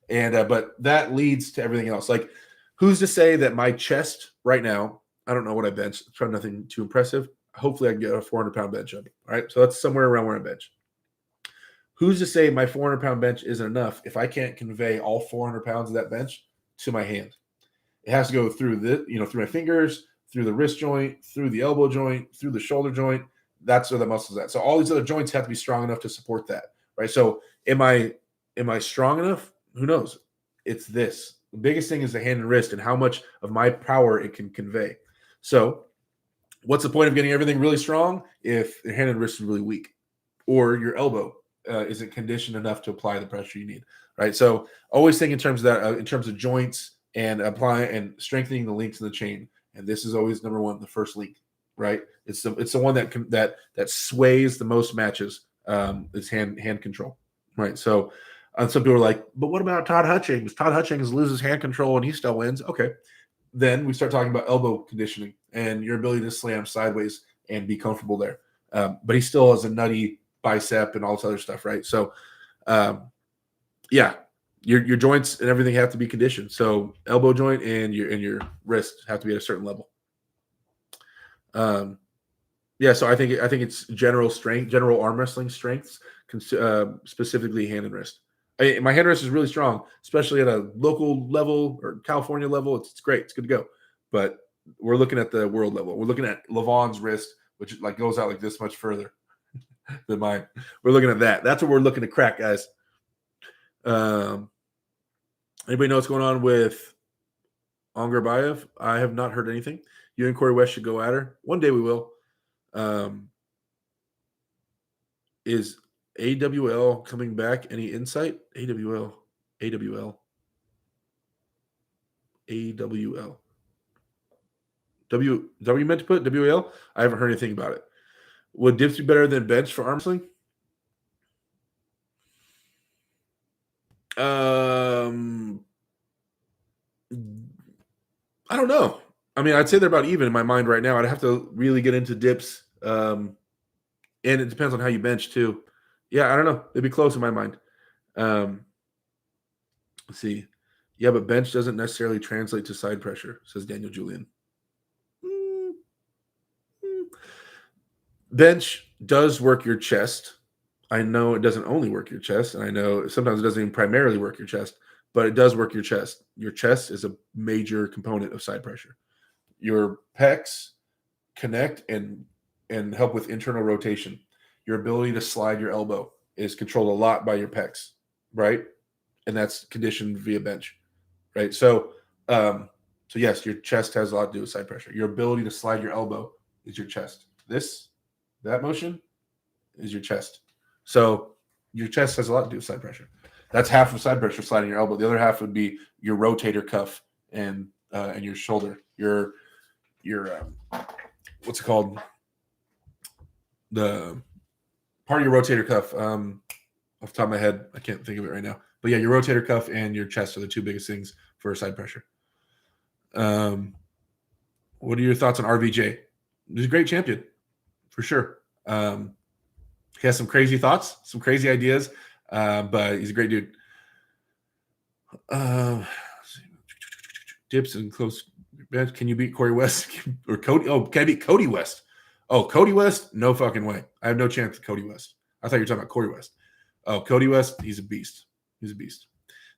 And but that leads to everything else. Like, who's to say that my chest right now? I don't know what I bench. It's probably nothing too impressive. Hopefully, I can get a 400-pound bench up. All right, so that's somewhere around where I bench. Who's to say my 400-pound bench isn't enough if I can't convey all 400 pounds of that bench to my hand? It has to go through through my fingers, through the wrist joint, through the elbow joint, through the shoulder joint. That's where the muscle's at. So all these other joints have to be strong enough to support that, right? So am I strong enough? Who knows? It's this. The biggest thing is the hand and wrist and how much of my power it can convey. So what's the point of getting everything really strong if your hand and wrist is really weak, or your elbow isn't conditioned enough to apply the pressure you need, right? So always think in terms of that, in terms of joints and applying and strengthening the links in the chain. And this is always number one, the first link, right? It's the one that sways the most matches. Is hand control, right? So some people are like, but what about Todd Hutchings? Todd Hutchings loses hand control and he still wins. Okay, then we start talking about elbow conditioning and your ability to slam sideways and be comfortable there. But he still has a nutty bicep and all this other stuff, right? So, yeah, your joints and everything have to be conditioned. So elbow joint and your wrist have to be at a certain level. Yeah, so I think it's general strength, general arm wrestling strengths, specifically hand and wrist. My hand wrist is really strong, especially at a local level or California level. It's great. It's good to go. But we're looking at the world level. We're looking at Lavon's wrist, which like goes out like this much further than mine. We're looking at that. That's what we're looking to crack, guys. Anybody know what's going on with Ongarbayev? I have not heard anything. You and Corey West should go at her. One day we will. Is AWL coming back? Any insight? AWL. W meant to put WL? I haven't heard anything about it. Would dips be better than bench for arm wrestling? I don't know. I mean, I'd say they're about even in my mind right now. I'd have to really get into dips. And it depends on how you bench too. Yeah, I don't know. They'd be close in my mind. Let's see. Yeah, but bench doesn't necessarily translate to side pressure, says Daniel Julian. Bench does work your chest. I know it doesn't only work your chest, and I know sometimes it doesn't even primarily work your chest, but it does work your chest. Your chest is a major component of side pressure. Your pecs connect and help with internal rotation. Your ability to slide your elbow is controlled a lot by your pecs, right? And that's conditioned via bench, right? So yes, your chest has a lot to do with side pressure. Your ability to slide your elbow is your chest. That motion is your chest. So your chest has a lot to do with side pressure. That's half of side pressure, sliding your elbow. The other half would be your rotator cuff and your shoulder. Your what's it called? The part of your rotator cuff. Off the top of my head, I can't think of it right now. But yeah, your rotator cuff and your chest are the two biggest things for side pressure. What are your thoughts on RVJ? He's a great champion, for sure. He has some crazy thoughts, some crazy ideas, but he's a great dude. Dips and close. Can you beat Corey West or Cody? Oh, can I beat Cody West? Oh, Cody West? No fucking way. I have no chance with Cody West. I thought you were talking about Corey West. Oh, Cody West, he's a beast. He's a beast.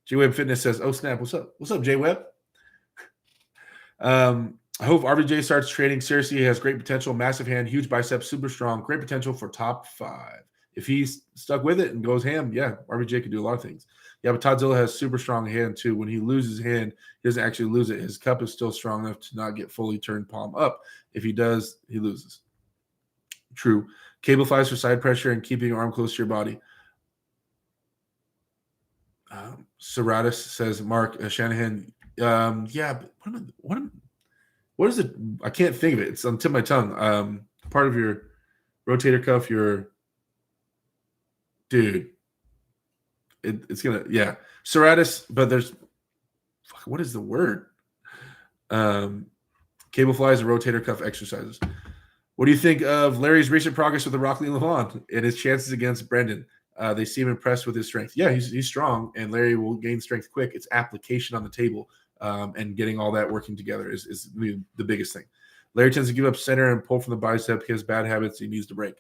J-Web Fitness says, oh, snap. What's up? What's up, J-Web? I hope RVJ starts training seriously. He has great potential, massive hand, huge biceps, super strong, great potential for top 5. If he's stuck with it and goes ham, yeah, RVJ could do a lot of things. Yeah, but Toddzilla has super strong hand too. When he loses hand, he doesn't actually lose it. His cup is still strong enough to not get fully turned palm up. If he does, he loses. True. Cable flies for side pressure and keeping your arm close to your body. Serratus says, Mark Shanahan. Yeah, but what is it? I can't think of it. It's on the tip of my tongue. Part of your rotator cuff, dude. It's gonna, yeah. Serratus, but there's what is the word? Cable flies and rotator cuff exercises. What do you think of Larry's recent progress with the Rockley and Lavon and his chances against Brendan? They seem impressed with his strength. Yeah, he's strong, and Larry will gain strength quick. It's application on the table and getting all that working together is the biggest thing. Larry tends to give up center and pull from the bicep. He has bad habits. He needs to break.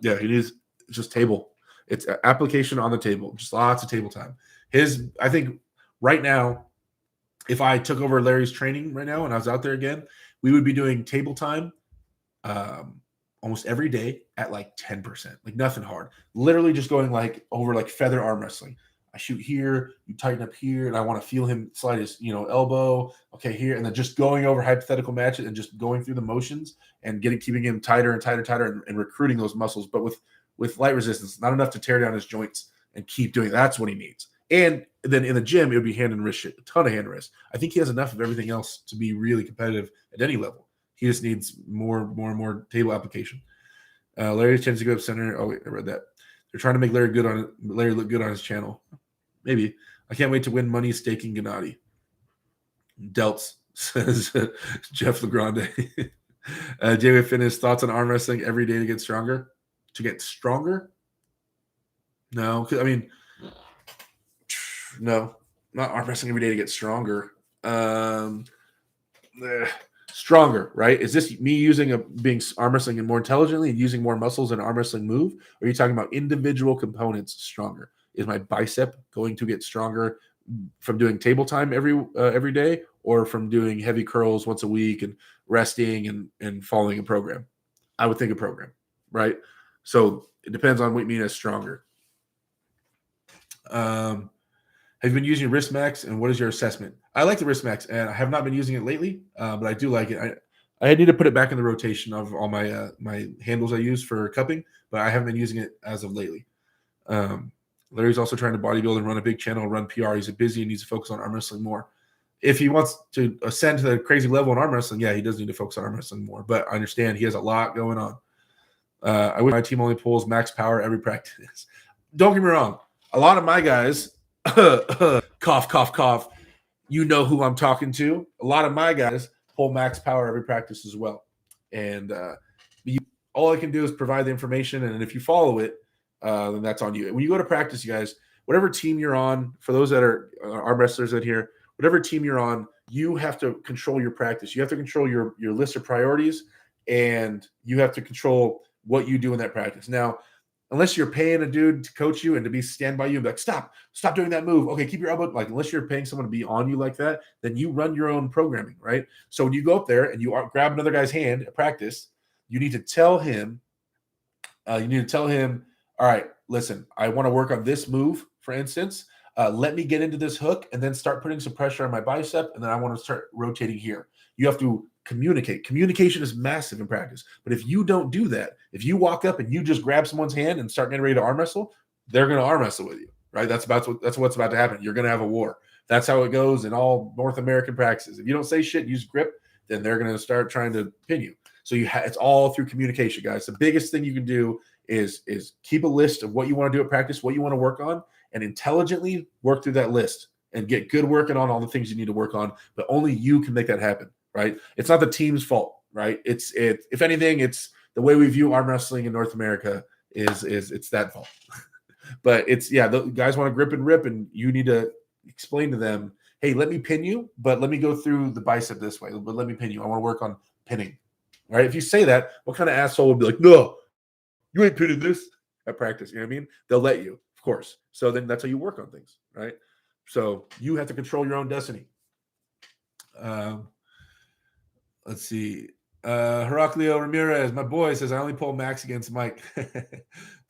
Yeah, he needs just table. It's application on the table. Just lots of table time. I think right now, if I took over Larry's training right now and I was out there again, we would be doing table time almost every day at like 10%, like nothing hard. Literally just going like over like feather arm wrestling. I shoot here, you tighten up here, and I want to feel him slide his, elbow. Okay, here, and then just going over hypothetical matches and just going through the motions and keeping him tighter and tighter, and recruiting those muscles. But with light resistance, not enough to tear down his joints and keep doing it. That's what he needs. And then in the gym, it would be hand and wrist shit, a ton of hand and wrist. I think he has enough of everything else to be really competitive at any level. He just needs more table application. Larry tends to go up center. Oh, wait, I read that. They're trying to make Larry look good on his channel. Maybe. I can't wait to win money staking Gennady. Delts, says Jeff LeGrande. David Finnis, thoughts on arm wrestling every day to get stronger? To get stronger? No. I mean, no. Not arm wrestling every day to get stronger. Stronger, right? Is this me being arm wrestling and more intelligently and using more muscles in an arm wrestling move? Or are you talking about individual components stronger? Is my bicep going to get stronger from doing table time every day, or from doing heavy curls once a week and resting and following a program? I would think a program, right? So it depends on what you mean as stronger. Have you been using Wrist Max, and what is your assessment? I like the Wrist Max, and I have not been using it lately, but I do like it. I need to put it back in the rotation of all my my handles I use for cupping, but I haven't been using it as of lately. Larry's also trying to bodybuild and run a big channel, run PR. He's busy and needs to focus on arm wrestling more. If he wants to ascend to the crazy level in arm wrestling, yeah, he does need to focus on arm wrestling more. But I understand he has a lot going on. I wish my team only pulls max power every practice. Don't get me wrong. A lot of my guys, cough, cough, cough, you know who I'm talking to. A lot of my guys pull max power every practice as well. And all I can do is provide the information. And if you follow it, then that's on you. When you go to practice, you guys, whatever team you're on, for those that are arm wrestlers out here, whatever team you're on, you have to control your practice. You have to control your list of priorities, and you have to control what you do in that practice. Now, unless you're paying a dude to coach you and to stand by you and be like, stop doing that move. Okay, keep your elbow. Like, unless you're paying someone to be on you like that, then you run your own programming, right? So when you go up there and you grab another guy's hand at practice, you need to tell him, all right, listen, I want to work on this move, for instance. Let me get into this hook and then start putting some pressure on my bicep, and then I want to start rotating here. You have to communicate. Communication is massive in practice. But if you don't do that, if you walk up and you just grab someone's hand and start getting ready to arm wrestle, they're going to arm wrestle with you, right? That's what's about to happen. You're going to have a war. That's how it goes in all North American practices. If you don't say shit, use grip, then they're going to start trying to pin you. So it's all through communication, guys. The biggest thing you can do is keep a list of what you want to do at practice, what you want to work on, and intelligently work through that list and get good working on all the things you need to work on. But only you can make that happen, right? It's not the team's fault, right? It's if anything, it's the way we view arm wrestling in North America is it's that fault. But the guys want to grip and rip, and you need to explain to them, hey, let me pin you, but let me go through the bicep this way. But let me pin you. I want to work on pinning. Right? If you say that, what kind of asshole would be like, no, you ain't pinning this at practice? You know what I mean? They'll let you, of course. So then that's how you work on things, right? So you have to control your own destiny. Let's see. Heraclio Ramirez, my boy, says I only pull max against Mike.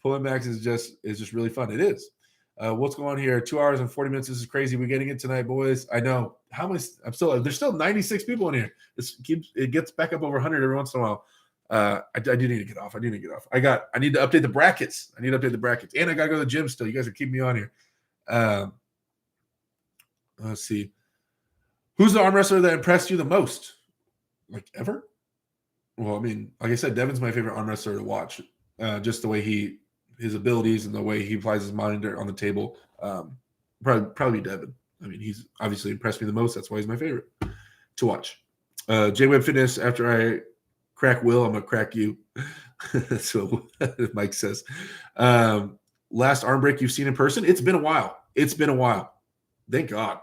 Pulling max is just really fun. It is. What's going on here? 2 hours and 40 minutes. This is crazy. We're getting it tonight, boys. I know. How many? There's still 96 people in here. It gets back up over 100 every once in a while. I do need to get off. I need to update the brackets. And I got to go to the gym still. You guys are keeping me on here. Let's see. Who's the arm wrestler that impressed you the most? Like ever? Well, I mean, like I said, Devon's my favorite arm wrestler to watch. Just the way his abilities and the way he applies his mind on the table. Probably Devon. I mean, he's obviously impressed me the most. That's why he's my favorite to watch. J-Web Fitness, after I crack Will, I'm going to crack you. That's what Mike says. Last arm break you've seen in person? It's been a while. Thank God.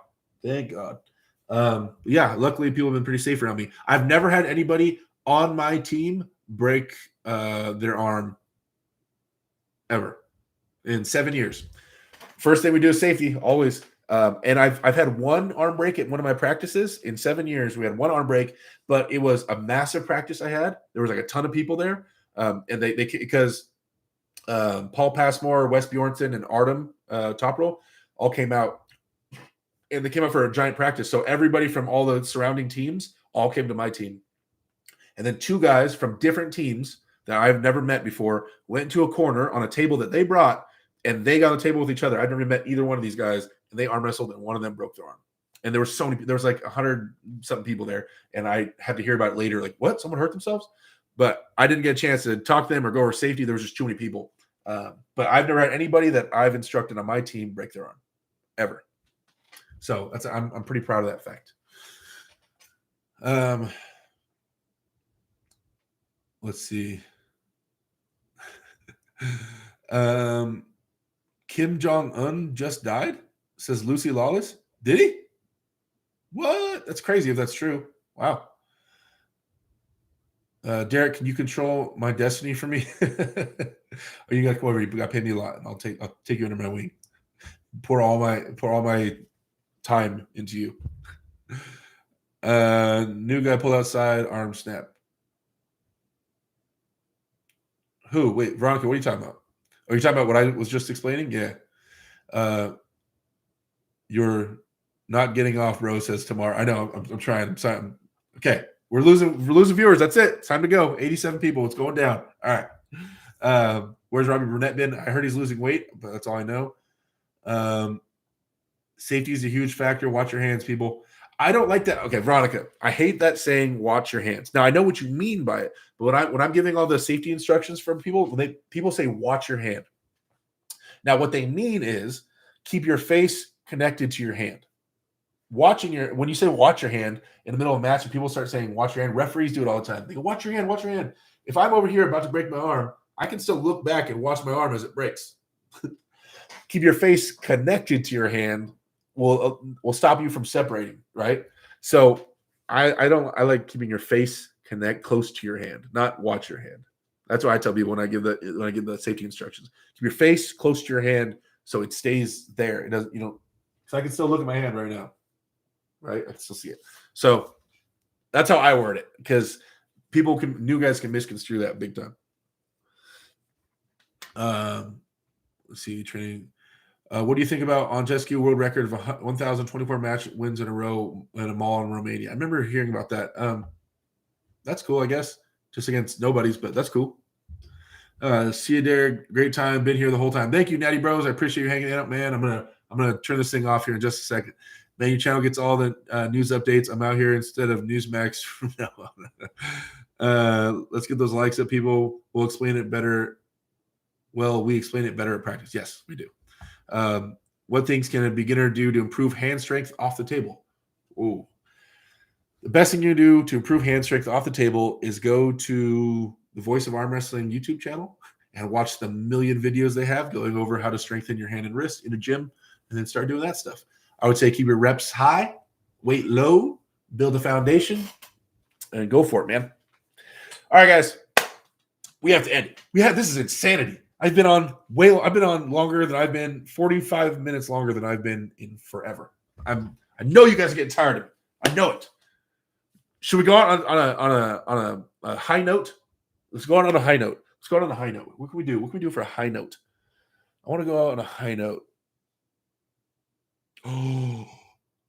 Yeah, luckily people have been pretty safe around me. I've never had anybody on my team break their arm ever in 7 years. First thing we do is safety, always. And I've had one arm break at one of my practices in 7 years. We had one arm break, but it was a massive practice I had. There was like a ton of people there. And they because Paul Passmore, Wes Bjornsson, and Artem Toprol all came out. And they came out for a giant practice. So everybody from all the surrounding teams all came to my team. And then two guys from different teams that I've never met before went into a corner on a table that they brought, and they got on the table with each other. I've never met either one of these guys, and they arm wrestled, and one of them broke their arm. And there was like 100-something people there, and I had to hear about it later, like, what? Someone hurt themselves? But I didn't get a chance to talk to them or go over safety. There was just too many people. But I've never had anybody that I've instructed on my team break their arm, ever. So I'm pretty proud of that fact. Let's see. Kim Jong-un just died, says Lucy Lawless. Did he? What? That's crazy if that's true. Wow. Derek, can you control my destiny for me? Or you got to come over? You got to pay me a lot, and I'll take you under my wing. Pour all my time into you. New guy pulled outside, arm snap. Who? Wait, Veronica, what are you talking about? Are you talking about what I was just explaining? Yeah. You're not getting off, bro, says tomorrow. I know. I'm trying. Okay. We're losing viewers. That's it. It's time to go. 87 people. It's going down. All right. Where's Robbie Burnett been? I heard he's losing weight, but that's all I know. Safety is a huge factor. Watch your hands, people. I don't like that. Okay, Veronica, I hate that saying, watch your hands. Now, I know what you mean by it, but when I'm giving all the safety instructions from people, people say, watch your hand. Now, what they mean is keep your face connected to your hand. When you say watch your hand in the middle of a match and people start saying watch your hand, referees do it all the time. They go, watch your hand, watch your hand. If I'm over here about to break my arm, I can still look back and watch my arm as it breaks. Keep your face connected to your hand will stop you from separating, right? So I like keeping your face close to your hand, not watch your hand. That's what I tell people when I give the safety instructions. Keep your face close to your hand so it stays there. It doesn't, because I can still look at my hand right now, right? I can still see it. So that's how I word it, because new guys can misconstrue that big time. Let's see, training. What do you think about Andreescu world record of 1,024 match wins in a row in a mall in Romania? I remember hearing about that. That's cool, I guess. Just against nobodies, but that's cool. See you, Derek. Great time. Been here the whole time. Thank you, Natty Bros. I appreciate you hanging out, man. I'm gonna turn this thing off here in just a second. Man, your channel gets all the news updates. I'm out here instead of Newsmax from now on. Let's get those likes up, people. We'll explain it better. Well, we explain it better at practice. Yes, we do. What things can a beginner do to improve hand strength off the table? Ooh. The best thing you do to improve hand strength off the table is go to the Voice of Arm Wrestling YouTube channel and watch the million videos they have going over how to strengthen your hand and wrist in a gym, and then start doing that stuff. I would say keep your reps high, weight low, build a foundation, and go for it, man. All right, guys. We have to end it. This is insanity. I've been on longer than I've been, 45 minutes longer than I've been in forever. I know you guys are getting tired of it. I know it. Should we go out on a high note? Let's go out on a high note. What can we do? What can we do for a high note? I want to go out on a high note. Oh,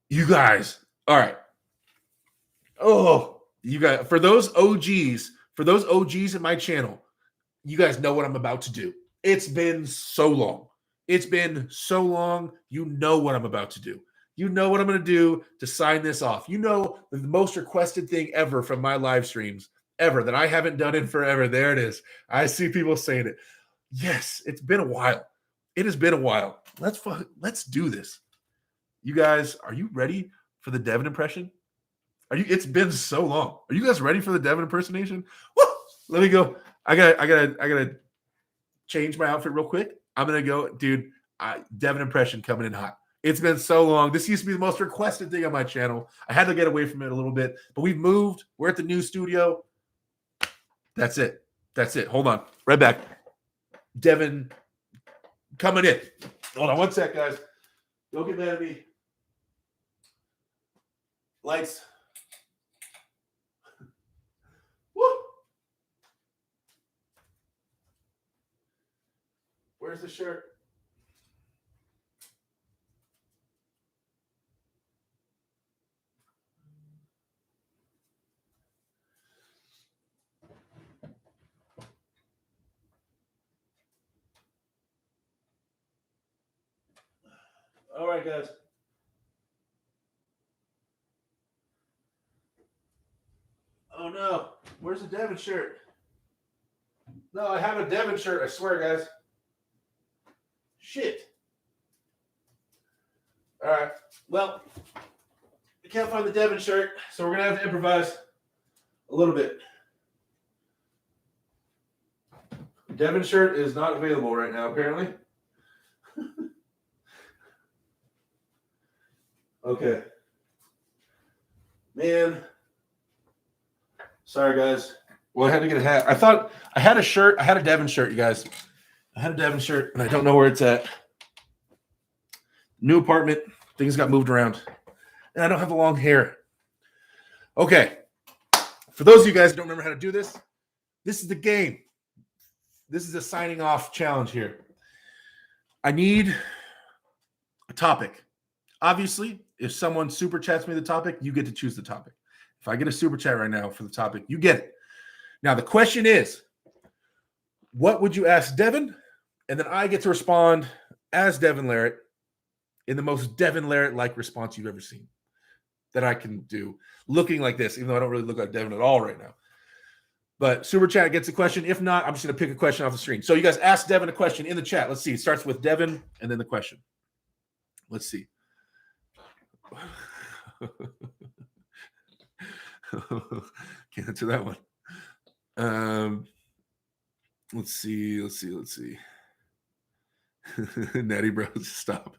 you guys. All right. Oh, you guys. For those OGs in my channel, you guys know what I'm about to do. It's been so long. You know what I'm about to do. You know what I'm going to do to sign this off. You know the most requested thing ever from my live streams ever that I haven't done in forever. There it is. I see people saying it. Yes, it's been a while. It has been a while. Let's do this. You guys, are you ready for the Devon impression? It's been so long. Are you guys ready for the Devon impersonation? Woo! Let me go. I gotta change my outfit real quick. I'm gonna go, dude. Devon impression coming in hot. It's been so long. This used to be the most requested thing on my channel. I had to get away from it a little bit, but we've moved. We're at the new studio. That's it. Hold on. Right back. Devon coming in. Hold on one sec, guys. Don't get mad at me. Lights. Woo! Where's the shirt? All right, guys. Oh no, where's the Devon shirt? No, I have a Devon shirt, I swear, guys. Shit. All right, well, I can't find the Devon shirt, so we're going to have to improvise a little bit. Devon shirt is not available right now, apparently. Okay. Man. Sorry, guys. Well, I had to get a hat. I thought I had a shirt. I had a Devon shirt, you guys. I had a Devon shirt, and I don't know where it's at. New apartment. Things got moved around. And I don't have the long hair. Okay. For those of you guys who don't remember how to do this, this is the game. This is a signing off challenge here. I need a topic. Obviously, if someone super chats me the topic, you get to choose the topic. If I get a super chat right now for the topic, you get it. Now, the question is, what would you ask Devon? And then I get to respond as Devon Larratt in the most Devon Larratt-like response you've ever seen that I can do, looking like this, even though I don't really look like Devon at all right now. But super chat gets a question. If not, I'm just going to pick a question off the screen. So you guys ask Devon a question in the chat. Let's see. It starts with Devon and then the question. Let's see. Can't answer that one. Let's see. Natty Bros, stop.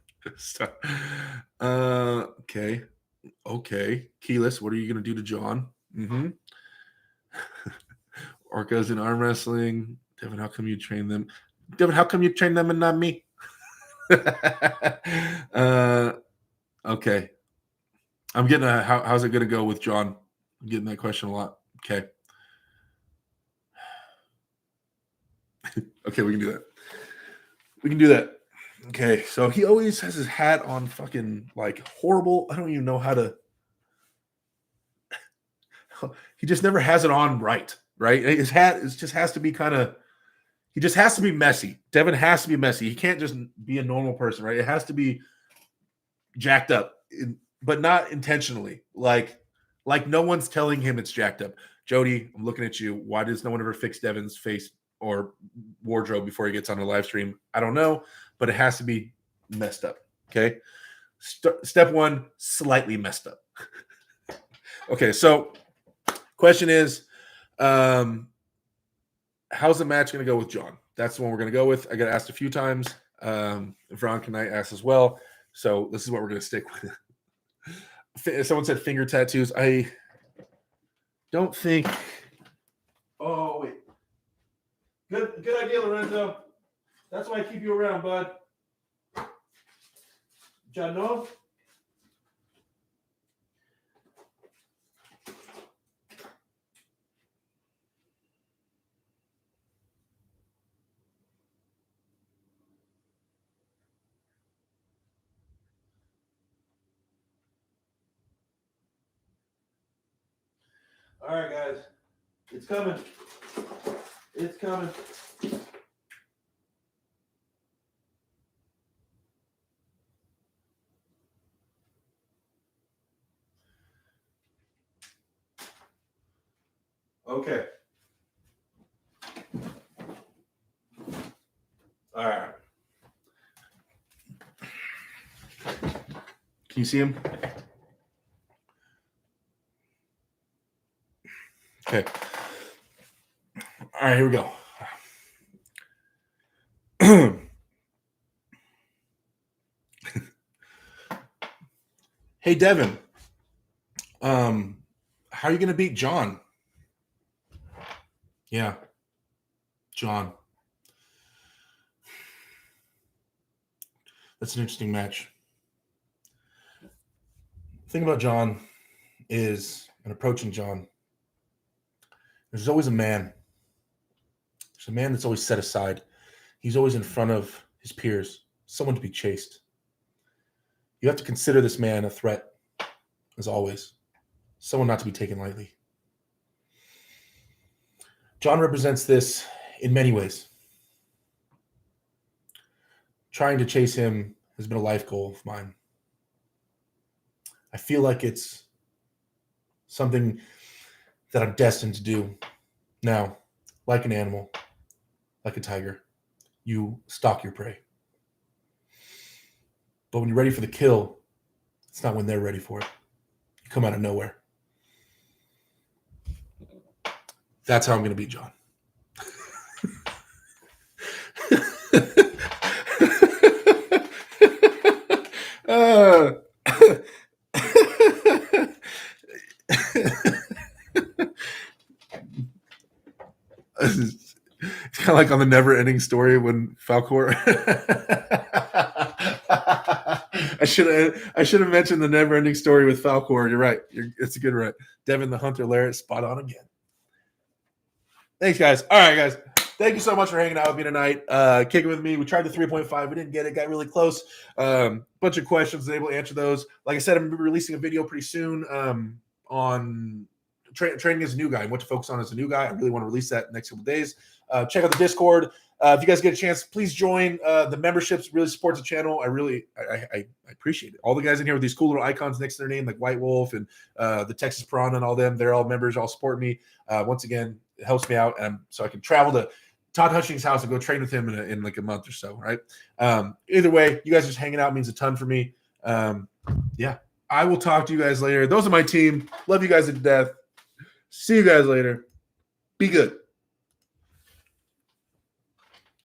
Okay. Keyless, what are you gonna do to John? Orcas in arm wrestling. Devon, how come you train them? Devon, how come you train them and not me? Okay. I'm getting how's it gonna go with John? I'm getting that question a lot. Okay. Okay, we can do that. Okay, so he always has his hat on fucking like horrible. I don't even know how to. He just never has it on right? His hat just has to be kind of. He just has to be messy. Devon has to be messy. He can't just be a normal person, right? It has to be jacked up, but not intentionally. Like no one's telling him it's jacked up. Jody, I'm looking at you. Why does no one ever fix Devon's face or wardrobe before he gets on the live stream? I don't know, but it has to be messed up. Okay. Step one, slightly messed up. Okay. So question is, how's the match going to go with John? That's the one we're going to go with. I got asked a few times. Veron Knight asked as well. So this is what we're going to stick with. Someone said finger tattoos. I don't think. Oh, wait. Good idea, Lorenzo. That's why I keep you around, bud. Jano? All right, guys. It's coming. It's coming. Okay. All right. Can you see him? Okay. All right, here we go. Hey, Devon. How are you going to beat John? Yeah. John. That's an interesting match. The thing about John is, and approaching John, there's always a man. There's a man that's always set aside. He's always in front of his peers, someone to be chased. You have to consider this man a threat, as always, someone not to be taken lightly. John represents this in many ways. Trying to chase him has been a life goal of mine. I feel like it's something that I'm destined to do. Now, like an animal, like a tiger, you stalk your prey. But when you're ready for the kill, it's not when they're ready for it. You come out of nowhere. That's how I'm going to beat John. It's kind of like on the Never-Ending Story when Falcor. I should have mentioned the Never-Ending Story with Falcor. You're right. It's a good right. Devon the Hunter Larrett, spot on again. Thanks, guys. All right, guys. Thank you so much for hanging out with me tonight. Kicking with me. We tried the 3.5. We didn't get it. Got really close. Bunch of questions. Was able to answer those. Like I said, I'm releasing a video pretty soon on training as a new guy and what to focus on as a new guy. I really want to release that next couple of days. Check out the Discord. If you guys get a chance, please join. The memberships really supports the channel. I appreciate it. All the guys in here with these cool little icons next to their name, like White Wolf and the Texas Piranha and all them, they're all members, all support me. Once again, it helps me out, and so I can travel to Todd Hutchings' house and go train with him in like a month or so, right? Either way, you guys just hanging out means a ton for me. Yeah, I will talk to you guys later. Those are my team. Love you guys to death. See you guys later. Be good.